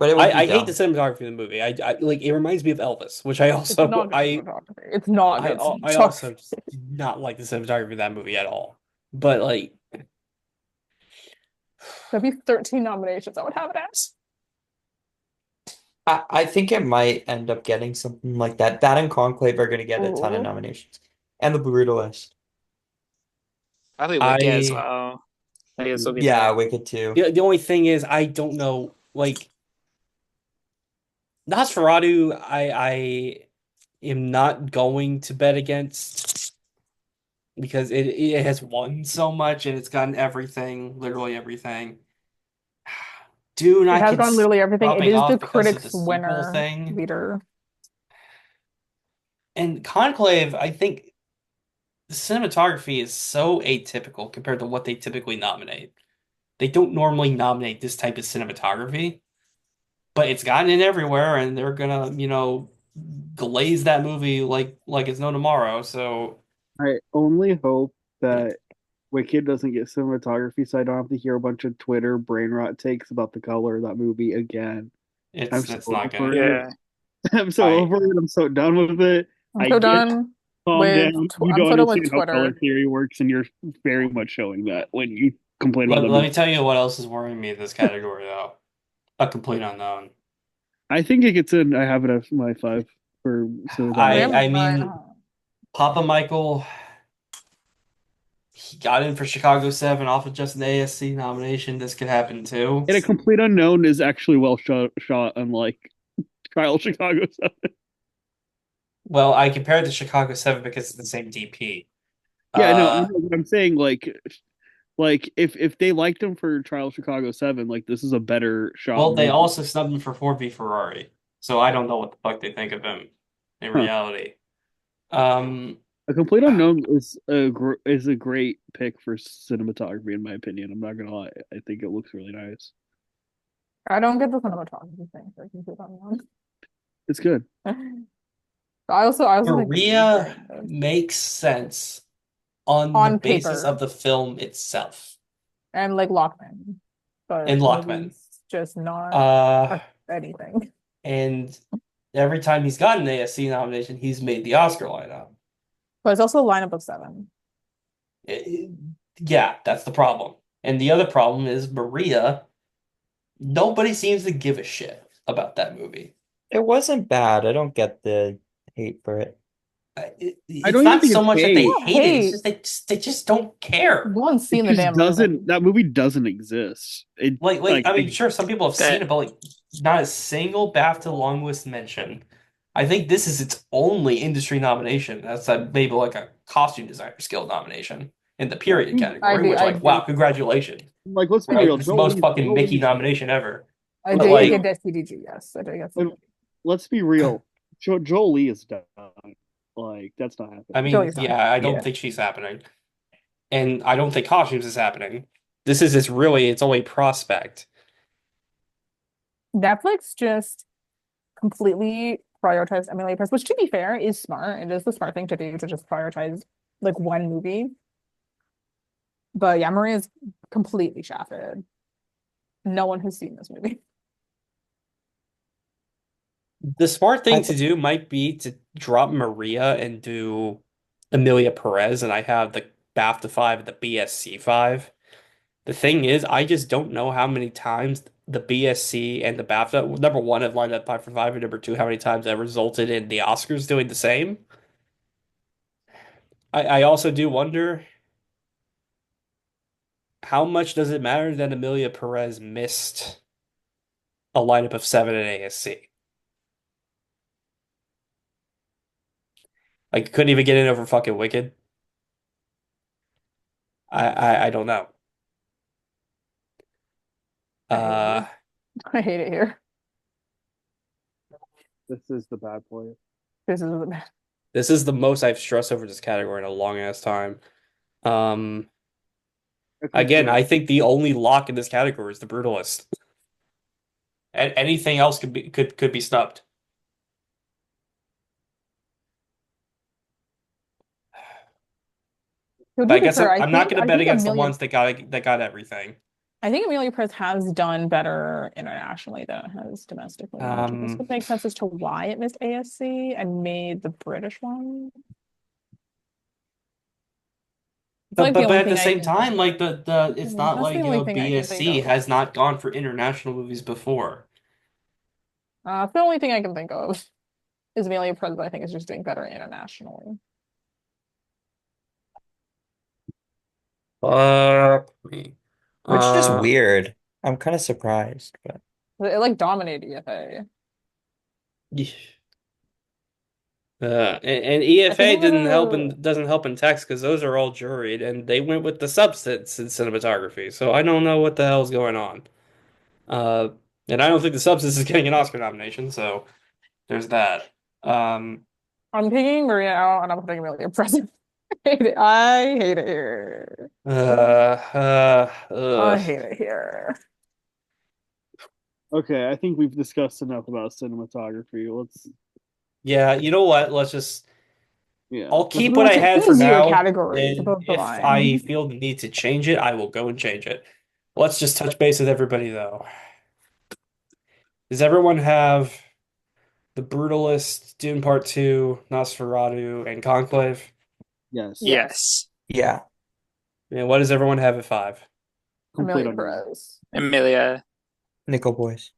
but it would be I hate the dumb. cinematography of the movie. I like it reminds me of Elvis, which I It's not also good cinematography. It's not good I also cinematography. just do not like the cinematography of that movie at all. But like There'd be 13 nominations. I would have it as. I think it might end up getting something like that. That and Conclave are going to get a ton of Ooh. nominations. And The Brutalist. Probably Wicked as I well. I guess will be Yeah, there. Wicked too. the only thing is I don't know like Nosferatu I am not going to bet against because it has won so much and it's gotten everything, literally everything. Dude, It I has can gone see literally it everything. It dropping is the off because of the critics' sequel winner thing. leader. And Conclave, I think the cinematography is so atypical compared to what they typically nominate. They don't normally nominate this type of cinematography, but it's gotten in everywhere, and they're gonna, glaze that movie like it's no tomorrow. So I only hope that Wicked doesn't get cinematography, so I don't have to hear a bunch of Twitter brain rot takes about the color of that movie again. I'm so it's not gonna. over it. Yeah. I'm so I over it. I'm so done with it. I'm I so get done calm with down. You I'm don't so done with understand how color Twitter. theory works, and you're very much showing that when you complain about let, the let movie. me tell you what else is worrying me in this category though. A complete unknown. I think it gets in. I have it as my five for I cinematography. I mean Papa Michael, he got in for Chicago 7 off of just an ASC nomination. This could happen too. And a complete unknown is actually well shot, unlike Trial of Chicago 7. Well, I compared to Chicago 7 because it's the same DP. Yeah, no, Uh, I'm saying like if they liked him for Trial of Chicago 7, like this is a better shot well, they movie. also snubbed him for 4B Ferrari, so I don't know what the fuck they think of him in Huh. reality. Um, A complete unknown is a great pick for cinematography in my opinion. I'm not gonna lie. I think it looks really nice. I don't get the cinematography thing for Complete Unknown. It's good. I also think the movie's very Maria good. makes sense on the On basis paper of the film itself and like Lockman, but and the Lockman. movie's just not Uh, anything. and every time he's gotten an ASC nomination, he's made the Oscar lineup. But it's also a lineup of seven. It- yeah, that's the problem. And the other problem is Maria. Nobody seems to give a shit about that movie. It wasn't bad. I don't get the hate for it. I It's don't even not think so it's much that they hate. Not hate it. It's hate. just they just don't care. No one's It seen the just damn movie. doesn't. That movie doesn't exist. It Like like I mean, sure, some people have seen That it, but like not a single BAFTA long list mention. I think this is its only industry nomination. That's maybe like a costume designer skill nomination in the yeah, I period think I category, do. which I like wow, do. congratulations, like let's be right? real. It's the most fucking Joe Mickey Lee's nomination ever. I But let's do be get like, real. that CDG. Yes, I do get Like, CDG. let's be real. Joel Lee is done. Like that's not I happening. mean, Joey's done. yeah, I don't Yeah. think she's happening. And I don't think costumes is happening. This is its really its only prospect. Netflix just completely prioritized Emily Press, which to be fair is smart. It is the smart thing to do to just prioritize like one movie. But yeah, Maria's completely shafted. No one has seen this movie. The smart I thing to th do might be to drop Maria and do Amelia Perez, and I have the BAFTA 5 and the BSC 5. The thing is, I just don't know how many times the BSC and the BAFTA, number one, have lined up 5 for 5, and number two, how many times that resulted in the Oscars doing the same. I also do wonder how much does it matter that Amelia Perez missed a lineup of 7 at ASC? Like, couldn't even get in over fucking Wicked. I don't know. I hate it Uh, here. I hate it here. This is the bad point. This is the this is the most I've stressed over this category in a long ass time. Um, A again, complete. I think the only lock in this category is the Brutalist. And anything else could be snubbed. to But be I guess fair, I'm not going to I bet think against the Amelia ones that got everything. I think Amelia Perez has done better internationally than it has domestically, which I guess Um, would make sense as to why it missed ASC and made the British one. It's but like the but but only at the thing I same can time, like the it's not that's the like only thing I can think BSC of. has not gone for international movies before. That's the only thing I can think of is Amelia Perez, but I think is just doing better internationally. Fuck me. which is just Uh, weird. I'm kind of surprised, but It like dominated EFA. and I think EFA I'm didn't help gonna and doesn't help in text because those are all juried and they went with the substance in cinematography. So I don't know what the hell's going on. Uh, and I don't think the substance is getting an Oscar nomination. So there's that. Um, I'm taking Maria out and I'm putting Amelia Perez. I hate it. I hate it here. I ugh. hate it here. Okay, I think we've discussed enough about cinematography. Let's Yeah, you know what? Yeah. I'll Let's keep what move I Let's on. had for choose your now, categories and above the if I line. feel the need to change it, I will go and change it. Let's just touch base with everybody though. Does everyone have The Brutalist, Dune Part 2, Nosferatu, and Conclave? Yes. Yes. Yes. Yeah. And what does everyone have at 5? Complete Amelia unknown. Perez. Amelia. Nickel Boys.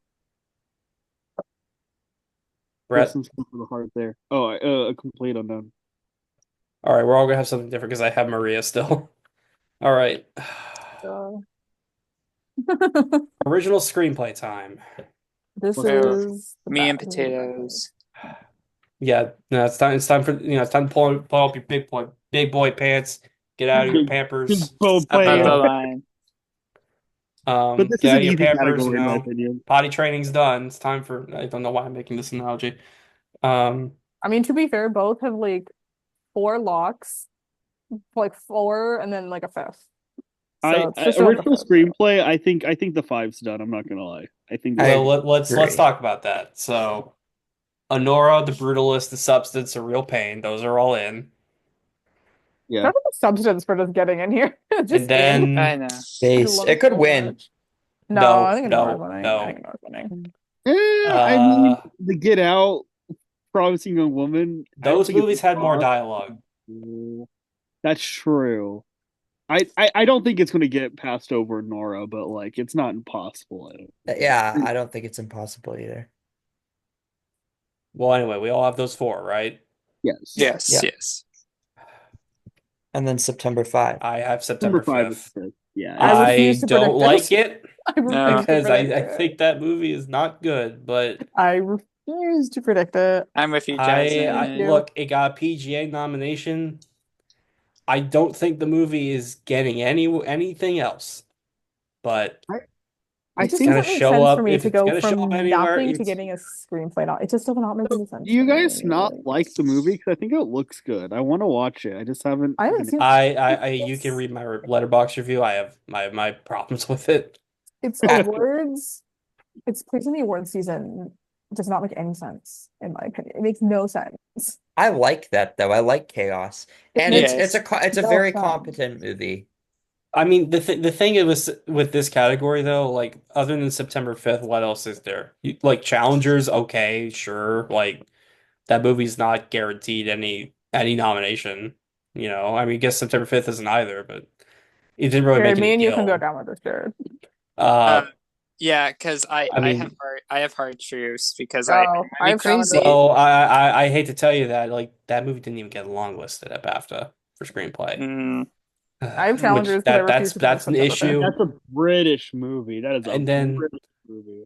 Brett? Tristan's come for the heart there. Oh, a complete unknown. All right, we're all gonna have something different because I have Maria still. All right. Uh, Original screenplay time. this What's that? is the Me and bad. This is the bad one. potatoes. Yeah, no, it's time. It's time for it's time to pull up your big boy pants. Get out of your Big Pampers. bold Above the plan. line. But this Get is out an of your easy Pampers. category in my opinion. Potty training's done. It's time for. I don't know why I'm making this analogy. Um, I mean, to be fair, both have like four locks, like four, and then like a fifth. So it's just around the Original fifth. screenplay. I think the five's done. I'm not gonna lie. I think I well, that let's agree. talk about that. So, Honora, The Brutalist, The Substance, A Real Pain. Those are all in. yeah. That's like a substance for just getting in here. And Just in. I then know. I Base. love It it could so win. much. No, I no, think Nora's no, winning. I no. think Nora's winning. I mean, Uh, the Get Out, Promising Young Woman. I don't those think it's movies had more impossible. dialogue. That's true. I don't think it's gonna get passed over Nora, but like it's not impossible. I don't Yeah, think. I don't think it's impossible either. Well, anyway, we all have those four, right? Yes. Yes, Yeah. yes. And then September 5. I have Number September five is 5th. good. Yeah, I it's refuse I to don't predict like this. it I refuse No, to because predict I it. think that movie is not good, but I refuse to predict it. I'm with you, Thank I Jasmine. you. look, it got a PGA nomination. I don't think the movie is getting anything else, but I I It it's just think gonna doesn't make show sense for up. me If to it's go gonna show up from anywhere, nothing to it's getting a screenplay. It just does not make any do sense you for guys me. not like the movie? Because I think it looks good. I want to watch it. I just haven't I haven't been. seen you can it's read my letterbox review. I have my problems with it. it's I, awards. It's placed in the awards season. It does not make any sense, in my opinion. It makes no sense. I like that though. I like chaos. It And makes it's Yes. a no very sense. competent movie. I mean, the thing it was with this category though, like other than September 5th, what else is there? Like Challengers, okay, sure. Like that movie's not guaranteed any nomination. I mean, I guess September 5th isn't either, but it didn't really make Jared, me any and you can go guild. down with this, Jared. Uh, Yeah, because I I I have mean, hard truths because I Oh, might I be have some crazy. well, I hate to tell you that like that movie didn't even get longlisted at BAFTA for screenplay. Mm, I have Which challengers because I refuse to predict that's an September 5th. issue. That's a British movie. That is a And then British movie.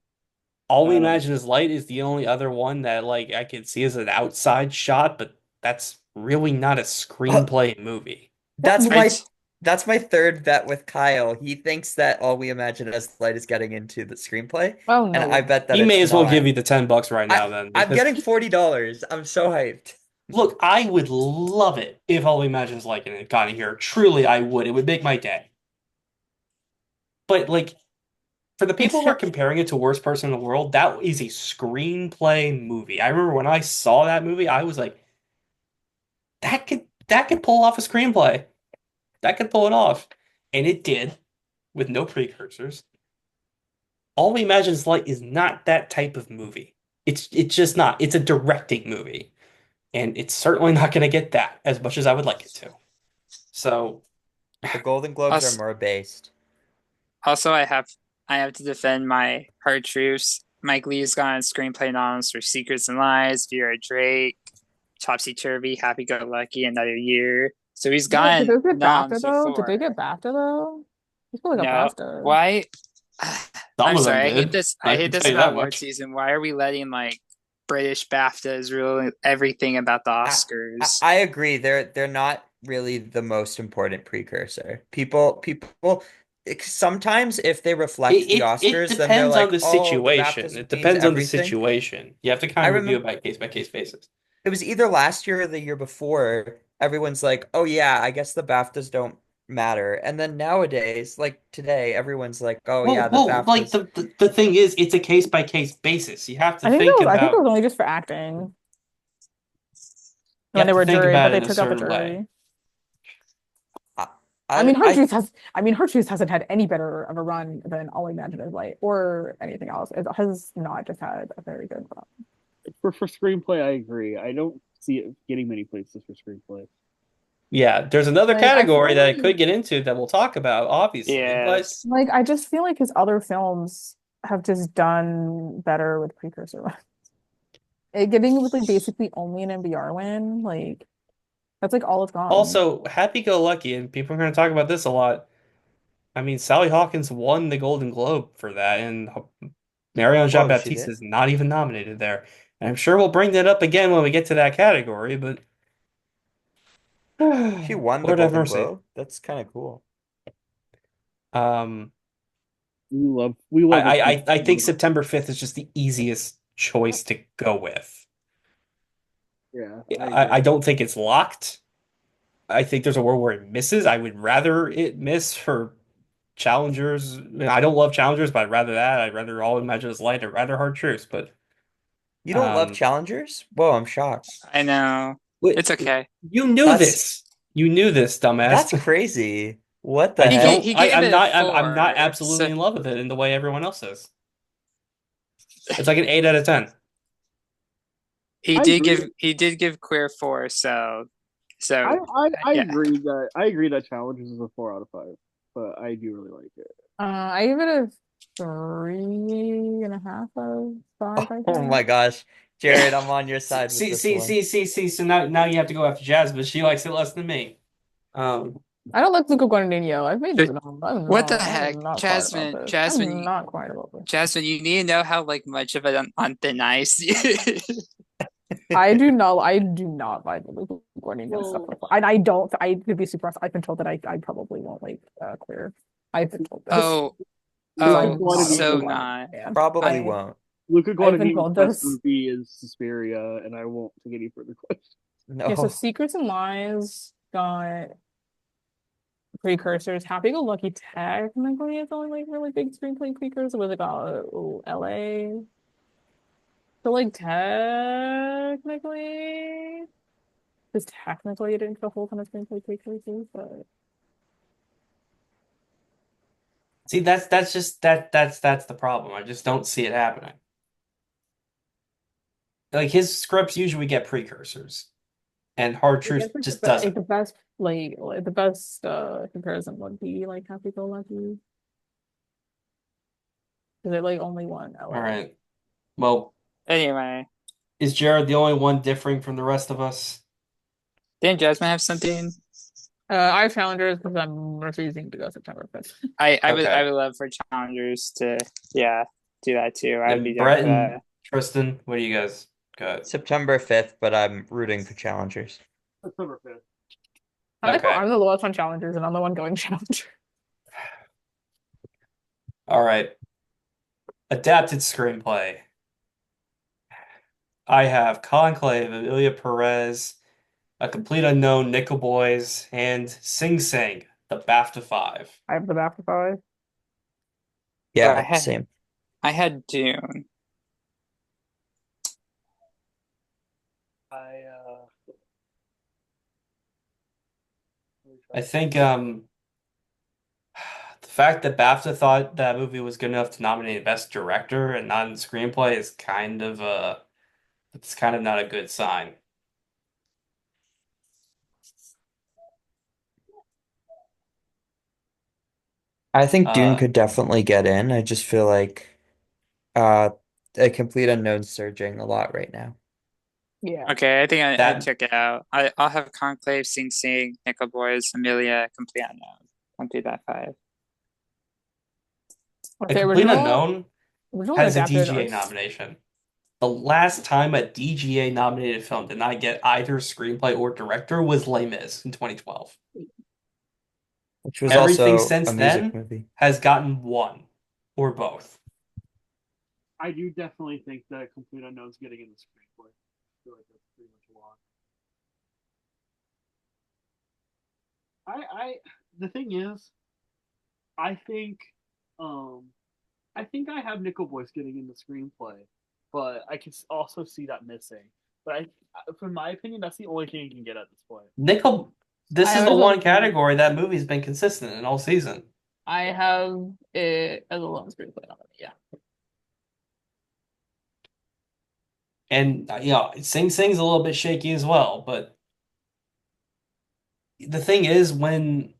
All We Uh, Imagine Is Light is the only other one that like I could see as an outside shot, but that's really not a screenplay movie. That's I my j- that's my third bet with Kyle. He thinks that All We Imagine as Light is getting into the screenplay, Oh and I no. bet that He may it's as well give not. you the $10 right I now then, I'm because getting $40. I'm so hyped. look, I would love it if All We Imagine Is Light it got in here. Truly, I would. It would make my day. But like for the It's people who are just comparing it to Worst Person in the World, that is a screenplay movie. I remember when I saw that movie, I was like, that could pull off a screenplay. That could pull it off. And it did, with no precursors. All We Imagine Is Light is not that type of movie. It's just not. It's a directing movie. And it's certainly not going to get that as much as I would like it to. So, The Golden Globes are also, more based. also I have to defend my hard truths. Mike Lee's gotten screenplay noms for Secrets and Lies, Vera Drake, Topsy Turvy, Happy Go Lucky, Another Year. So he's did gotten those get BAFTA noms though? Did they before. get BAFTA though? These probably got No, BAFTA. why? some I'm of them sorry. I hate did. this. I I hate can this tell you about that award much. season. Why are we letting like British BAFTAs rule everything about the I, Oscars? I agree. They're not really the most important precursor. People sometimes if they reflect the It Oscars, then they're depends on like, the oh, the situation. BAFTAs It means depends on the everything. situation. You have to I kind of review remember it by case basis. it was either last year or the year before. Everyone's like, oh yeah, I guess the BAFTAs don't matter. And then nowadays, like today, everyone's like, oh yeah, the Like BAFTAs. the thing is, it's a case by case basis. You have to I think think I think it about. was only just for acting. You when have they to were think jury, but about it they in a took out the certain way. jury. I I mean, I Her Juice hasn't had any better of a run than All I Imagine Is Light or anything else. It has not just had a very good run. For screenplay, I agree. I don't see it getting many places for screenplay. Yeah, there's another Like, I category feel that I could get into that we'll talk about, obviously, but Yes. like I just feel like his other films have just done better with precursor runs. Getting with like basically only an MBR win, like that's like all it's gone. also happy-go-lucky, and people are going to talk about this a lot. I mean, Sally Hawkins won the Golden Globe for that, and Marion whoa, she Jean-Baptiste did? is not even nominated there. And I'm sure we'll bring that up again when we get to that category, but She won the Lord have Golden mercy. Globe? That's kind of cool. Um, We love a I think prequel. September 5th is just the easiest choice to go with. Yeah, I agree. I don't think it's locked. I think there's a world where it misses. I would rather it miss for challengers. I mean, I don't love challengers, but I'd rather that. I'd rather All Imagine Is Light. I'd rather Hard Truths. But You don't love um, challengers? Whoa, I'm shocked. I know. wait, It's okay. you knew That's this. You knew this, that's dumbass. crazy. What I the He heck? gave don't. he gave I'm it a not. I'm not 4. absolutely So in love with it in the way everyone else is. It's like an 8 out of 10. I agree. he did give Queer 4, so I yeah. agree that Challenges is a 4 out of 5, but I do really like it. I give it a 3.5 out of 5, I Oh think. my gosh. Jared, I'm on your side with See, this see, one. see, see, see. So now you have to go after Jazz, but she likes it less than me. Um, I don't like Luca Guadagnino. I've made this known. What the heck? I'm not quiet about this. I'm not quiet about this. Jasmine, you need to know how like much of it on thin ice. I do not like the Luca Guadagnino stuff. Well, I don't. I could be super. I've been told that I probably won't like Queer. I've been told this. Oh, So Luca I'm oh, not a so Luca Guadagnino, not. Guadagnino fan. Probably I won't. Luca I've been Guadagnino's told best this. movie is Suspiria, and I won't take any further questions. Yeah. So No. Secrets and Lies got precursors. Happy Go Lucky technically is only like really big screenplay precursor. Was it got LA? So like technically, because technically it didn't get a whole ton of screenplay precursors, but See, that's just that's the problem. I just don't see it happening. Like his scripts usually get precursors, and Hard I guess Truth like just doesn't. the best like the best comparison would be like Happy Go Lucky because it like only won All LA. right. Well, Anyway, is Jared the only one differing from the rest of us? didn't Jasmine have something? I have challengers because I'm refusing to go September 5th. I Okay. would love for challengers to yeah do that too. I would be And down Brett for and that. Tristan, what do you guys got? September 5th, but I'm rooting for challengers. September 5th. I like how Okay. I'm the lowest on challengers and I'm the one going challenger. All right. Adapted screenplay. I have Conclave, Amelia Perez, A Complete Unknown, Nickel Boys, and Sing Sing, the BAFTA 5. I have the BAFTA 5. Oh, Yeah, same. I had Dune. I I think the fact that BAFTA thought that movie was good enough to nominate Best Director and not in screenplay is kind of it's kind of not a good sign. I think Dune Uh could definitely get in. I just feel like uh a complete unknown surging a lot right now. Yeah. Okay, I think I that took it out. I'll have Conclave, Sing Sing, Nickel Boys, Amelia, Complete Unknown. I'll do that 5. A Okay, Complete Unknown original and has a adapted are DGA nomination. The last time a DGA nominated film did not get either screenplay or director was Les Mis in 2012. Which was Everything also since a music then movie. has gotten one or both. I do definitely think that Complete Unknown's getting in the screenplay. I feel like that's pretty much a lock. I the thing is, I think um I think I have Nickel Boys getting in the screenplay, but I can also see that missing. But from my opinion, that's the only thing you can get at this point. Nickel, this I is have the it as one a, category that movie's been consistent in all season. I have it as a lone screenplay nominee. Yeah. And Sing Sing's a little bit shaky as well, but the thing is when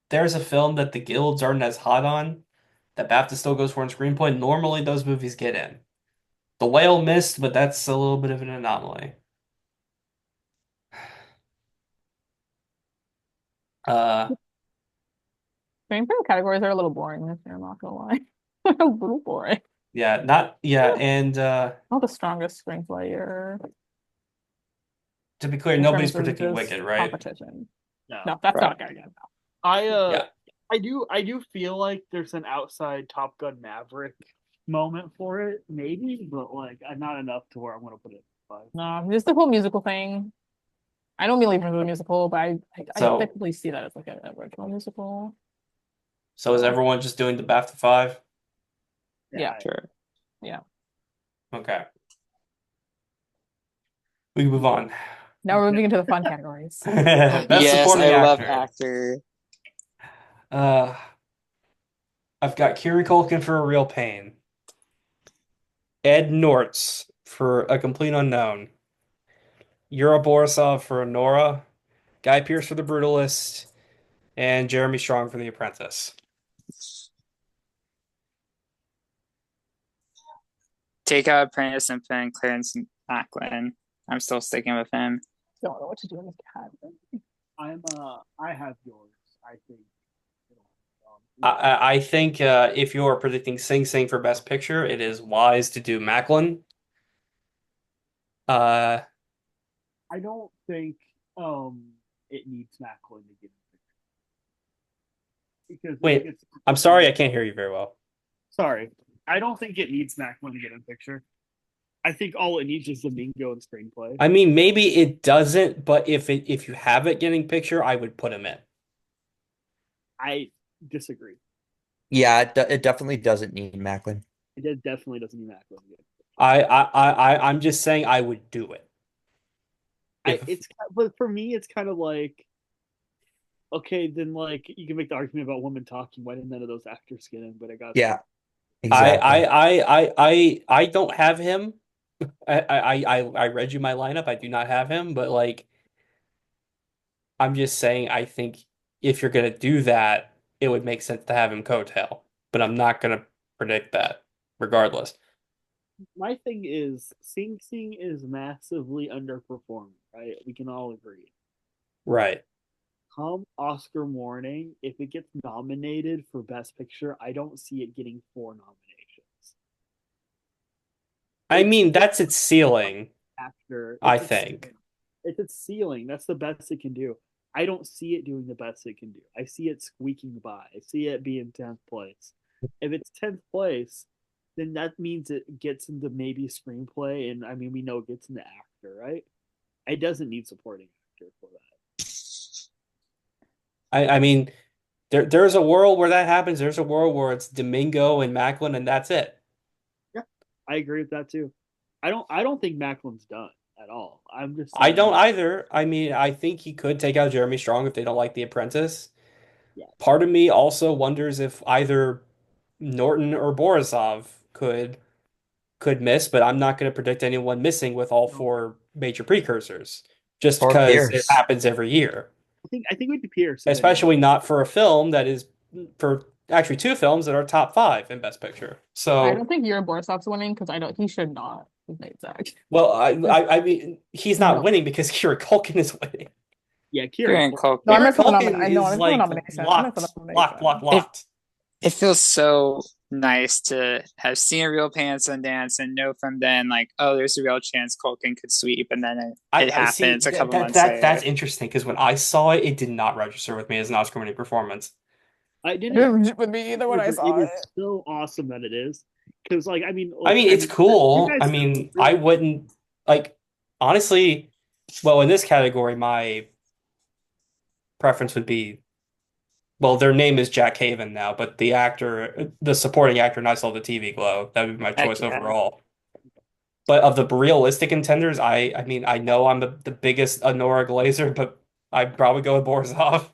there's a film that the guilds aren't as hot on, that BAFTA still goes for in screenplay, normally those movies get in. The Whale missed, but that's a little bit of an anomaly. Uh, Screenplay categories are a little boring this year, I'm not gonna lie. They're a little boring. yeah, not yeah, and Not the strongest screenplay year to be clear, in nobody's terms of predicting just Wicked, right? competition. No. No, that's Right. not gonna get. I Yeah. I do feel like there's an outside Top Gun Maverick moment for it, maybe, but like not enough to where I'm gonna put it at 5. No, just the whole musical thing. I don't believe in the musical, but I So definitely see that as like an original musical. so is everyone just doing the BAFTA 5? Yeah. Sure. Yeah. Okay. We can move on. Now we're moving into the fun categories. Best Yes, supporting I love actor. actor. Uh, I've got Kieran Culkin for A Real Pain, Ed Nortz for A Complete Unknown, Yura Borisov for Nora, Guy Pearce for The Brutalist, and Jeremy Strong for The Apprentice. Take out Apprentice and put in Clarence Macklin. I'm still sticking with him. Don't know what to do in this category. I have yours. I think I think if you're predicting Sing Sing for Best Picture, it is wise to do Macklin. Uh, I don't think it needs Macklin to get in picture. Because wait, I'm sorry, I can't hear you very well. Sorry. I don't think it needs Macklin to get in picture. I think all it needs is Domingo and screenplay. I mean, maybe it doesn't, but if you have it getting picture, I would put him in. I disagree. Yeah, it definitely doesn't need Macklin. It definitely doesn't need Macklin to get in picture. I'm just saying I would do it. But for me, it's kind of like, okay, then like you can make the argument about women talking. Why didn't none of those actors get in? But I got Yeah, exactly. I don't have him. I read you my lineup. I do not have him, but like I'm just saying I think if you're gonna do that, it would make sense to have him coattail. But I'm not gonna predict that regardless. my thing is Sing Sing is massively underperforming, right? We can all agree. Right. Come Oscar morning, if it gets nominated for Best Picture, I don't see it getting 4 nominations. I mean, that's its ceiling, After I it's its think. ceiling. It's its ceiling. That's the best it can do. I don't see it doing the best it can do. I see it squeaking by. I see it being 10th place. If it's 10th place, then that means it gets into maybe screenplay, and I mean we know it gets into actor, right? It doesn't need supporting actor for that. I mean, there's a world where that happens. There's a world where it's Domingo and Macklin, and that's it. Yeah, I agree with that too. I don't think Macklin's done at all. I'm just I saying, don't either. I mean, I think he could take out Jeremy Strong if they don't like The Apprentice. yeah. Part of me also wonders if either Norton or Borisov could miss, but I'm not going to predict anyone missing with all four major precursors, just Or because it Pierce. happens every year. I think we'd be Pierce. Especially not for a film that is for actually two films that are top five in Best Picture. I So, don't think Yuri Borisov's winning because I don't. He should not have made Zach. well, I mean, he's not No. winning because Kieran Culkin is winning. Yeah, Kieran Kieran. No, I Kieran meant for the Culkin nomination. No, I is meant for the like nomination. I meant for the nomination. locked. It feels so nice to have seen a real pan at Sundance and know from then, like, oh, there's a real chance Culkin could sweep, and then it I see happens a couple months that's later. interesting because when I saw it, it did not register with me as an Oscar winning performance. I It didn't. didn't register with me either when I But saw it it. is so awesome that it is. Because, like, I mean, It's you cool. guys I mean, I wouldn't like honestly. Well, in this category, my preference would be well, their name is Jack Haven now, but the supporting actor, and I saw the TV Glow. That would be my Heck choice yeah. overall. But of the realistic contenders, I mean, I know I'm the biggest Honora Glazer, but I'd probably go with Borisov.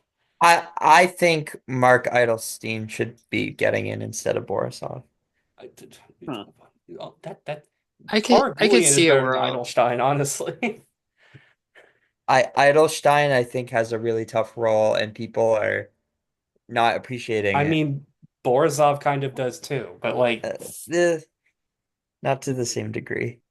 I think Mark Eidelstein should be getting in instead of Borisov. I- Huh. that I could Karagoulian is see a better than world. Eidelstein, honestly. I Eidelstein I think has a really tough role and people are not appreciating I it. mean, Borisov kind of does too, but like, Uh, eh, not to the same degree.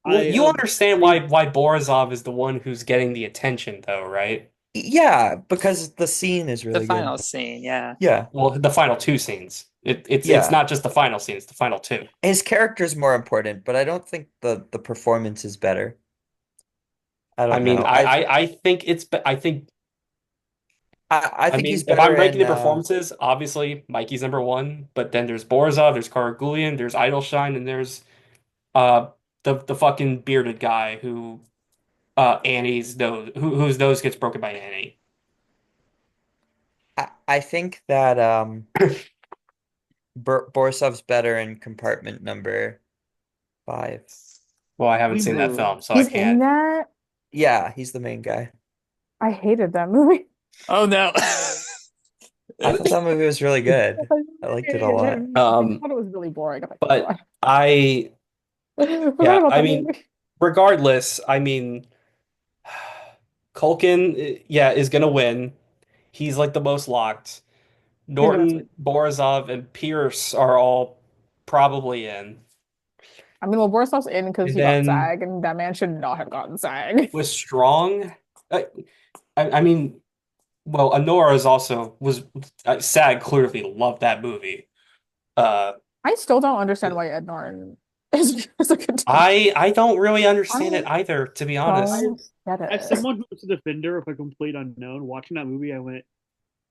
well, I you understand agree. why Borisov is the one who's getting the attention, though, right? Yeah, because the scene is The really good. final scene, yeah. Yeah, Well, the final two scenes. It's yeah. not just the final scene; it's the final two. His character's more important, but I don't think the performance is better. I I don't mean, know. I think I think I I think he's mean, if better I'm ranking in the performances, obviously Mikey's number one, but then there's Borisov, there's Karagulian, there's Eidelstein, and there's uh the fucking bearded guy who Annie's nose whose nose gets broken by Annie. I think that Borisov's better in compartment number 5. Well, I haven't We seen that were film, so I He's in can't. that. Yeah, he's the main guy. I hated that movie. Oh no. I thought that movie was really good. I I liked it a lot. thought it was really boring. I can't But lie. I Forgot yeah, about I that mean, movie. regardless, I mean, Culkin, yeah, is gonna win. He's like the most locked. He's gonna sweep. Norton, Borisov, and Pierce are all probably in. I mean, well, Borisov's in because And he got then SAG, and that man should not have gotten SAG. with Strong, I, I mean, well, Honora is also was SAG clearly loved that movie. Uh, I still don't understand why Ed Norton is a contender. I don't really understand I it either, to be honest. don't as get as it. someone who's a defender of a complete unknown, watching that movie, I went,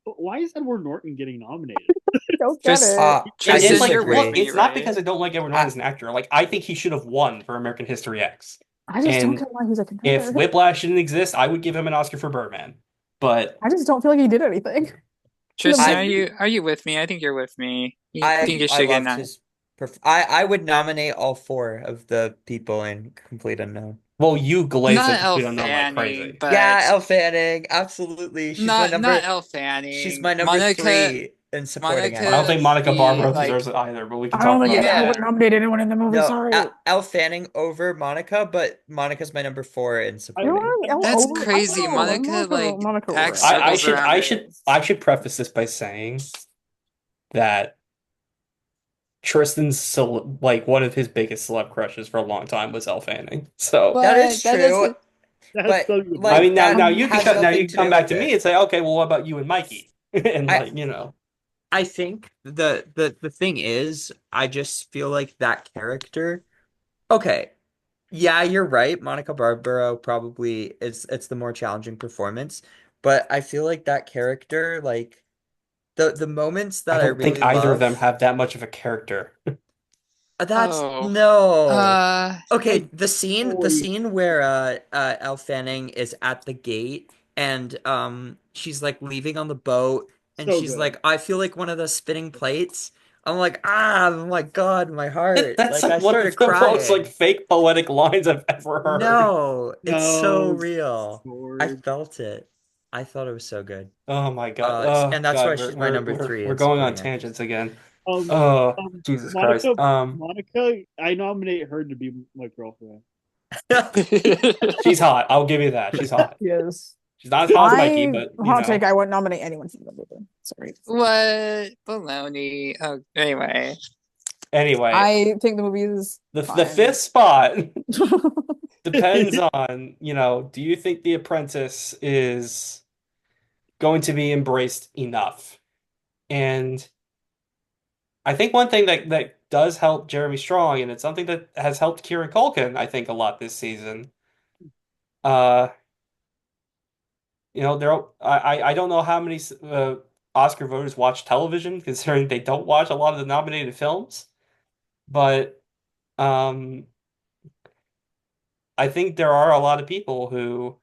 "But why is Edward Norton getting nominated?" Don't get Just it. And I it's Tristan, like, you're with look, disagree. me, it's not right? because I don't like Edward Norton I as an actor. Like, I think he should have won for American History X. I just don't And get why he's a if contender. Whiplash didn't exist, I would give him an Oscar for Birdman. But I just don't feel like he did anything. The Tristan, I movie. are you with me? I think you're with me. You think you I should get loved nine. his I would nominate all 4 of the people in Complete Unknown. well, you glazed Not at Elle Complete Unknown like Fanning, crazy. Yeah, but Elle Fanning, absolutely. not Elle She's Fanning. my number Monica 3 in supporting I don't actor. Monica think Monica being Barbaro like deserves it either, but we can I talk don't think about he, I that. wouldn't yeah. nominate anyone in the movie. No, Sorry. Elle Fanning over Monica, but Monica's my number 4 in You know supporting. what? I'm L That's over. I crazy. don't know. I'm Monica like Monica acts over. I circles should around it. I should preface this by saying that Tristan's like one of his biggest celeb crushes for a long time was Elle Fanning. So That is But that true, doesn't That's but something I about mean like now that you can has now nothing you to can come do back with to me it. and say, okay, well, what about you and Mikey? And I like, you know, I think the thing is, I just feel like that character. Okay, yeah, you're right. Monica Barbaro probably it's the more challenging performance, but I feel like that character, like the moments I that I don't think really either of them love. have that much of a character. That's oh no. I Okay, the totally scene where Elle Fanning is at the gate and she's like leaving on the boat and so she's good. like, I feel like one of the spinning plates. I'm like, ah, oh my God, my heart. That's Like like I one of started the most like crying. fake poetic lines I've ever heard. No, it's so No, real. I Sword. felt it. I thought it was so good. Oh my God. Oh And that's why God, she's my number three we're in going on supporting actress. tangents again. Um, Oh, Jesus Christ. Monica, I nominate her to be my girlfriend. She's hot. I'll give you that. She's hot. Yes. She's not as hot as Mikey, but you Hot take. know. I wouldn't nominate anyone from the movie. Sorry. what baloney. Oh, anyway. Anyway, I think the movie is the fifth fine. spot depends on, do you think The Apprentice is going to be embraced enough? And I think one thing that does help Jeremy Strong, and it's something that has helped Kieran Culkin, I think, a lot this season. Uh, there I don't know how many Oscar voters watch television, considering they don't watch a lot of the nominated films, but um, I think there are a lot of people who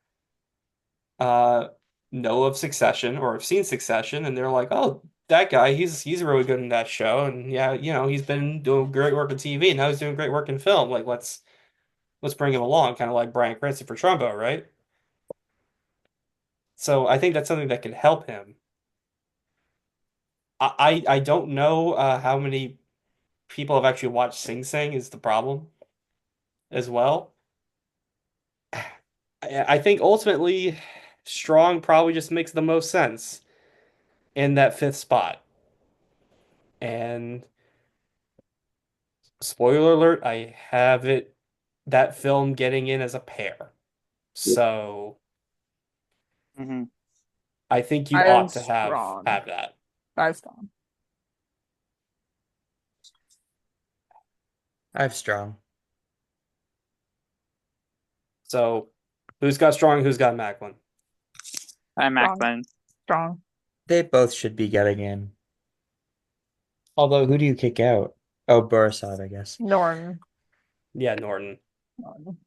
uh know of Succession or have seen Succession, and they're like, oh, that guy. He's really good in that show, and yeah, he's been doing great work in TV, and now he's doing great work in film. Like let's bring him along, kind of like Bryan Cranston for Trumbo, right? So I think that's something that can help him. I don't know how many people have actually watched Sing Sing is the problem as well. I think ultimately Strong probably just makes the most sense in that fifth spot. And spoiler alert, I have that film getting in as a pair. So Hmm. I think you I have ought to have strong. have that. I have strong. I've strong. So who's got Strong, who's got Macklin? I'm Strong. Macklin. Strong. They both should be getting in. Although, who do you kick out? Oh, Borisov, I guess. Norton. Yeah, Norton. Norton.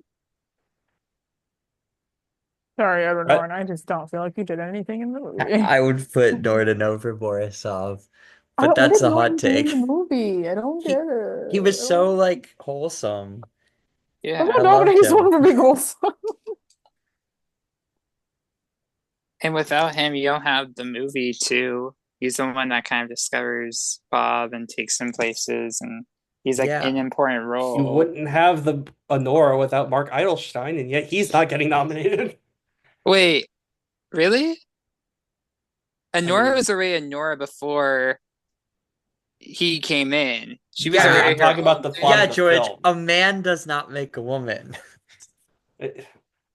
Sorry, Edward Right? Norton. I just don't feel like you did anything in the movie. I would put Norton over Borisov, but What that's did a hot Norton do in the take. movie? I don't get He it. he was so like wholesome. I'm Yeah. not I loved nominating someone him. for being wholesome. And without him, you don't have the movie too. He's the one that kind of discovers Bob and takes him places, and he's like Yeah. an important You role. wouldn't have the Honora without Mark Eidelstein, and yet he's not getting nominated. Wait, really? I Anora mean, was already Anora before he came in. She was yeah, I'm already her talking about own the plot Yeah, of thing. the George, film. a man does not make a woman.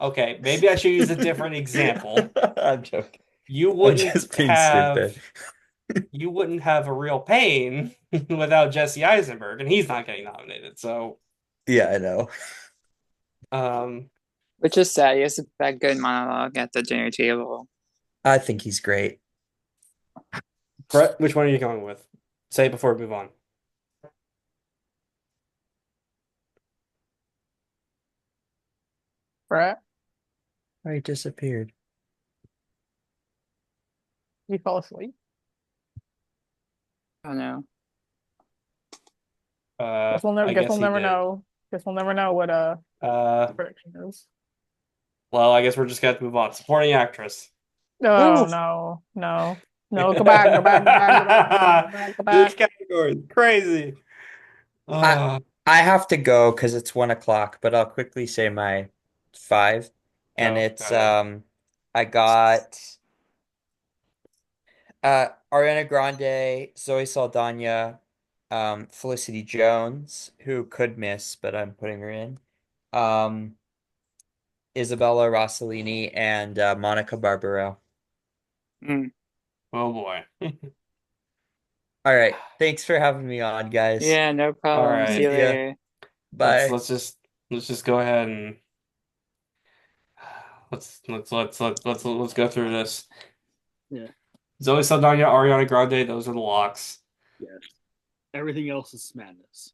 Okay, maybe I should use a different example. I'm joking. You I'm wouldn't just being have stupid. you wouldn't have a real pain without Jesse Eisenberg, and he's not getting nominated. So, Yeah, I know. um, Which is sad. He has that good monologue at the dinner table. I think he's great. Brett, which one are you going with? Say it before we move on. Brett, Oh, he disappeared. you fell asleep. Oh no. I Guess guess we'll he never did. know. Guess we'll never know what Uh, prediction is. well, I guess we're just gonna have to move on. Supporting actress. Oh Woo! no, no, no. Go back, go back, go back, go back, go back, go back, go This back. category is crazy. I Uh, I have to go because it's 1 o'clock, but I'll quickly say my five. And go it's ahead. I got Ariana Grande, Zoe Saldana, Felicity Jones, who could miss, but I'm putting her in. Um, Isabella Rossellini and Monica Barbaro. Mm. Oh boy. All right. Thanks for having me on, guys. Yeah, no All problem. See right. you See ya. later. Let's Bye. let's just let's just go ahead and let's go through this. Yeah. Zoe Saldana, Ariana Grande, those are the locks. Yes. Everything else is madness.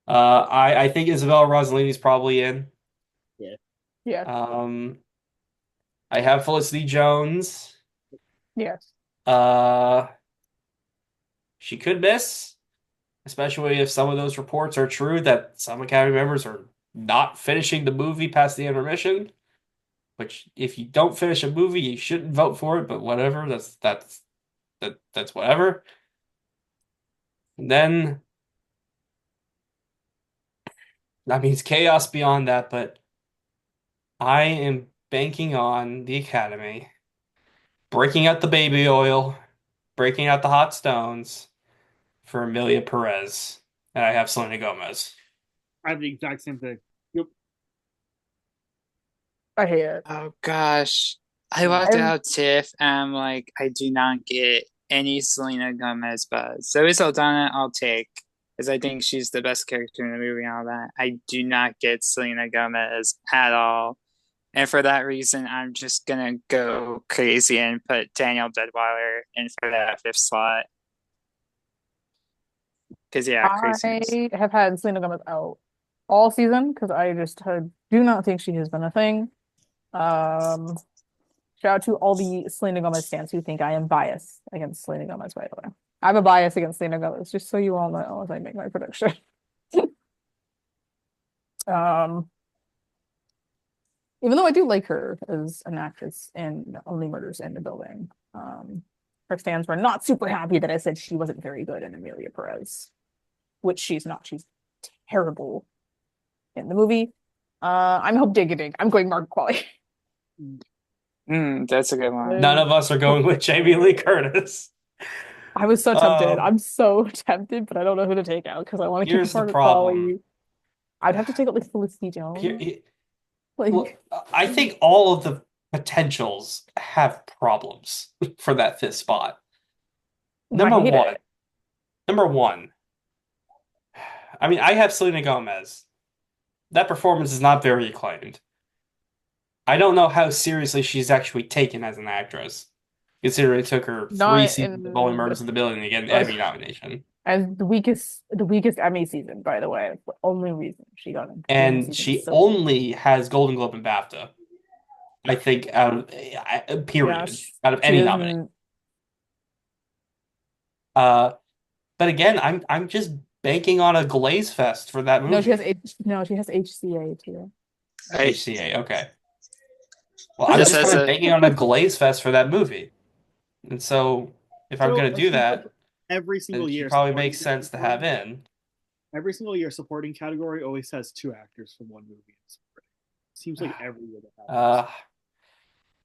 I think Isabella Rossellini's probably in. Yeah. Yes, Um, I have Felicity Jones. yes. Uh, she could miss, especially if some of those reports are true that some Academy members are not finishing the movie past the intermission. Which, if you don't finish a movie, you shouldn't vote for it. But whatever, that's whatever. And then, I mean, it's chaos beyond that. But I am banking on the Academy breaking out the baby oil, breaking out the hot stones for Amelia Perez, and I have Selena Gomez. I have the exact same thing. Yep. I hate it. Oh gosh. I Yeah. walked I out Tiff and I'm like, I do not get any Selena Gomez buzz. Zoe Saldana, I'll take, because I think she's the best character in the movie and all that. I do not get Selena Gomez at all. And for that reason, I'm just gonna go crazy and put Daniel Deadweiler in for that fifth slot. Because yeah, craziness. I have had Selena Gomez out all season because do not think she has been a thing. Um, Shout out to all the Selena Gomez fans who think I am biased against Selena Gomez, by the way. I have a bias against Selena Gomez, just so you all know as I make my prediction. Um, Even though I do like her as an actress in Only Murders in the Building, her fans were not super happy that I said she wasn't very good in Amelia Perez, which she's not. She's terrible in the movie. I'm Hope Diggity. I'm going Mark Qualley. That's a good one. None of us are going with Jamie Lee Curtis. I was so tempted. Um, I'm so tempted, but I don't know who to take out because I want to keep Here's the Margaret problem. Qualley. I'd have to take out like Felicity Here, Jones. here- well, Like, I think all of the potentials have problems for that fifth spot. I Number hate one, it. number one. I mean, I have Selena Gomez. That performance is not very acclaimed. I don't know how seriously she's actually taken as an actress, considering it took her three Not seasons of Only in Murders in the Building to get an uh, Emmy nomination. as the weakest Emmy season, by the way. The only reason she got into the Emmy And season is she so only has Golden Globe and BAFTA, I think, yeah, period, out of she any nomination. doesn't. Uh, but again, I'm just banking on a glaze fest for that No, movie. she has HCA too. I HCA, okay. Well, I'm just just as kind of a banking on a glaze fest for that movie. And so if I'm So gonna it do seems like that, every then single she year probably supporting makes sense to have category, in. every single year supporting category always has two actors from one movie. Seems like every year that happens. Uh,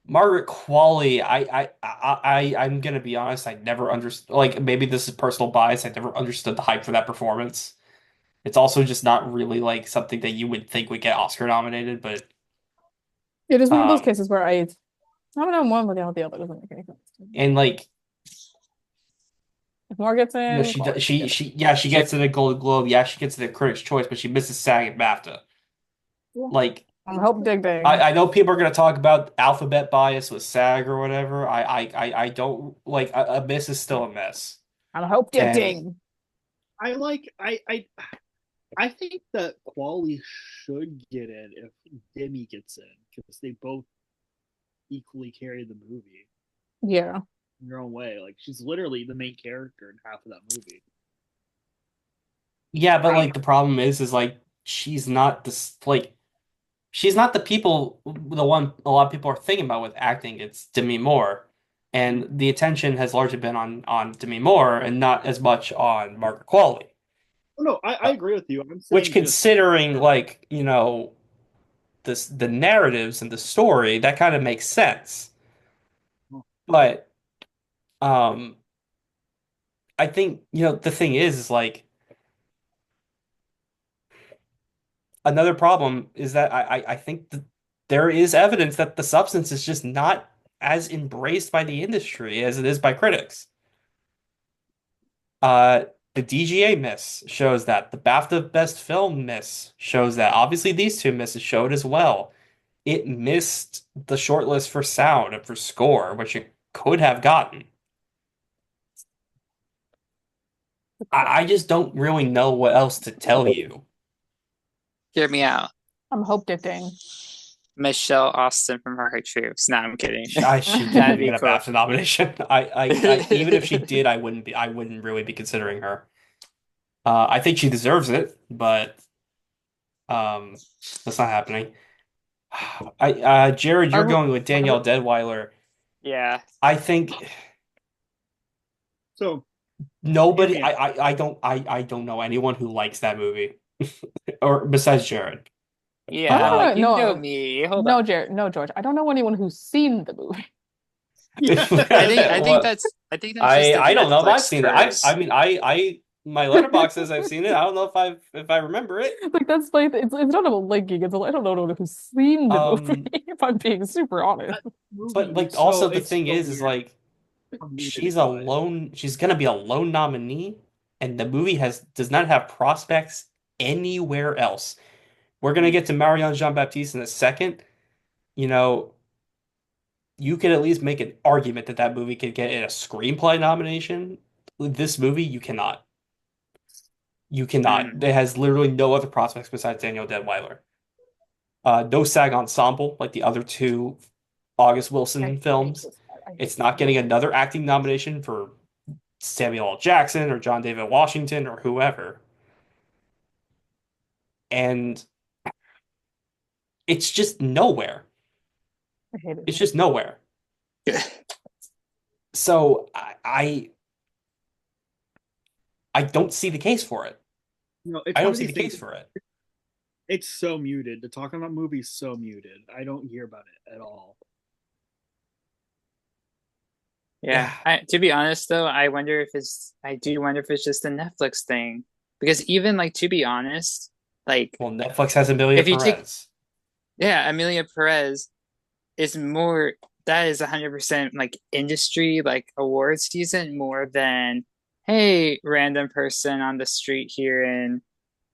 Margaret Qualley, I'm gonna be honest, I never understood. Like maybe this is personal bias. I never understood the hype for that performance. It's also just not really like something that you would think would get Oscar nominated, but It is one of those um, cases where I don't know one without the other doesn't make any sense. and like If Moore gets you know, in, she does, Qualley should get it. she she, gets it at Golden Globe, yeah, she gets it at Critics' Choice, but she misses SAG and BAFTA. Well, Like I hope Dig Dig. I know people are gonna talk about alphabet bias with SAG or whatever. I don't like a miss is still a miss, I hope Dig and Dig. I like I think that Quali should get in if Demi gets in because they both equally carry the movie Yeah. in their own way. Like she's literally the main character in half of that movie. yeah, but um, like the problem is like she's not this like she's not the one a lot of people are thinking about with acting. It's Demi Moore, and the attention has largely been on Demi Moore and not as much on Margaret Qualley. Oh no, I Uh, agree with you. I'm which saying just considering like, you know, the narratives and the story, that kind of makes sense. But um I think, you know, the thing is like another problem is that I think that there is evidence that the substance is just not as embraced by the industry as it is by critics. Uh, the DGA miss shows that. The BAFTA Best Film miss shows that. Obviously, these two misses showed as well. It missed the shortlist for sound and for score, which it could have gotten. I just don't really know what else to tell you. hear me out. I'm hope Dig Dig. Michelle Austin from Her Troops. No, I'm kidding. She That'd wouldn't be get a cool. BAFTA nomination. Even if she did, I wouldn't really be considering her. I think she deserves it, but um, that's not happening. Jared, I you're would, going with I Danielle would, Deadweiler. Yeah. I think so hear nobody. me out. I don't know anyone who likes that movie, or besides Jared. Yeah, like you know no, me. Hold no, on. Jared, no, George. I don't know anyone who's seen the movie. Yeah. Well, I think that's just a I don't know if I've Netflix seen it. curse. I mean I my letterbox says I've seen it. I don't know if I remember it. Like that's like it's not about liking. It's I don't know anyone who's seen the movie. Um, If I'm being super honest. That movie but like is also the it's thing so is weird like for me to enjoy. she's gonna be a lone nominee, and the movie has does not have prospects anywhere else. We're gonna get to Marianne Jean-Baptiste in a second. You know, you could at least make an argument that that movie could get a screenplay nomination. With this movie, you cannot. You cannot. Mm. It has literally no other prospects besides Daniel Deadweiler. No SAG ensemble like the other two August I Wilson hate films. this. I hate It's this not getting movie. another acting nomination for Samuel L. Jackson or John David Washington or whoever. And it's just nowhere. I hate it. It's just nowhere. So I don't see the case for it. No, I it's one don't of see these the things. case for it. It's so muted. The talk on that movie is so muted. I don't hear about it at all. Yeah. Yeah. To be honest though, I do wonder if it's just a Netflix thing. Because even like to be honest, like Well, Netflix has Amelia if you take Perez. yeah, Amelia Perez is more that is 100% like industry like award season more than hey, random person on the street here in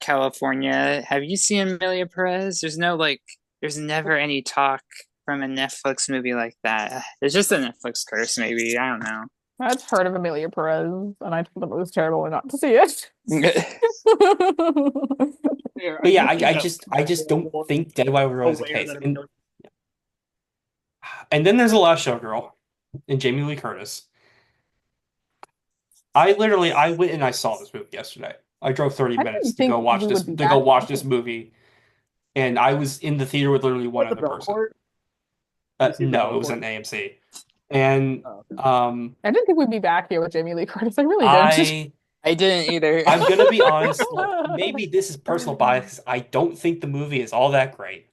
California. Have you seen Amelia Perez? There's never any talk from a Netflix movie like that. It's just a Netflix curse, maybe. I don't know. I've heard of Amelia Perez, and I told them it was terrible and not to see it. There, But I yeah, do think that I just don't think Dead White Rose is the aware case. that And then there's the last showgirl and Jamie Lee Curtis. I went and I saw this movie yesterday. I drove 30 I minutes didn't think we would be to go back watch here. this movie, and I was in the theater with literally one what the other person. Belcourt. You see the No, it was Belcourt. an AMC. And Oh, I didn't think we'd be back here with Jamie Lee Curtis. I really didn't. I I didn't either. I'm gonna be honest, look, maybe this is personal bias. I don't think the movie is all that great.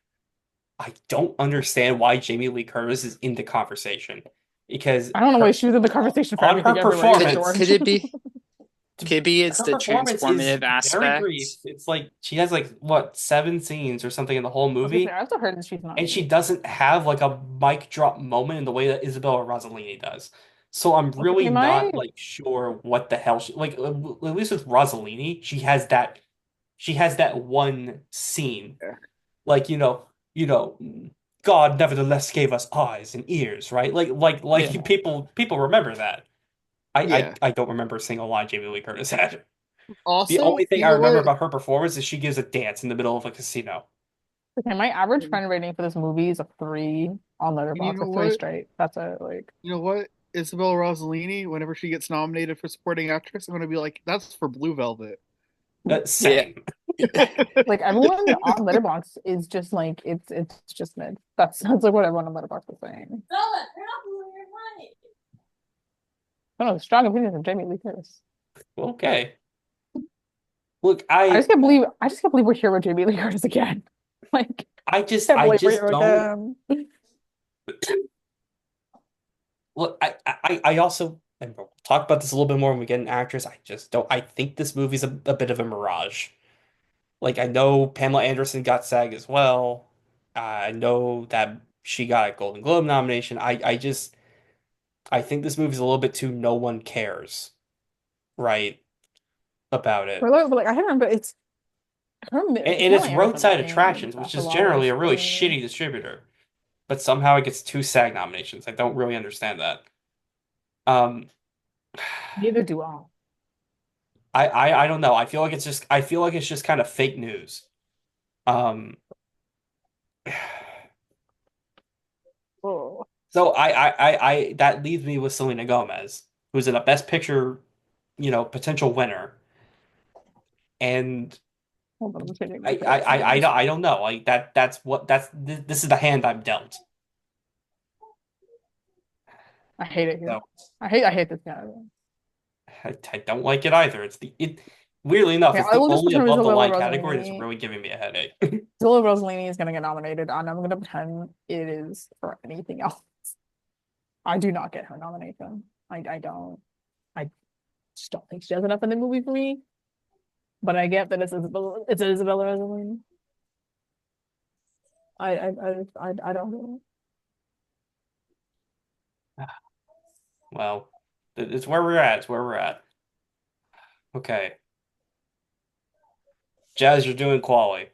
I don't understand why Jamie Lee Curtis is in the conversation because I don't know why she was in the conversation for on her everything everywhere, Could performance, could George. it be? Could be it's her the performance is transformative very aspect. brief. It's like she has like what 7 scenes or something in the whole I was gonna say, movie, I also heard that she's and she nominated. doesn't have like a mic drop moment in the way that Isabella Rossellini does. So I'm really Okay, my not like sure what the hell she like. At least with Rossellini, she has that one scene, yeah. like God nevertheless gave us eyes and ears, right? Yeah. People remember that. Yeah. I don't remember a single line Jamie Lee Curtis had. The Also, only thing you I know remember what? about her performance is she gives a dance in the middle of a casino. okay, my average friend rating for this movie is a 3 on And you Letterboxd, know a 3 what? straight. That's it. Like, You know what? Isabella Rossellini, whenever she gets nominated for supporting actress, I'm gonna be like, that's for Blue Velvet. Yeah. Same. like everyone on Letterboxd is just like it's just mid. That's like what everyone on Letterboxd is saying. I don't know, strong opinions of Jamie Lee Curtis. Okay. Look, I just can't believe we're here with Jamie Lee Curtis again. Like, can't I believe we're just here don't again. look. I also, and we'll talk about this a little bit more when we get an actress. I just don't. I think this movie's a bit of a mirage. Like I know Pamela Anderson got SAG as well. I know that she got a Golden Globe nomination. I think this movie's a little bit too no one cares, right, about it. But like I don't remember it's her And it's Pamela Anderson Roadside making Attractions, which stuff a is lot generally a really recently. shitty distributor, but somehow it gets two SAG nominations. I don't really understand that. Um, Neither do I. I don't know. I feel like it's just kind of fake news. Um, Oh, so that leaves me with Selena Gomez, who's in a Best Picture, potential winner, and hold on, I'm changing my predictions. I don't know. Like this is the hand I'm dealt. I hate it here. So I hate this guy. I don't like it either. Weirdly enough, Okay, it's I the will just only pretend above the Isabella line category that's Rossellini. really giving me a headache. Isabella Rossellini is gonna get nominated, and I'm gonna pretend it is for anything else. I do not get her nomination. I don't. I just don't think she does enough in the movie for me. But I get that it's Isabella Rossellini. I don't know. Well, it's where we're at. It's where we're at. Okay. Jazz, you're doing Quali.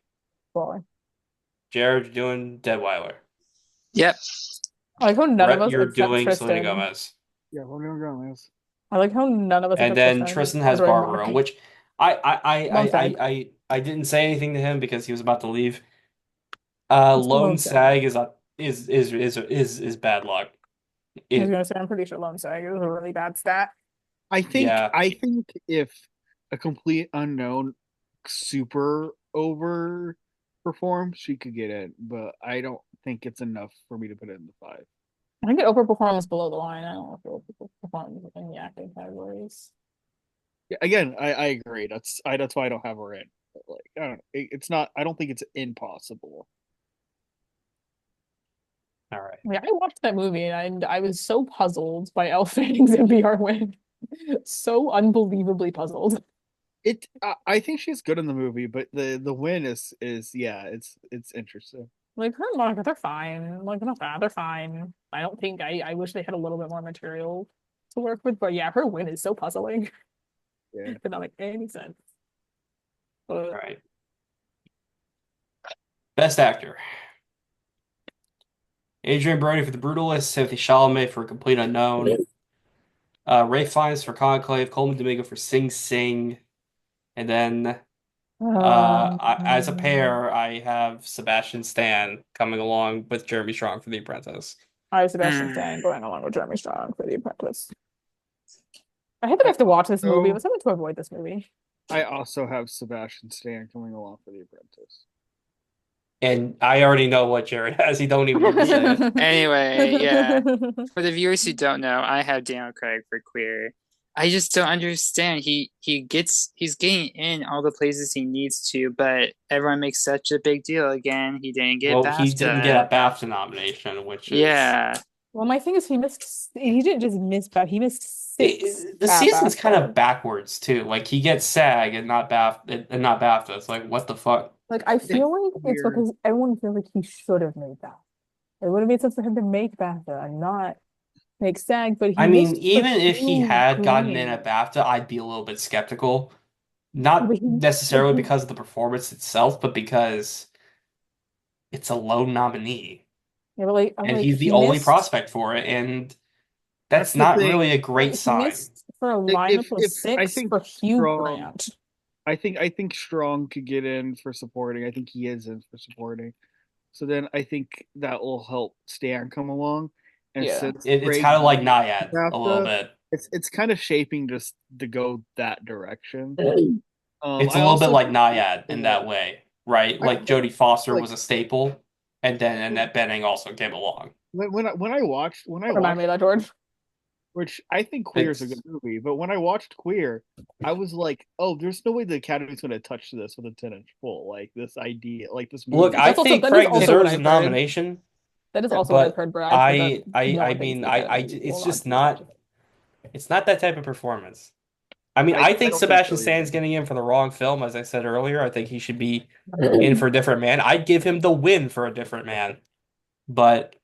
Boy. Jared, you're doing Deadweiler. Yep. I like how none of Brett, us you're except doing Selena Tristan. Gomez. Yeah, we're gonna go, Lance. I like how none of us And except then Tristan Tristan are has doing Barbaro, Mafia. which Lone Sag. I didn't say anything to him because he was about to leave. It's Lone Lone Sag. Sag is a is bad luck. I was It gonna say I'm pretty sure Lone Sag is a really bad stat. yeah. I think if a complete unknown super overperforms, she could get in, but I don't think it's enough for me to put it in the five. I think it overperforms below the line. I don't know if it overperforms in the acting categories. Yeah, again, I agree. That's why I don't have her in. But like I don't know. It's not. I don't think it's impossible. All right. Yeah, I watched that movie and I was so puzzled by Elle Fanning's NPR win. So unbelievably puzzled. I think she's good in the movie, but the win is yeah, it's interesting. Like her and Monica, they're fine. Like they're not bad, they're fine. I wish they had a little bit more material to work with, but yeah, her win is so puzzling. Yeah. Did not make any sense. All But right. Best actor. Adrian Brody for The Brutalist, Timothy Chalamet for Complete Unknown, Ray Fiennes for Conclave, Coleman Domingo for Sing Sing, and then um as a pair, I have Sebastian Stan coming along with Jeremy Strong for The Apprentice. I have Sebastian Hmm. Stan going along with Jeremy Strong for The Apprentice. I hate that I have to watch this movie, but So something to avoid this movie. I also have Sebastian Stan coming along for The Apprentice. And I already know what Jared has. He don't even need to say it. Anyway, yeah. For the viewers who don't know, I have Daniel Craig for Queer. I just don't understand. He's getting in all the places he needs to, but everyone makes such a big deal again. He didn't get Well, he didn't get BAFTA. a BAFTA nomination, which is Yeah. Well, my thing is he didn't just miss he missed six the at season's kind of BAFTA. backwards too. Like he gets SAG and not BAFTA. It's like what the fuck? Like I It's feel like it's weird. because everyone feels like he should have made that. It would have made sense for him to make BAFTA and not make SAG, but he I mean, missed a even if he few had gotten in Grammys. a BAFTA, I'd be a little bit skeptical. Yeah, Not but necessarily because of the performance itself, but because it's a low nominee, yeah, but like I'm and like he's the he only missed prospect for it, and That's that's the not really thing. a great he sign. missed for a lineup of If I six think for Hugh Strong, Grant. I think Strong could get in for supporting. I think he is in for supporting. So then I think that will help Stan come along. And Yeah. since It's Craig kind of like might Naiad have a little to, bit. it's kind of shaping just to go that direction. It's a I little bit also like think Naiad in that way, right? I Like Jodie Foster like was a staple, and then Annette Bening also came along. when I Remind me watched, of that, George. which I think Queer is a good It's movie, but when I watched Queer, I was like, oh, there's no way the Academy's going to touch this with a 10-inch full, like this idea, like this look, movie. I think That is Craig also what deserves a I've heard. nomination, That is Yeah, also what I've but heard, but I've heard that no I one thinks mean, the Academy it's will just not touch not. it. It's not that type of performance. I mean, I I think don't think Sebastian so either. Stan's getting in for the wrong film, as I said earlier. I think he should be in for a different man. I'd give him the win for a different man, but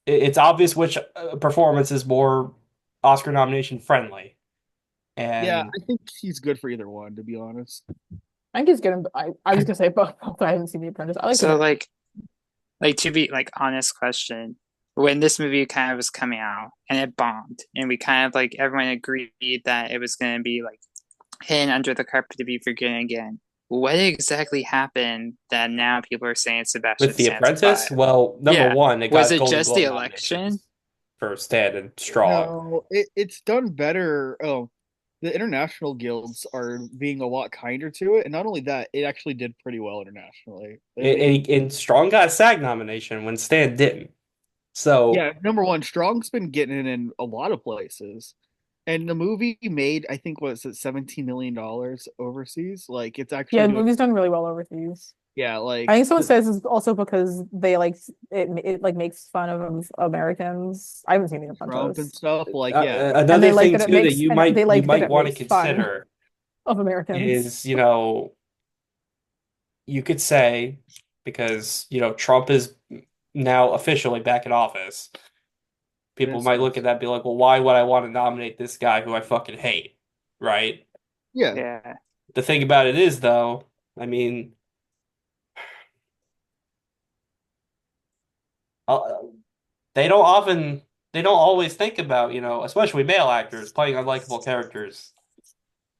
it's obvious which performance is more Oscar nomination friendly. Yeah, And I think he's good for either one, to be honest. I think he's good. I was gonna say both, but I haven't seen The Apprentice. I like So the like to be like honest question, when this movie kind of was coming out and it bombed, and we kind of like everyone agreed that it was going to be like hidden under the carpet to be forgotten again. What exactly happened that now people are saying with Sebastian The Stan's a five? Apprentice, well, number Yeah. one, it Was got it Golden just the Globe election? nominations for Stan and Strong. No, it's done better. Oh, the international guilds are being a lot kinder to it, and not only that, it actually did pretty well internationally. And Strong got a SAG nomination when Stan didn't. So Yeah, number one, Strong's been getting it in a lot of places, and the movie made I think was it $17 million overseas. Like it's actually yeah, the doing movie's done really well overseas. yeah, I like think someone says it's also because they like it like makes fun of Americans. I haven't seen The Trump and Apprentice, stuff. Like yeah, and another thing too that they you like that might it want to makes fun consider of Americans. is, you could say because, Trump is now officially back in office. People it's might look at that and be like, well, why would I want to nominate this guy who I fucking hate? Right? yeah, Yeah. The thing about it is, though, I mean, uh, they don't often, they don't always think about, especially male actors playing unlikable characters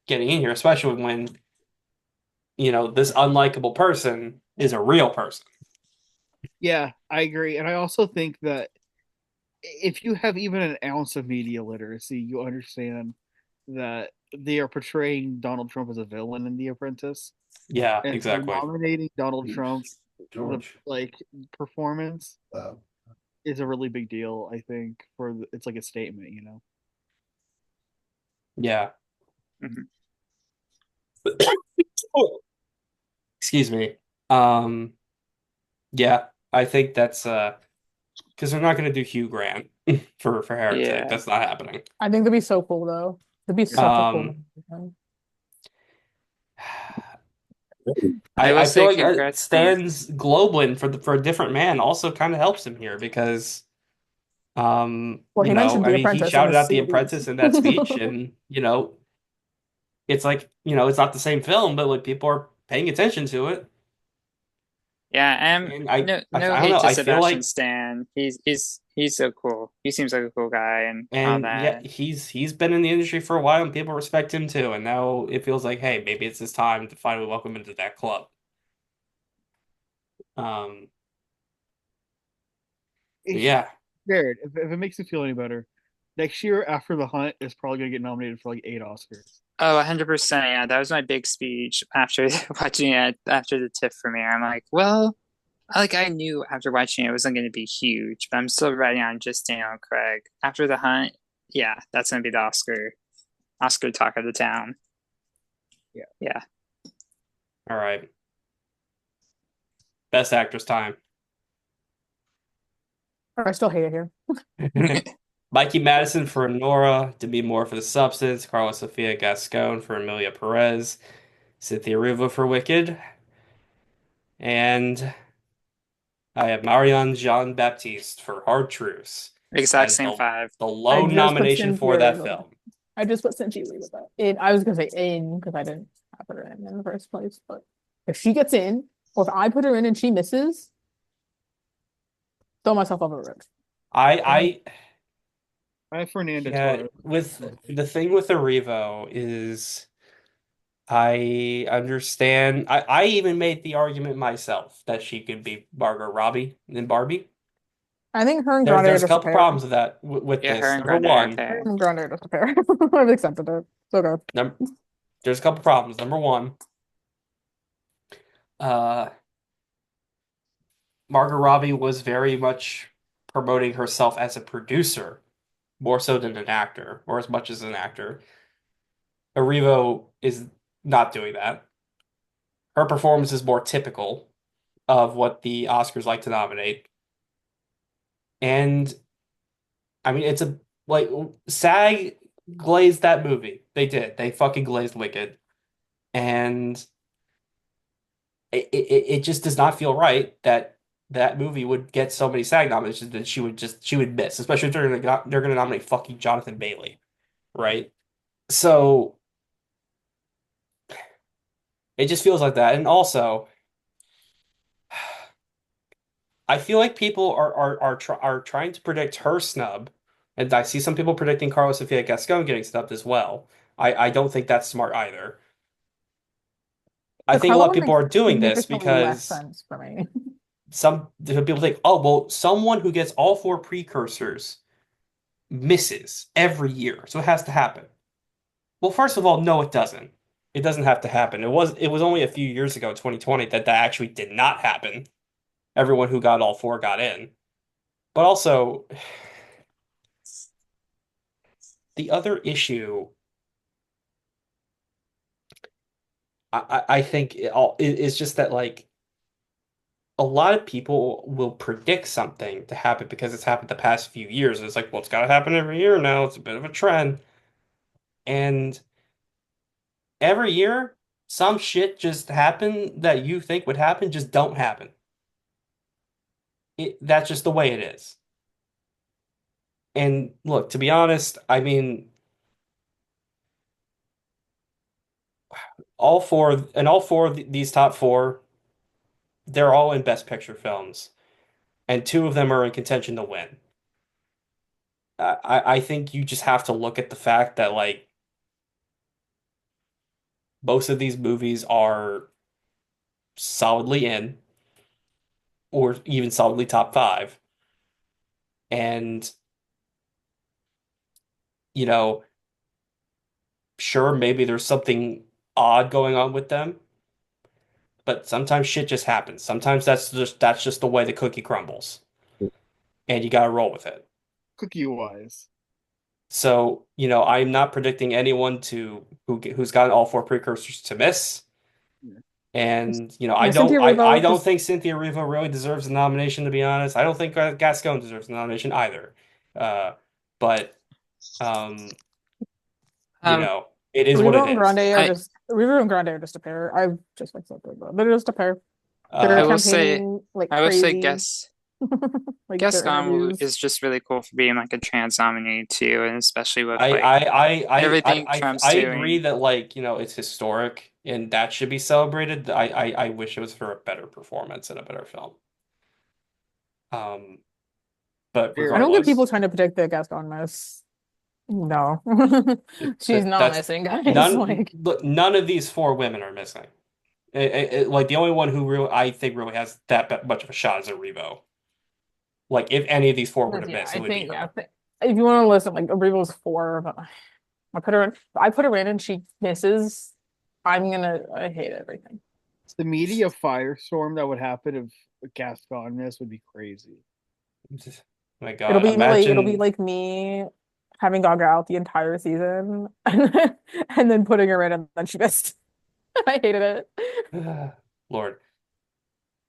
getting in here, especially when, this unlikable person is a real person. Yeah, I agree. And I also think that if you have even an ounce of media literacy, you understand that they are portraying Donald Trump as a villain in The Apprentice. Yeah, And so exactly. nominating Donald Trump the George. like performance is a really big deal, I think, it's like a statement, you know. Yeah. Mhm. Excuse me. Um, yeah, I think that's because they're not going to do Hugh Grant for Heretic. Yeah. That's not happening. I think that'd be so cool though. That'd be such a cool Um, movie. I will I feel say like congrats to Stan's Globlin for a different man also kind of helps him here because Well, he mentioned The he Apprentice in shouted his out The series. Apprentice in that speech, and it's like it's not the same film, but like people are paying attention to it, yeah, and no I don't hate know. to I feel Sebastian like. Stan. He's so cool. He seems like a cool guy and all And yeah, that. he's been in the industry for a while and people respect him too. And now it feels like, hey, maybe it's his time to finally welcome him into that club. Um, but yeah, Jared, if it makes you feel any better, next year After the Hunt is probably gonna get nominated for like 8 Oscars. Oh, 100%. Yeah, that was my big speech after watching it after the TIFF premiere. I'm like, well, I knew after watching it wasn't going to be huge, but I'm still riding on just Daniel Craig. After the hunt, yeah, that's going to be the Oscar talk of the town. Yeah. Yeah. all right. Best actress time. I still hate it here. Mikey Madison for Nora, Demi Moore for The Substance, Carla Sofia Gascon for Emilia Perez, Cynthia Erivo for Wicked, and I have Marion Jean-Baptiste for Hard Truths Exact as same five. the I lone just put nomination for Cynthia that Erivo with film. I just put Cynthia Erivo with that. I was gonna say in because I didn't have her in the first place, but if she gets in, or if I put her in and she misses, throw myself over a roof. I I have Fernanda Yeah, Torres. with the thing with the Revo is I understand. I even made the argument myself that she could be Margot Robbie in Barbie. I think her and Grande are There's a just a couple pair. problems with that with Yeah, her this. and Number Grande are a one, Her pair. and Grande are just a pair. I've accepted it. So good. num there's a couple problems. Number one, uh, Margot Robbie was very much promoting herself as a producer more so than an actor, or as much as an actor. Revo is not doing that. Her performance is more typical of what the Oscars like to nominate. And I mean, it's a like SAG glazed that movie. They did. They fucking glazed Wicked, and it just does not feel right that that movie would get so many SAG nominations that she would miss, especially if they're gonna nominate fucking Jonathan Bailey, right? So it just feels like that, and also. I feel like people are trying to predict her snub, and I see some people predicting Carlos Sofia Gascon getting snubbed as well. I don't think that's smart either. I The think a Carla lot of one people makes are doing this significantly less because sense for me. some people think, oh well, someone who gets all four precursors misses every year, so it has to happen. Well, first of all, no, it doesn't. It doesn't have to happen. It was only a few years ago, 2020, that actually did not happen. Everyone who got all four got in. But also, the other issue I think is just that like a lot of people will predict something to happen because it's happened the past few years. It's like, well, it's got to happen every year now. It's a bit of a trend. And every year, some shit just happen that you think would happen just don't happen. That's just the way it is. And look, to be honest, I mean, all four of these top four, they're all in Best Picture films, and two of them are in contention to win. I think you just have to look at the fact that like most of these movies are solidly in. or even solidly top five. And, you know, sure, maybe there's something odd going on with them, but sometimes shit just happens. Sometimes that's just the way the cookie crumbles, and you gotta roll with it. Cookie wise. So, I'm not predicting anyone who's gotten all four precursors to miss. Yeah. And I Yeah, don't Cynthia I Erivo don't just think Cynthia Erivo really deserves a nomination, to be honest. I don't think Gascon deserves a nomination either. Uh, but um, Um, it is what it Revo and is. Grande are I just Revo and Grande are just a pair. I just like something, but they're just a pair. They're I Uh, will say campaigning like I will say crazy, Guess like their Gascon interviews. is just really cool for being like a trans nominee too, and especially with I like I I I everything I I Trump's I agree doing. that, it's historic and that should be celebrated. I wish it was for a better performance and a better film. Um, but Fair I don't get people regardless. trying to predict the Gaston miss. No, she's That not that's missing, guys. none. Like, Look, none of these four women are missing. Like the only one who really I think really has much of a shot is a Revo. Like if any of these four were to yeah, miss, it I would be think yeah. her. If you want to listen, like Revo's four, but I put her in and she misses. I hate everything. The media firestorm that would happen if Gaston missed would be crazy. My God, It'll be imagine, like me having Gaga out the entire season and then putting her in and then she missed. I hated it. Lord.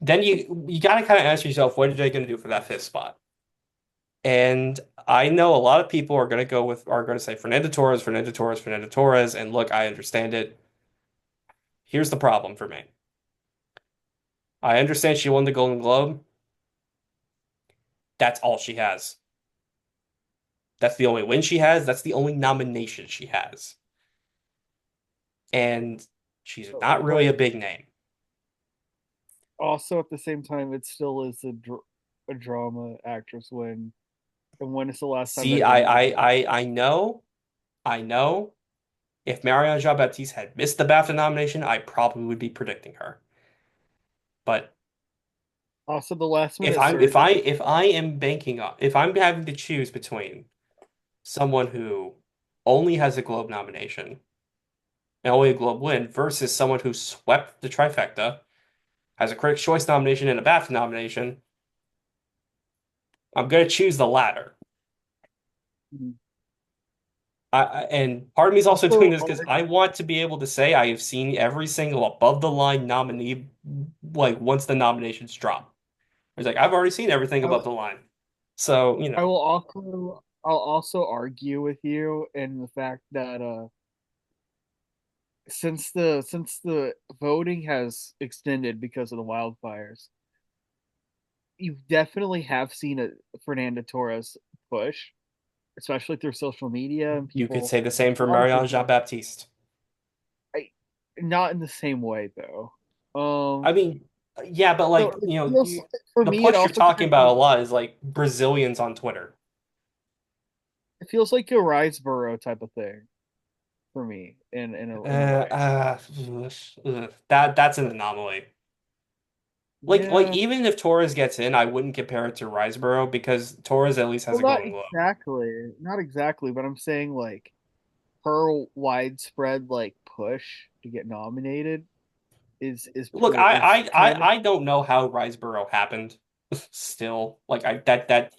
Then you got to kind of ask yourself, what are they going to do for that fifth spot? And I know a lot of people are going to say Fernando Torres, Fernando Torres, Fernando Torres. And look, I understand it. Here's the problem for me. I understand she won the Golden Globe. That's all she has. That's the only win she has. That's the only nomination she has. And she's not really a But big name. also at the same time, it still is a drama actress win. And when is the last time See, that any? I know. If Marianne Jean-Baptiste had missed the BAFTA nomination, I probably would be predicting her. But Also, the last minute surge. if I'm having to choose between someone who only has a Globe nomination and only a Globe win versus someone who swept the trifecta, has a Critics' Choice nomination and a BAFTA nomination, I'm going to choose the latter. And part of me is also doing Also, this because I want to be able to say I have seen every single above the line nominee, like once the nominations drop. It's like I've already seen everything I, above the line. So, I'll also argue with you in the fact that since the voting has extended because of the wildfires, you definitely have seen a Fernanda Torres push, especially through social media and you could people. say the same A for lot of Marianne people, Jean-Baptiste. not in the same way though. I mean, yeah, but So like, it feels for the me. It push you're also talking kind about of a lot is like Brazilians on Twitter. it feels like a Riseborough type of thing for me in a Uh, way. uh, that's an anomaly. Like Yeah, even if Torres gets in, I wouldn't compare it to Riseborough because Torres at least has well, a not Golden Globe. exactly, not exactly, but I'm saying like her widespread like push to get nominated Look, is kind of I don't know how Riseborough happened. Still, like I that that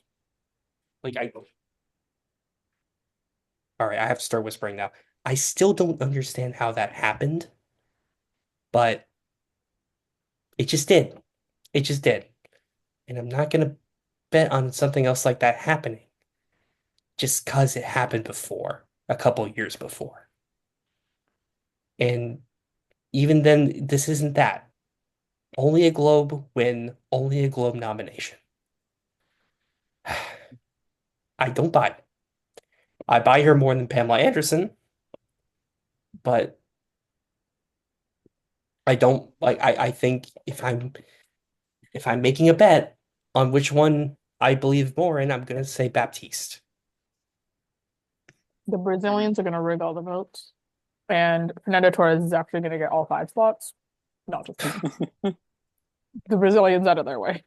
like I all right, I have to start whispering now. I still don't understand how that happened, but it just did. It just did. And I'm not gonna bet on something else like that happening just because it happened before, a couple years before. And even then, this isn't that. Only a Globe win, only a Globe nomination. I don't buy it. I buy her more than Pamela Anderson, but I don't like I think if I'm making a bet on which one I believe more in, I'm gonna say Baptiste. The Brazilians are gonna rig all the votes, and Fernando Torres is actually gonna get all five spots, not just one. The Brazilians out of their way.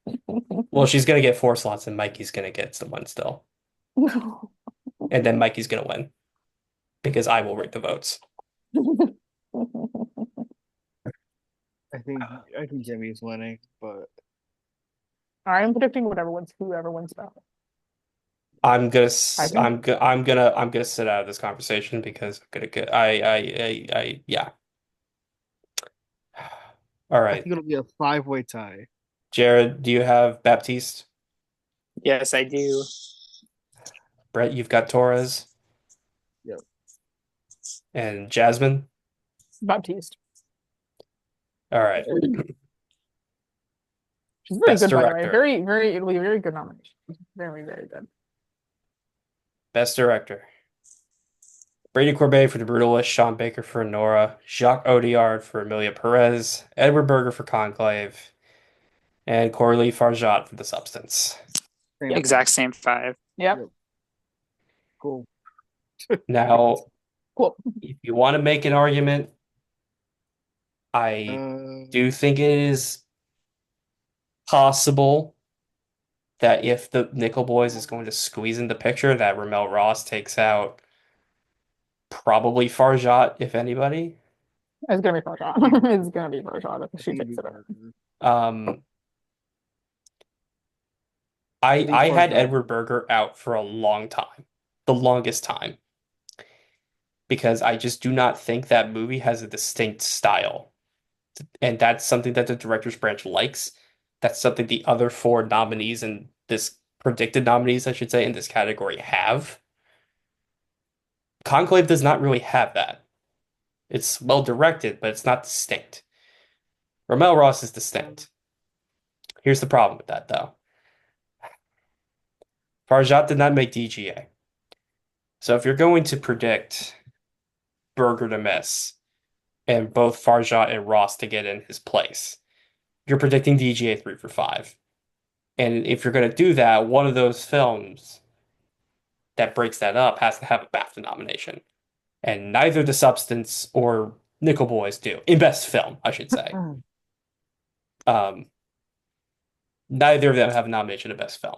Well, she's gonna get 4 slots, and Mikey's gonna get the one still, and then Mikey's gonna win because I will rig the votes. I think Jimmy's winning, but I'm predicting whoever wins that. I'm gonna I think I'm gonna sit out of this conversation because I'm gonna get I yeah. All I right. think it'll be a five-way tie. Jared, do you have Baptiste? Yes, I do. Brett, you've got Torres Yep. and Jasmine. Baptiste. All right. She's very Best good, by the way. director. It'll be a very good nomination. Very, very good. Best director. Brady Corbet for The Brutalist, Sean Baker for Nora, Jacques Audiard for Amelia Perez, Edward Berger for Conclave, and Coralie Farjat for The Substance. Same Yep. Exact same 5. Yep. Yep. Cool. Now, Cool. if you want to make an argument, I do think it is possible that if the Nickel Boys is going to squeeze in the picture, that Ramel Ross takes out probably Farjat, if anybody. It's gonna be Farshad. It's gonna be Farshad if she takes it out. Um, I think I had Farjat. Edward Berger out for a long time, the longest time, because I just do not think that movie has a distinct style. And that's something that the director's branch likes. That's something the other 4 nominees and this predicted nominees, I should say, in this category have. Conclave does not really have that. It's well directed, but it's not distinct. Ramel Ross is distinct. Here's the problem with that, though. Farjat did not make DGA. So if you're going to predict Berger to miss and both Farjat and Ross to get in his place, you're predicting DGA 3 for 5. And if you're going to do that, one of those films that breaks that up has to have a BAFTA nomination. And neither The Substance or Nickel Boys do. In Best Film, I should say. Um, neither of them have a nomination in Best Film.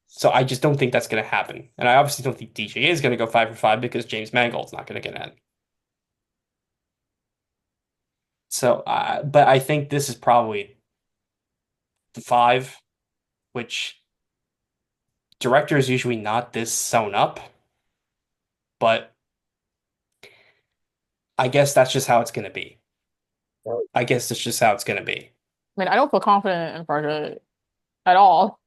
So I just don't think that's going to happen. And I obviously don't think DGA is going to go 5 for 5 because James Mangold's not going to get in. So, but I think this is probably the 5, which director is usually not this sewn up, but I guess that's just how it's going to be. I guess that's just how it's going to be. I mean, I don't feel confident in Farshad at all,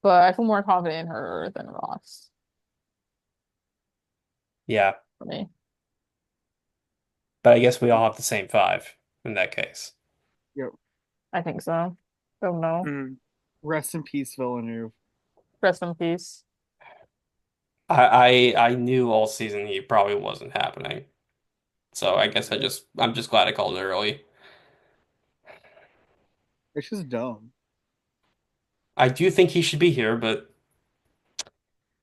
but I feel more confident in her than Ross Yeah, for me. but I guess we all have the same 5 in that case. Yep. I think so. Don't know. Mm. Rest in peace, Villeneuve. Rest in peace. I knew all season he probably wasn't happening. So I guess I'm just glad I called it early. It's just dumb. I do think he should be here, but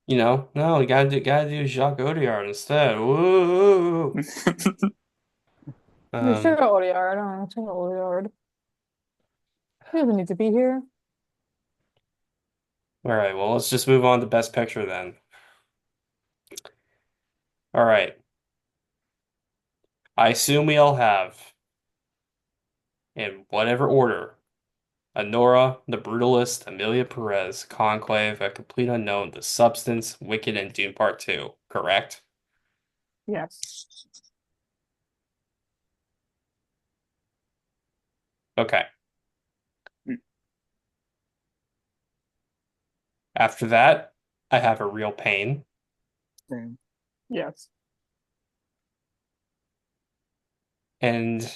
no, you gotta do Jacques Audiard instead. Woo. We should Um, have ODR. I don't know. Should have ODR. He doesn't need to be here. all right, well, let's just move on to Best Picture then. All right. I assume we all have, in whatever order, Anora, The Brutalist, Amelia Perez, Conclave, A Complete Unknown, The Substance, Wicked, and Dune Part 2, correct? Yes. Okay. Mm. After that, I have A Real Pain. Same. Yes. And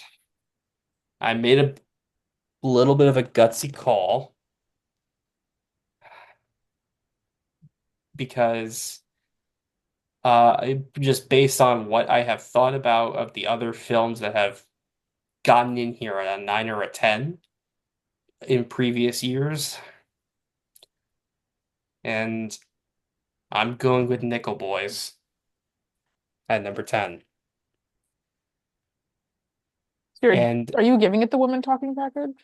I made a little bit of a gutsy call because just based on what I have thought about of the other films that have gotten in here at a 9 or a 10 in previous years. And I'm going with Nickel Boys at number 10. You're, And are you giving it the woman talking package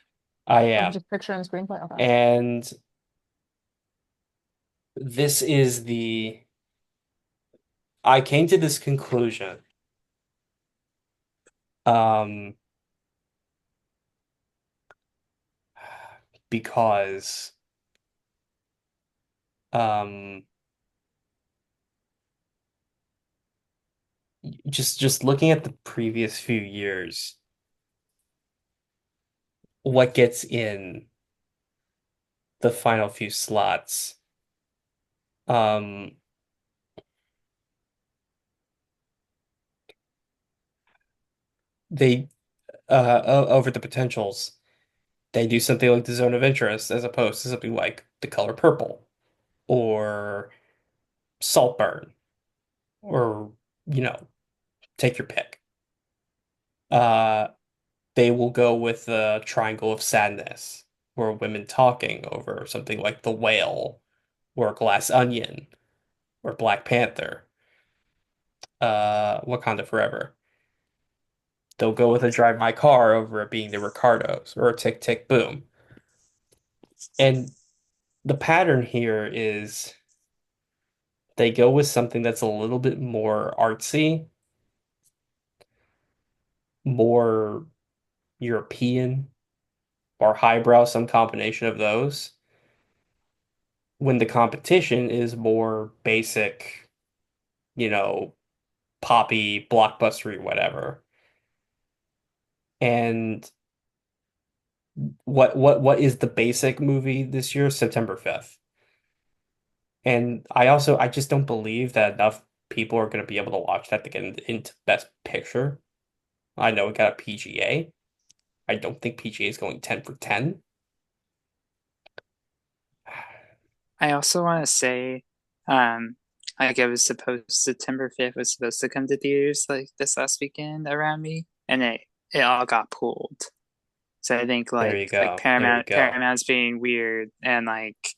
I of am. just picture and screenplay? Okay. And this is the I came to this conclusion um because um just looking at the previous few years, what gets in the final few slots, um they over the potentials, they do something like the zone of interest as opposed to something like the color purple or Saltburn or you know, take your pick. Uh they will go with the Triangle of Sadness, or women talking over something like The Whale or Glass Onion or Black Panther, Wakanda Forever. They'll go with a Drive My Car over it being the Ricardos or a Tick Tick Boom. And the pattern here is they go with something that's a little bit more artsy, more European, or highbrow, some combination of those, when the competition is more basic, you know, poppy, blockbustery, whatever. And what is the basic movie this year? September 5th. And I just don't believe that enough people are going to be able to watch that to get into Best Picture. I know it got a PGA. I don't think PGA is going 10 for 10. I also want to say, um, like it was supposed September 5th was supposed to come to theaters like this last weekend around me, and it all got pulled. So I think There you like go. There you go. Paramount's being weird and like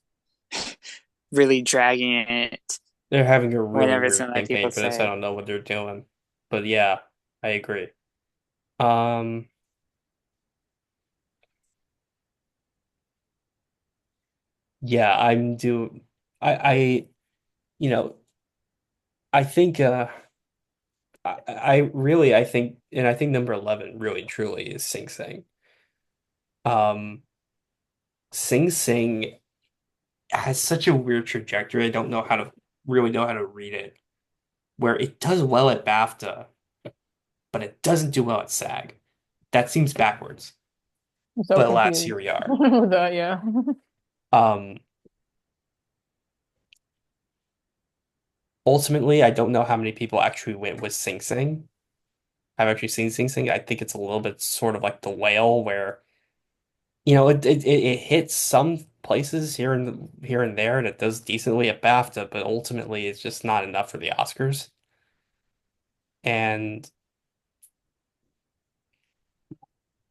really dragging it They're having a really whenever it's weird gonna let campaign people for this. I say. don't know what they're doing. But yeah, I agree. Um, yeah, I you know, I think I really I think and I think number 11 really truly is Sing Sing. Um Sing Sing has such a weird trajectory. I don't know how to really know how to read it. Where it does well at BAFTA, but it doesn't do well at SAG. That seems backwards. I'm so But alas, confused here we are. with that, yeah. Um Ultimately, I don't know how many people actually went with Sing Sing. I've actually seen Sing Sing. I think it's a little bit sort of like The Whale, where it hits some places here and there, and it does decently at BAFTA, but ultimately it's just not enough for the Oscars. And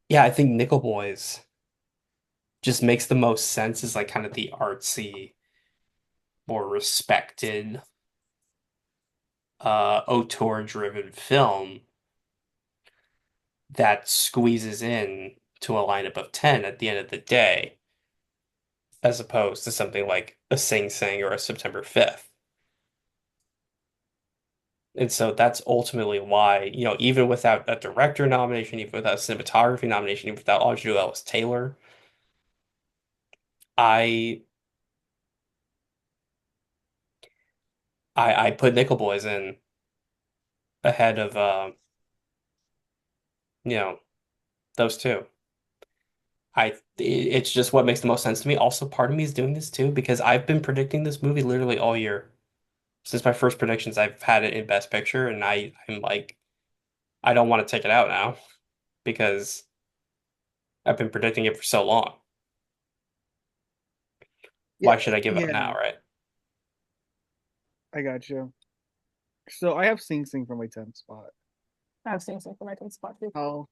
yeah, I think Nickel Boys just makes the most sense as like kind of the artsy, more respected, auteur driven film that squeezes in to a lineup of 10 at the end of the day, as opposed to something like a Sing Sing or a September 5th. And so that's ultimately why, even without a director nomination, even without a cinematography nomination, even without Audrey Ellis Taylor, I I put Nickel Boys in ahead of you know, those two. It's just what makes the most sense to me. Also, part of me is doing this too because I've been predicting this movie literally all year. Since my first predictions, I've had it in Best Picture, and I'm like, I don't want to take it out now because I've been predicting it for so long. Yeah, Why should I give up yeah, now, right? I got you. So I have Sing Sing for my 10th spot. I've seen some from my 10th spot too. How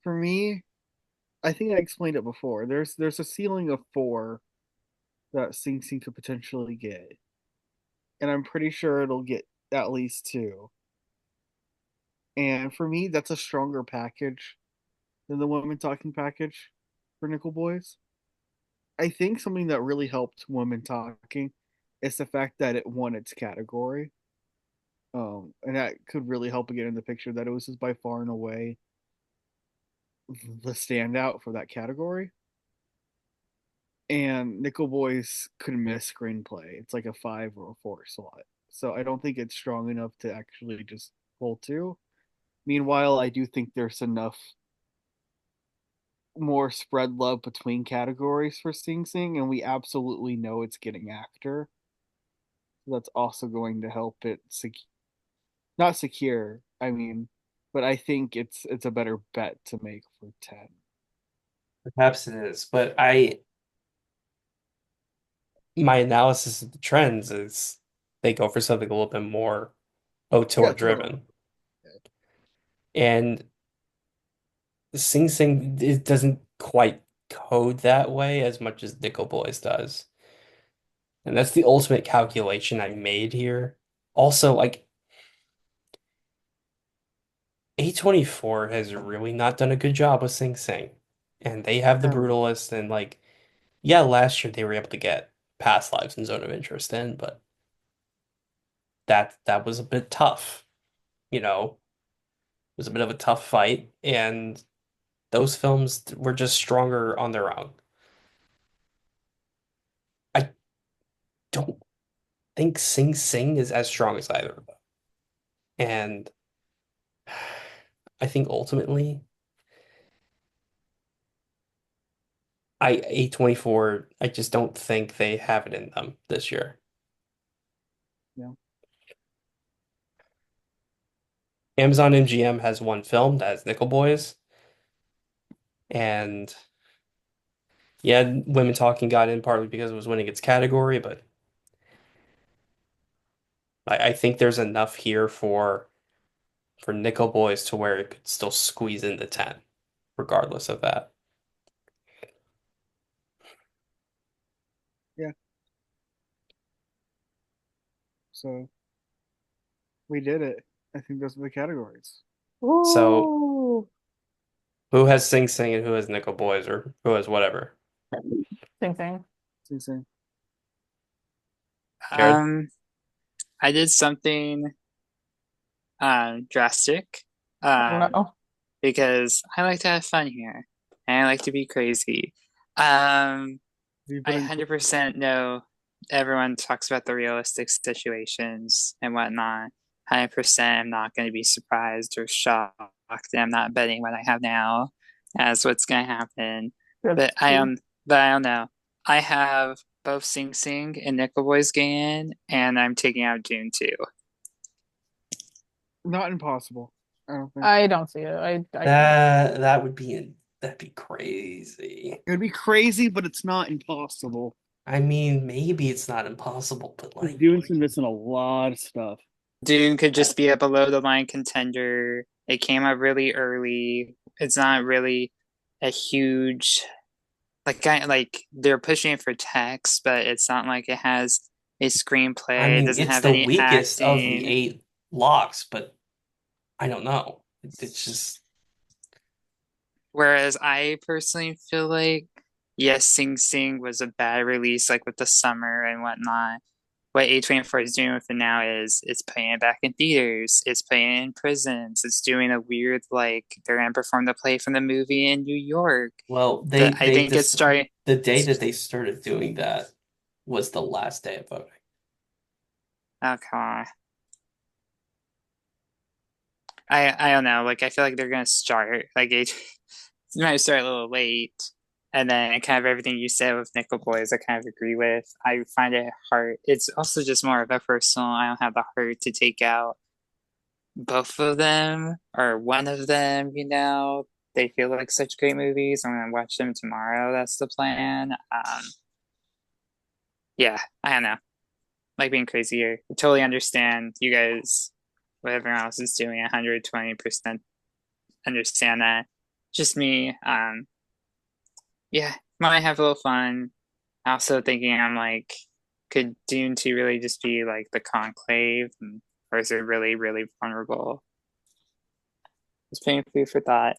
for me, I think I explained it before. There's a ceiling of four that Sing Sing could potentially get, and I'm pretty sure it'll get at least two. And for me, that's a stronger package than the Women Talking package for Nickel Boys. I think something that really helped Women Talking is the fact that it won its category. And that could really help get in the picture that it was just by far and away the standout for that category. And Nickel Boys couldn't miss screenplay. It's like a 5 or a 4 slot. So I don't think it's strong enough to actually just pull two. Meanwhile, I do think there's enough more spread love between categories for Sing Sing, and we absolutely know it's getting actor. So that's also going to help it not secure, I mean, but I think it's a better bet to make for 10. Perhaps it is, but I my analysis of the trends is they go for something a little bit more auteur Yeah, totally. driven. And Sing Sing it doesn't quite code that way as much as Nickel Boys does. And that's the ultimate calculation I made here. Also, like A24 has really not done a good job with Sing Sing. And they have the Um, Brutalist and like yeah, last year they were able to get Past Lives and Zone of Interest in, but that was a bit tough, you know. It was a bit of a tough fight, and those films were just stronger on their own. I don't think Sing Sing is as strong as either of them. And I think ultimately, A24, I just don't think they have it in them this year. yeah. Amazon MGM has one film that has Nickel Boys, and yeah, Women Talking got in partly because it was winning its category, but I think there's enough here for Nickel Boys to where it could still squeeze into 10, regardless of that. Yeah. So we did it. I think those are the categories. So Ooh. who has Sing Sing and who has Nickel Boys or who has whatever? Sing Sing. Sing Sing. Jared? Um, I did something drastic Oh um no. because I like to have fun here and I like to be crazy. Um, You I put in 100% know everyone talks about the realistic situations and whatnot. 100% I'm not going to be surprised or shocked. And I'm not betting what I have now as what's going to happen. Good. But I am, but I don't know. I have both Sing Sing and Nickel Boys Gain, and I'm taking out Dune too. not impossible. I don't think. I don't see it. I can't. That would be that'd be crazy. It would be crazy, but it's not impossible. I mean, maybe it's not impossible, but Because like Dune's been missing a lot of stuff. Dune could just be a below the line contender. It came out really early. It's not really a huge like they're pushing it for text, but it's not like it has a I screenplay. It mean, doesn't it's have the any weakest of the acting. 8 locks, but I don't know. It's just Whereas I personally feel like yes, Sing Sing was a bad release, like with the summer and whatnot. What A24 is doing with it now is it's putting it back in theaters, it's putting it in prisons, it's doing a weird like they're gonna perform the play from the movie in New York. well, I they think it's just starting. the day that they started doing that was the last day of voting. Okay. I don't know. Like I feel like they're gonna start like it might start a little late, and then kind of everything you said with Nickel Boys, I kind of agree with. I find it hard. It's also just more of a personal. I don't have the heart to take out both of them or one of them. They feel like such great movies. I'm gonna watch them tomorrow. That's the plan. Yeah, I don't know. Like being crazy here. I totally understand you guys. What everyone else is doing, 120% understand that. Just me, yeah, might have a little fun. Also thinking I'm like, could Dune 2 really just be like the conclave, or is it really, really vulnerable? Just paying food for thought.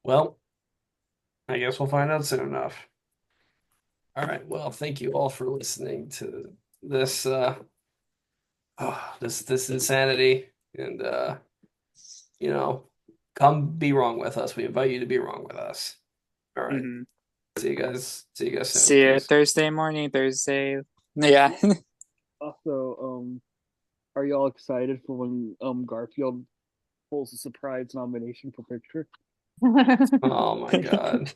Well, I guess we'll find out soon enough. All right. Well, thank you all for listening to this this insanity and you know, come be wrong with us. We invite you to be wrong with us. All right. Hmm. See you guys. See you guys soon. See you Peace. Thursday morning, Thursday. Yeah. Also, are y'all excited for when Garfield pulls a surprise nomination for picture? Oh my God.